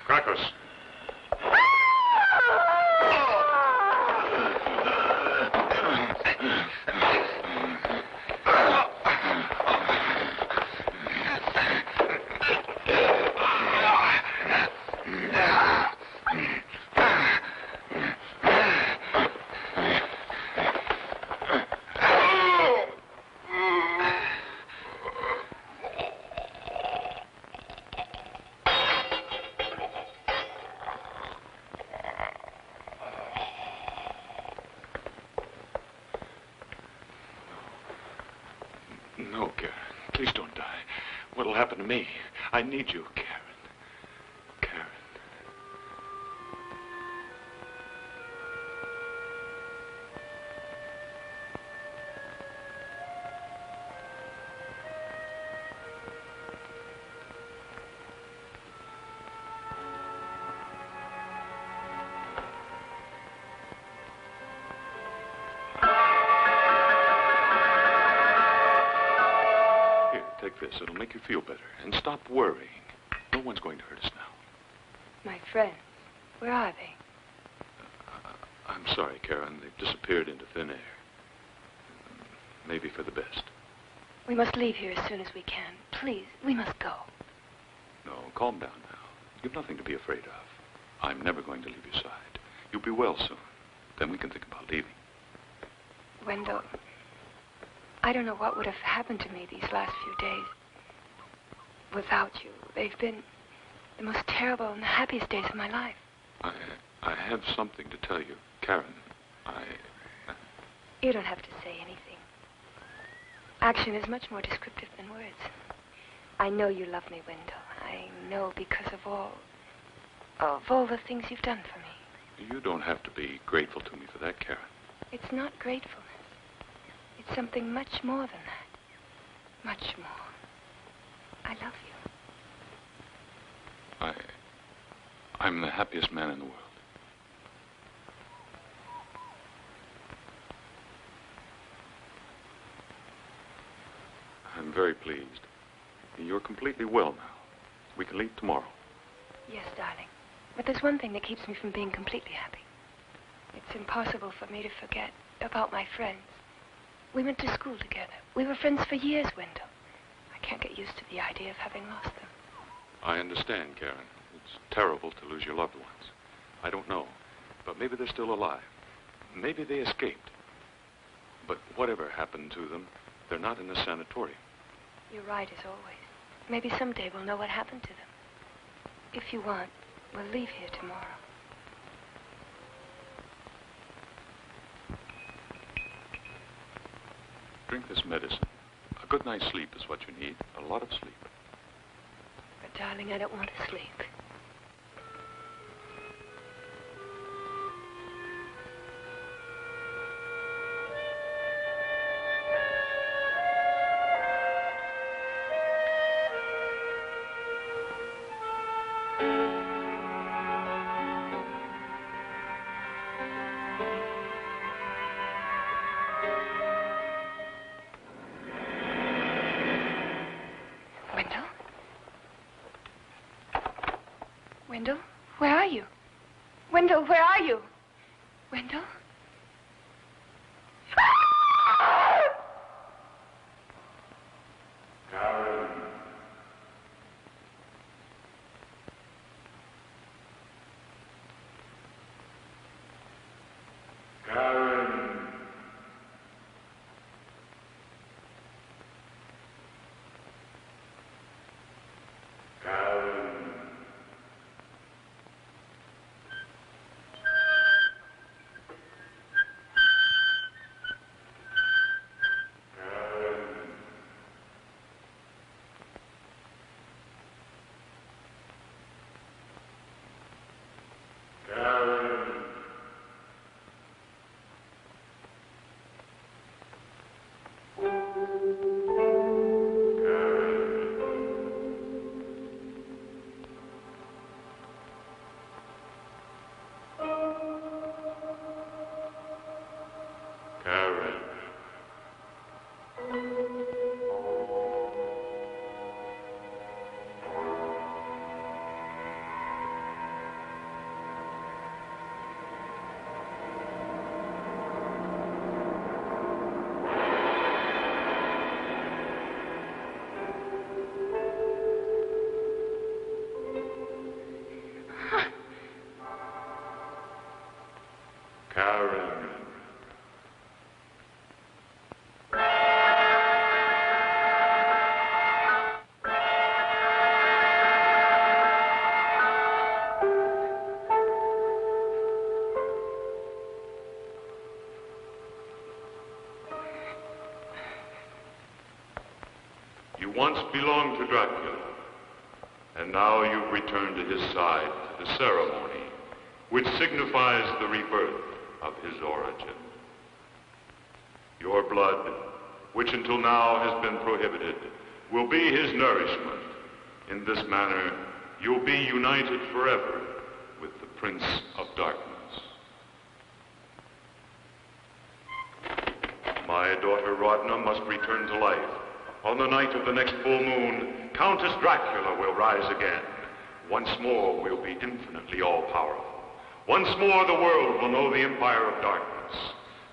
Speaker 10: Crackers. No, Karen. Please don't die. What'll happen to me? I need you, Karen. Karen. Take this. It'll make you feel better. And stop worrying. No one's going to hurt us now.
Speaker 6: My friends, where are they?
Speaker 10: I'm sorry, Karen. They've disappeared into thin air. Maybe for the best.
Speaker 6: We must leave here as soon as we can. Please, we must go.
Speaker 10: No, calm down now. You've nothing to be afraid of. I'm never going to leave your side. You'll be well soon. Then we can think about leaving.
Speaker 6: Wendell, I don't know what would have happened to me these last few days without you. They've been the most terrible and the happiest days of my life.
Speaker 10: I have something to tell you, Karen.
Speaker 6: You don't have to say anything. Action is much more descriptive than words. I know you love me, Wendell. I know because of all the things you've done for me.
Speaker 10: You don't have to be grateful to me for that, Karen.
Speaker 6: It's not gratefulness. It's something much more than that. Much more. I love you.
Speaker 10: I'm the happiest man in the world. I'm very pleased. You're completely well now. We can leave tomorrow.
Speaker 6: Yes, darling. But there's one thing that keeps me from being completely happy. It's impossible for me to forget about my friends. We went to school together. We were friends for years, Wendell. I can't get used to the idea of having lost them.
Speaker 10: I understand, Karen. It's terrible to lose your loved ones. I don't know, but maybe they're still alive. Maybe they escaped. But whatever happened to them, they're not in a sanatorium.
Speaker 6: You're right, as always. Maybe someday we'll know what happened to them. If you want, we'll leave here tomorrow.
Speaker 10: Drink this medicine. A good night's sleep is what you need. A lot of sleep.
Speaker 6: But, darling, I don't want to sleep. Wendell, where are you? Wendell, where are you? Wendell?
Speaker 10: Karen. Karen. Karen. Karen. You once belonged to Dracula, and now you've returned to his side for the ceremony, which signifies the rebirth of his origin. Your blood, which until now has been prohibited, will be his nourishment. In this manner, you'll be united forever with the Prince of Darkness. My daughter Rodna must return to life. On the night of the next full moon, Countess Dracula will rise again. Once more, we'll be infinitely all-powerful. Once more, the world will know the Empire of Darkness.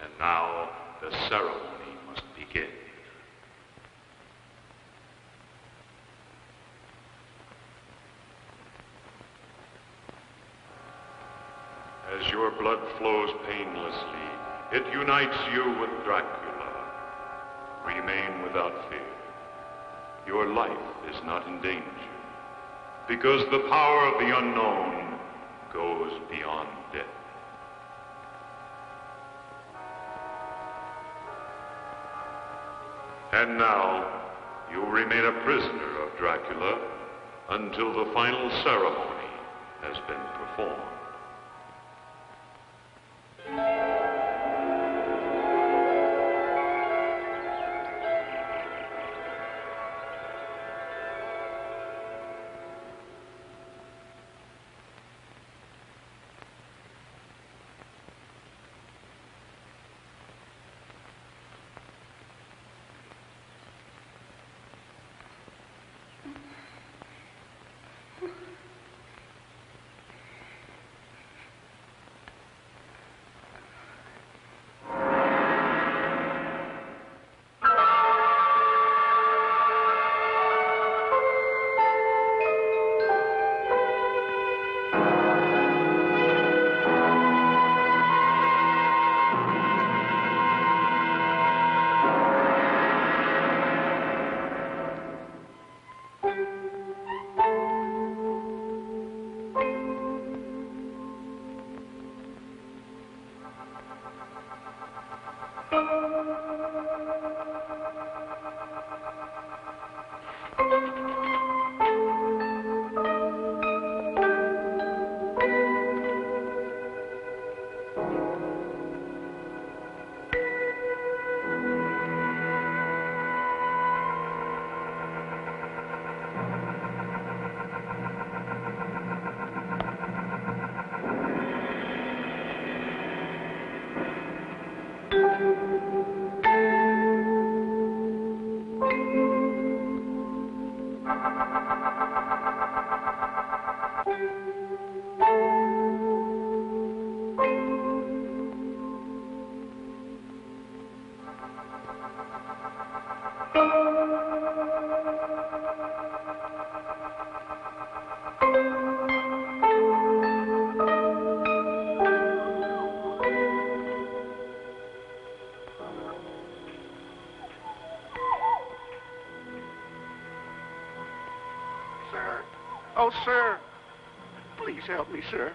Speaker 10: And now, the ceremony must begin. As your blood flows painlessly It unites you with Dracula. Remain without fear. Your life is not in danger, because the power of the unknown goes beyond death. And now, you remain a prisoner of Dracula until the final ceremony has been performed.
Speaker 7: Oh, sir. Please help me, sir.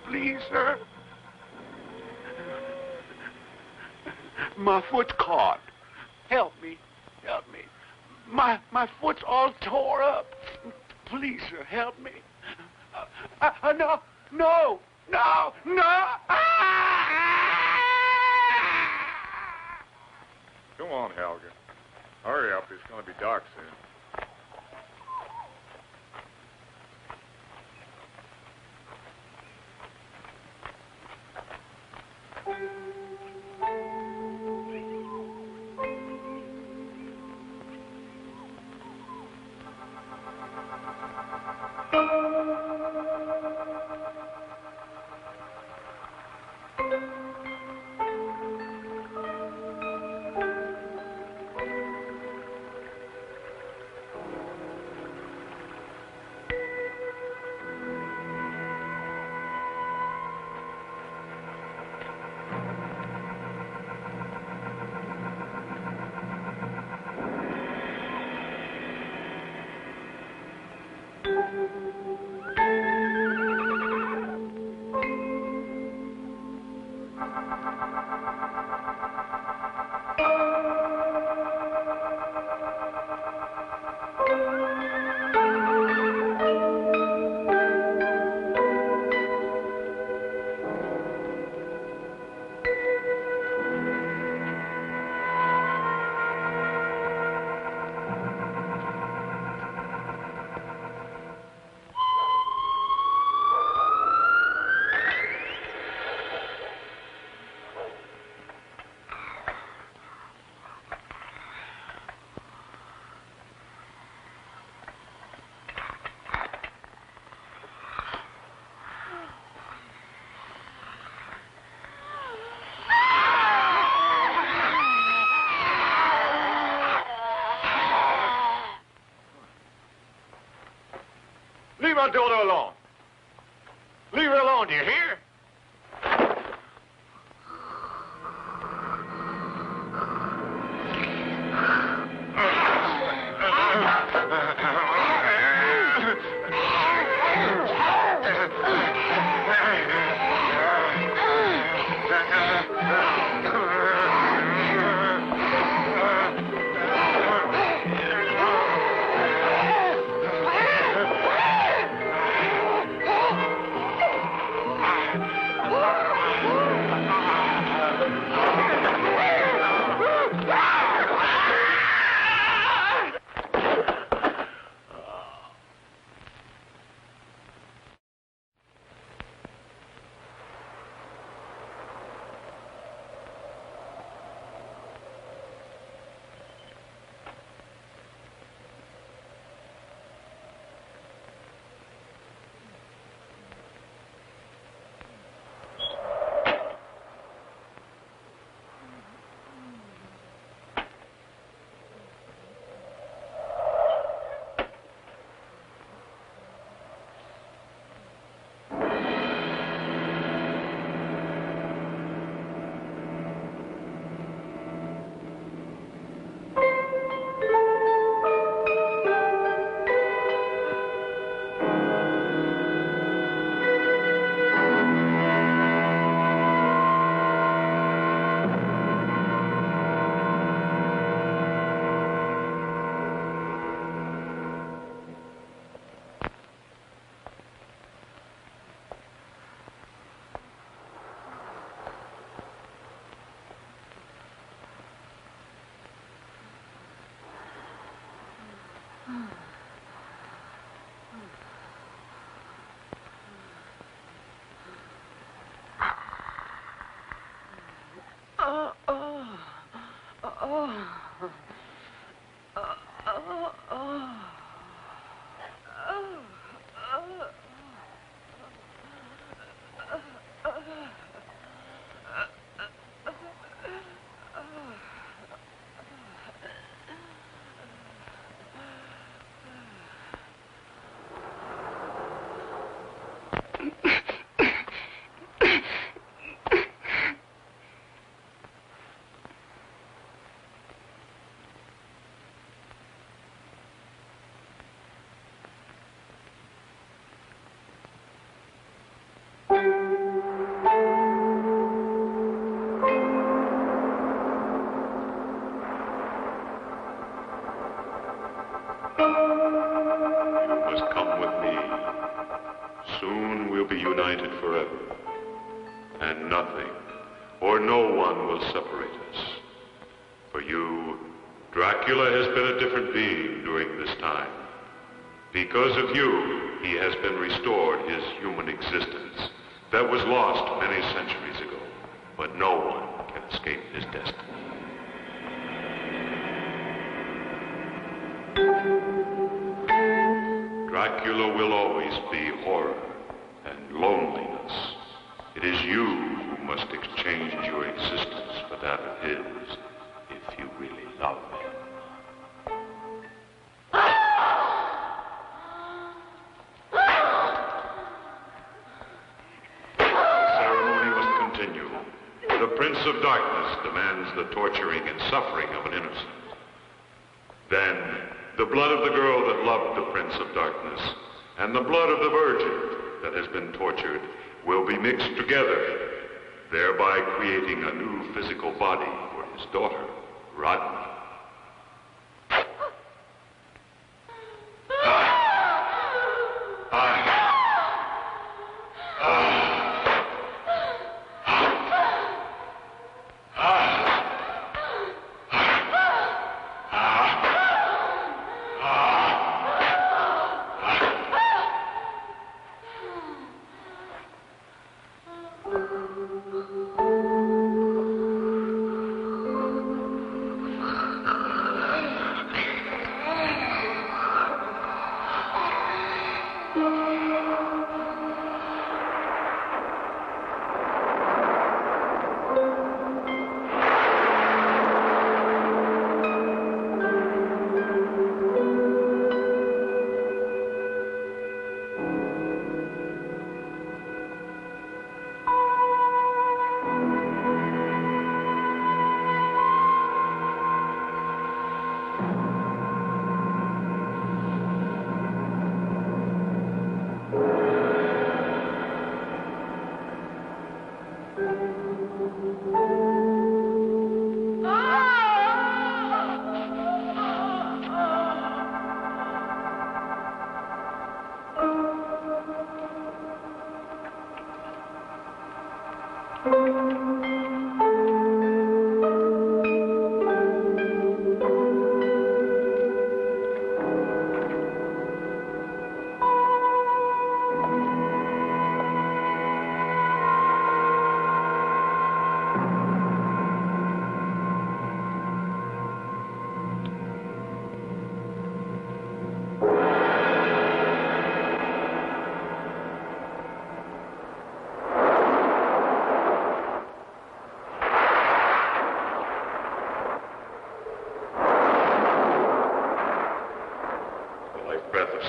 Speaker 7: Please, sir. My foot's caught. Help me. Help me. My foot's all tore up. Please, sir, help me. No. No. No. No.
Speaker 14: Come on, Helga. Hurry up. It's going to be dark soon.
Speaker 10: Leave our daughter alone. Leave her alone, do you hear? and nothing or no one will separate us. For you, Dracula has been a different being during this time. Because of you, he has been restored his human existence that was lost many centuries ago, but no one can escape his destiny. Dracula will always be horror and loneliness. It is you who must exchange your existence for that of his, if you really love him. The ceremony must continue. The Prince of Darkness demands the torturing and suffering of an innocent. Then, the blood of the girl that loved the Prince of Darkness and the blood of the virgin that has been tortured will be mixed together, thereby creating a new physical body for his daughter, Rodney.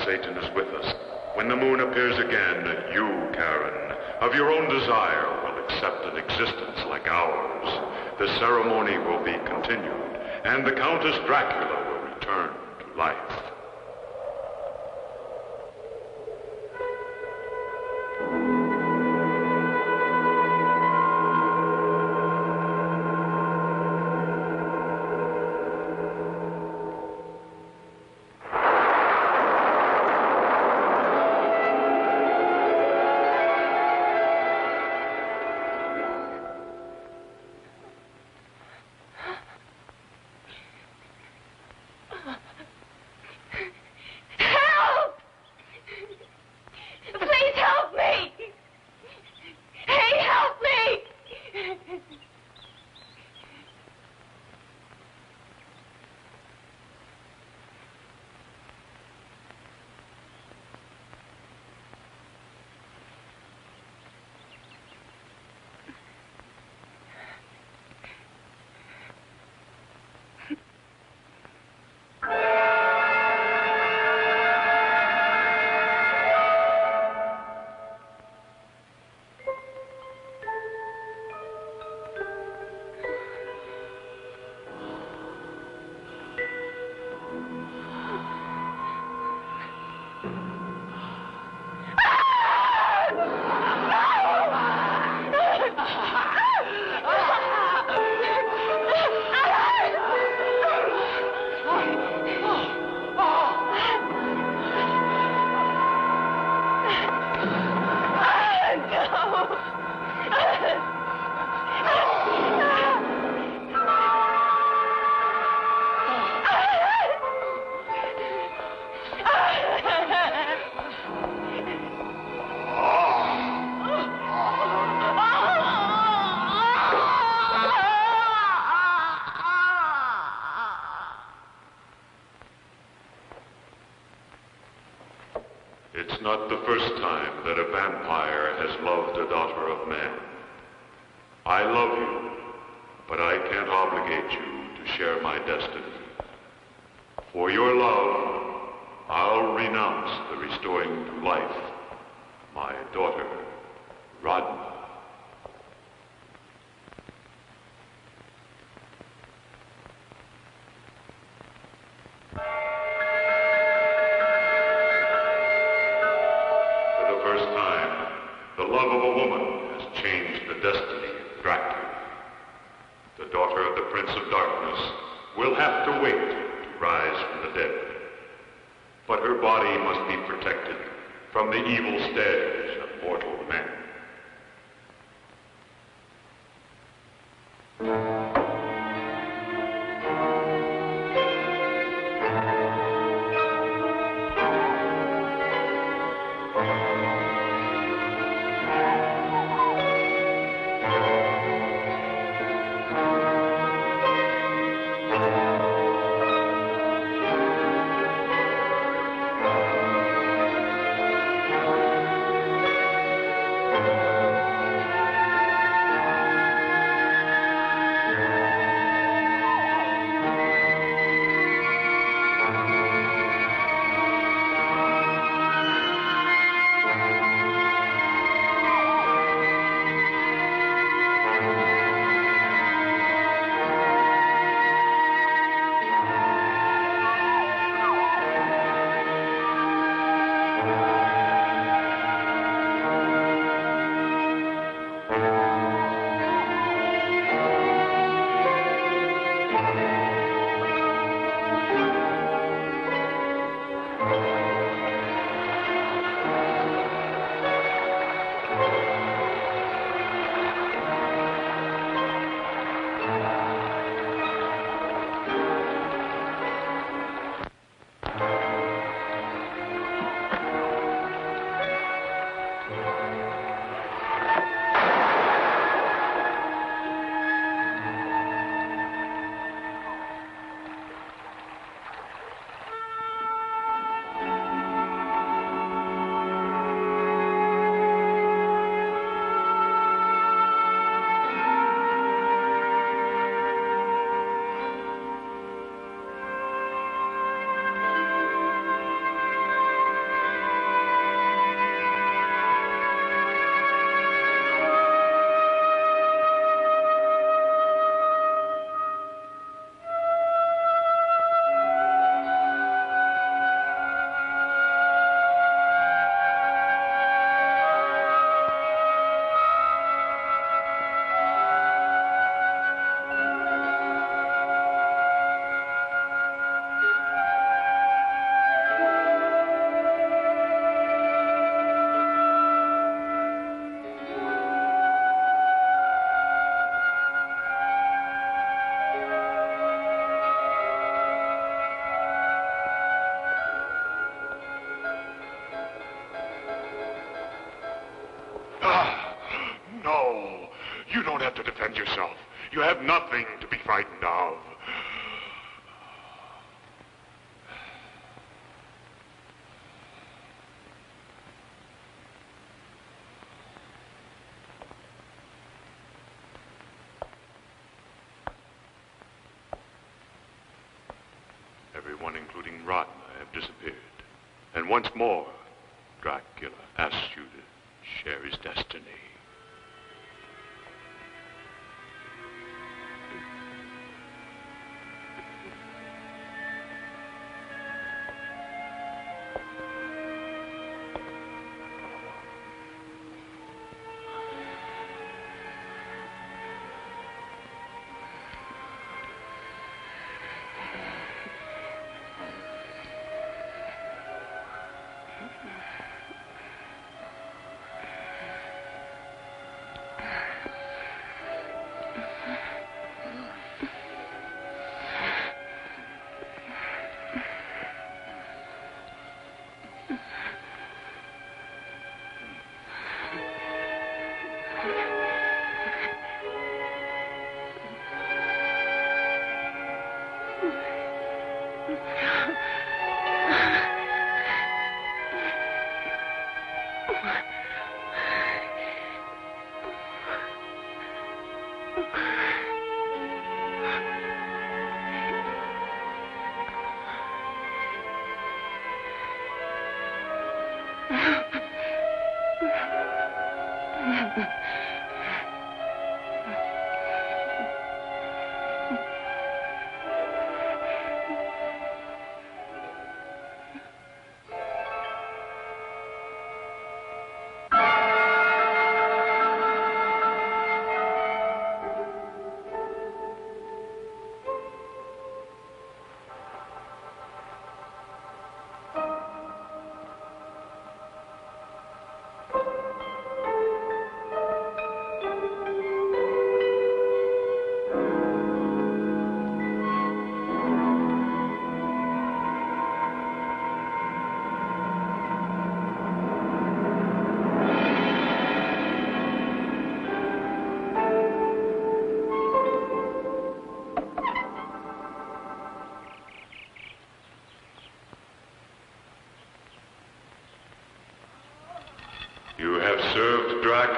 Speaker 10: Satan is with us. When the moon appears again, you, Karen, of your own desire, will accept an existence like ours. The ceremony will be continued, and the Countess Dracula will return to life. time that a vampire has loved a daughter of man. I love you, but I can't obligate you to share my destiny. For your love, I'll renounce the restoring to life my daughter, Rodney. For the first time, the love of a woman has changed the destiny of Dracula. The daughter of the Prince of Darkness will have to wait to rise from the dead. But her body must be protected from the evil stares of mortal men. No, you don't have to defend yourself. You have nothing to be frightened of. Everyone, including Rodna, have disappeared. And once more, Dracula asks you to share his destiny.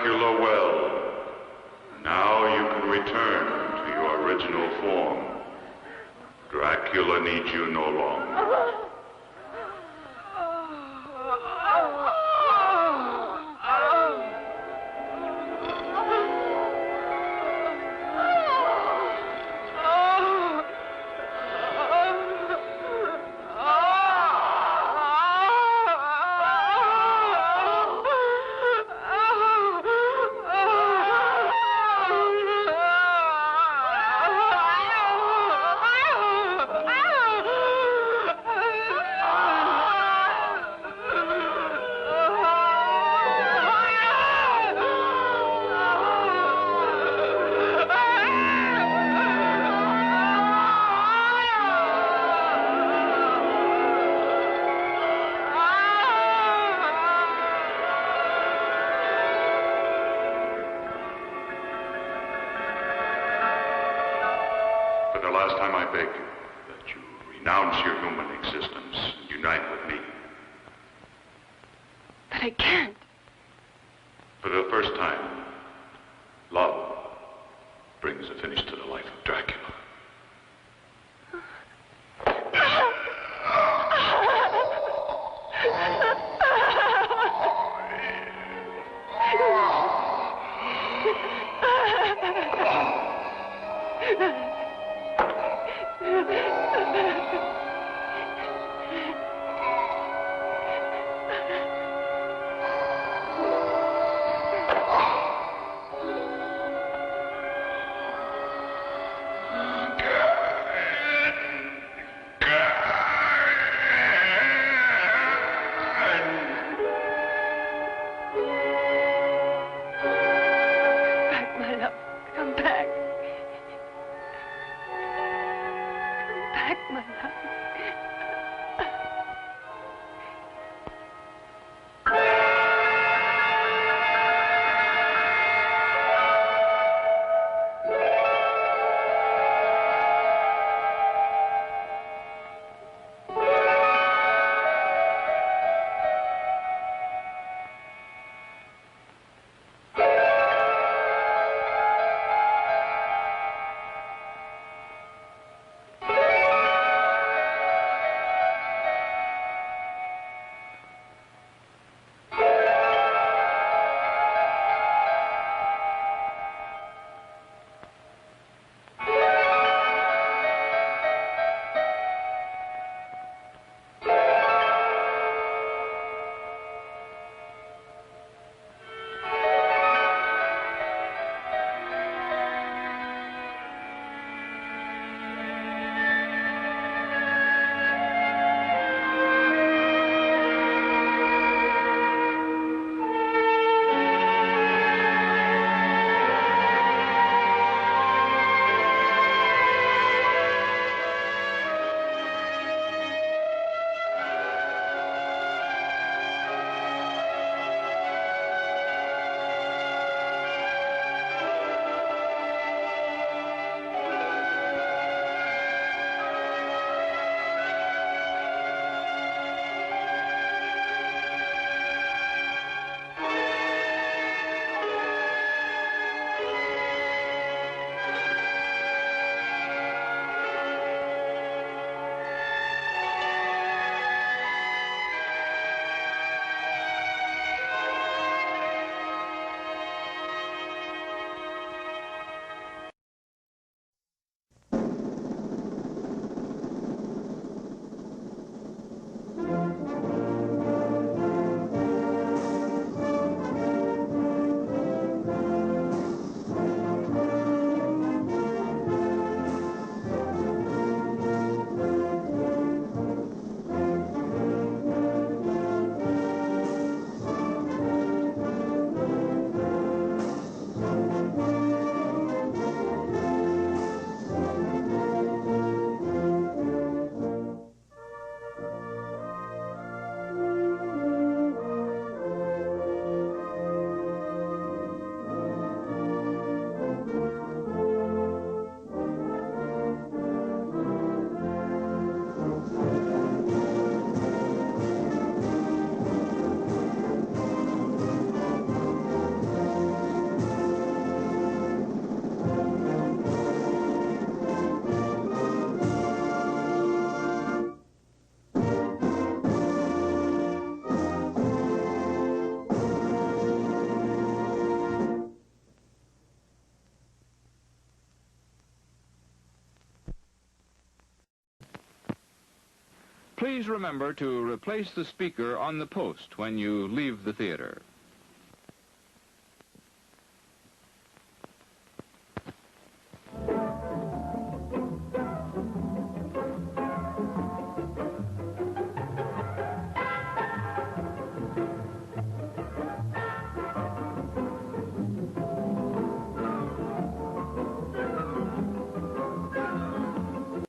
Speaker 10: Dracula well. Now you can return to your original form. Dracula needs you no longer. For the last time, I beg you that you renounce your human existence and unite with me.
Speaker 18: But I can't.
Speaker 10: For the first time, love brings a finish to the life of Dracula.
Speaker 18: Back, my love. Come back. Come back, my love.
Speaker 8: Please remember to replace the speaker on the post when you leave the theater.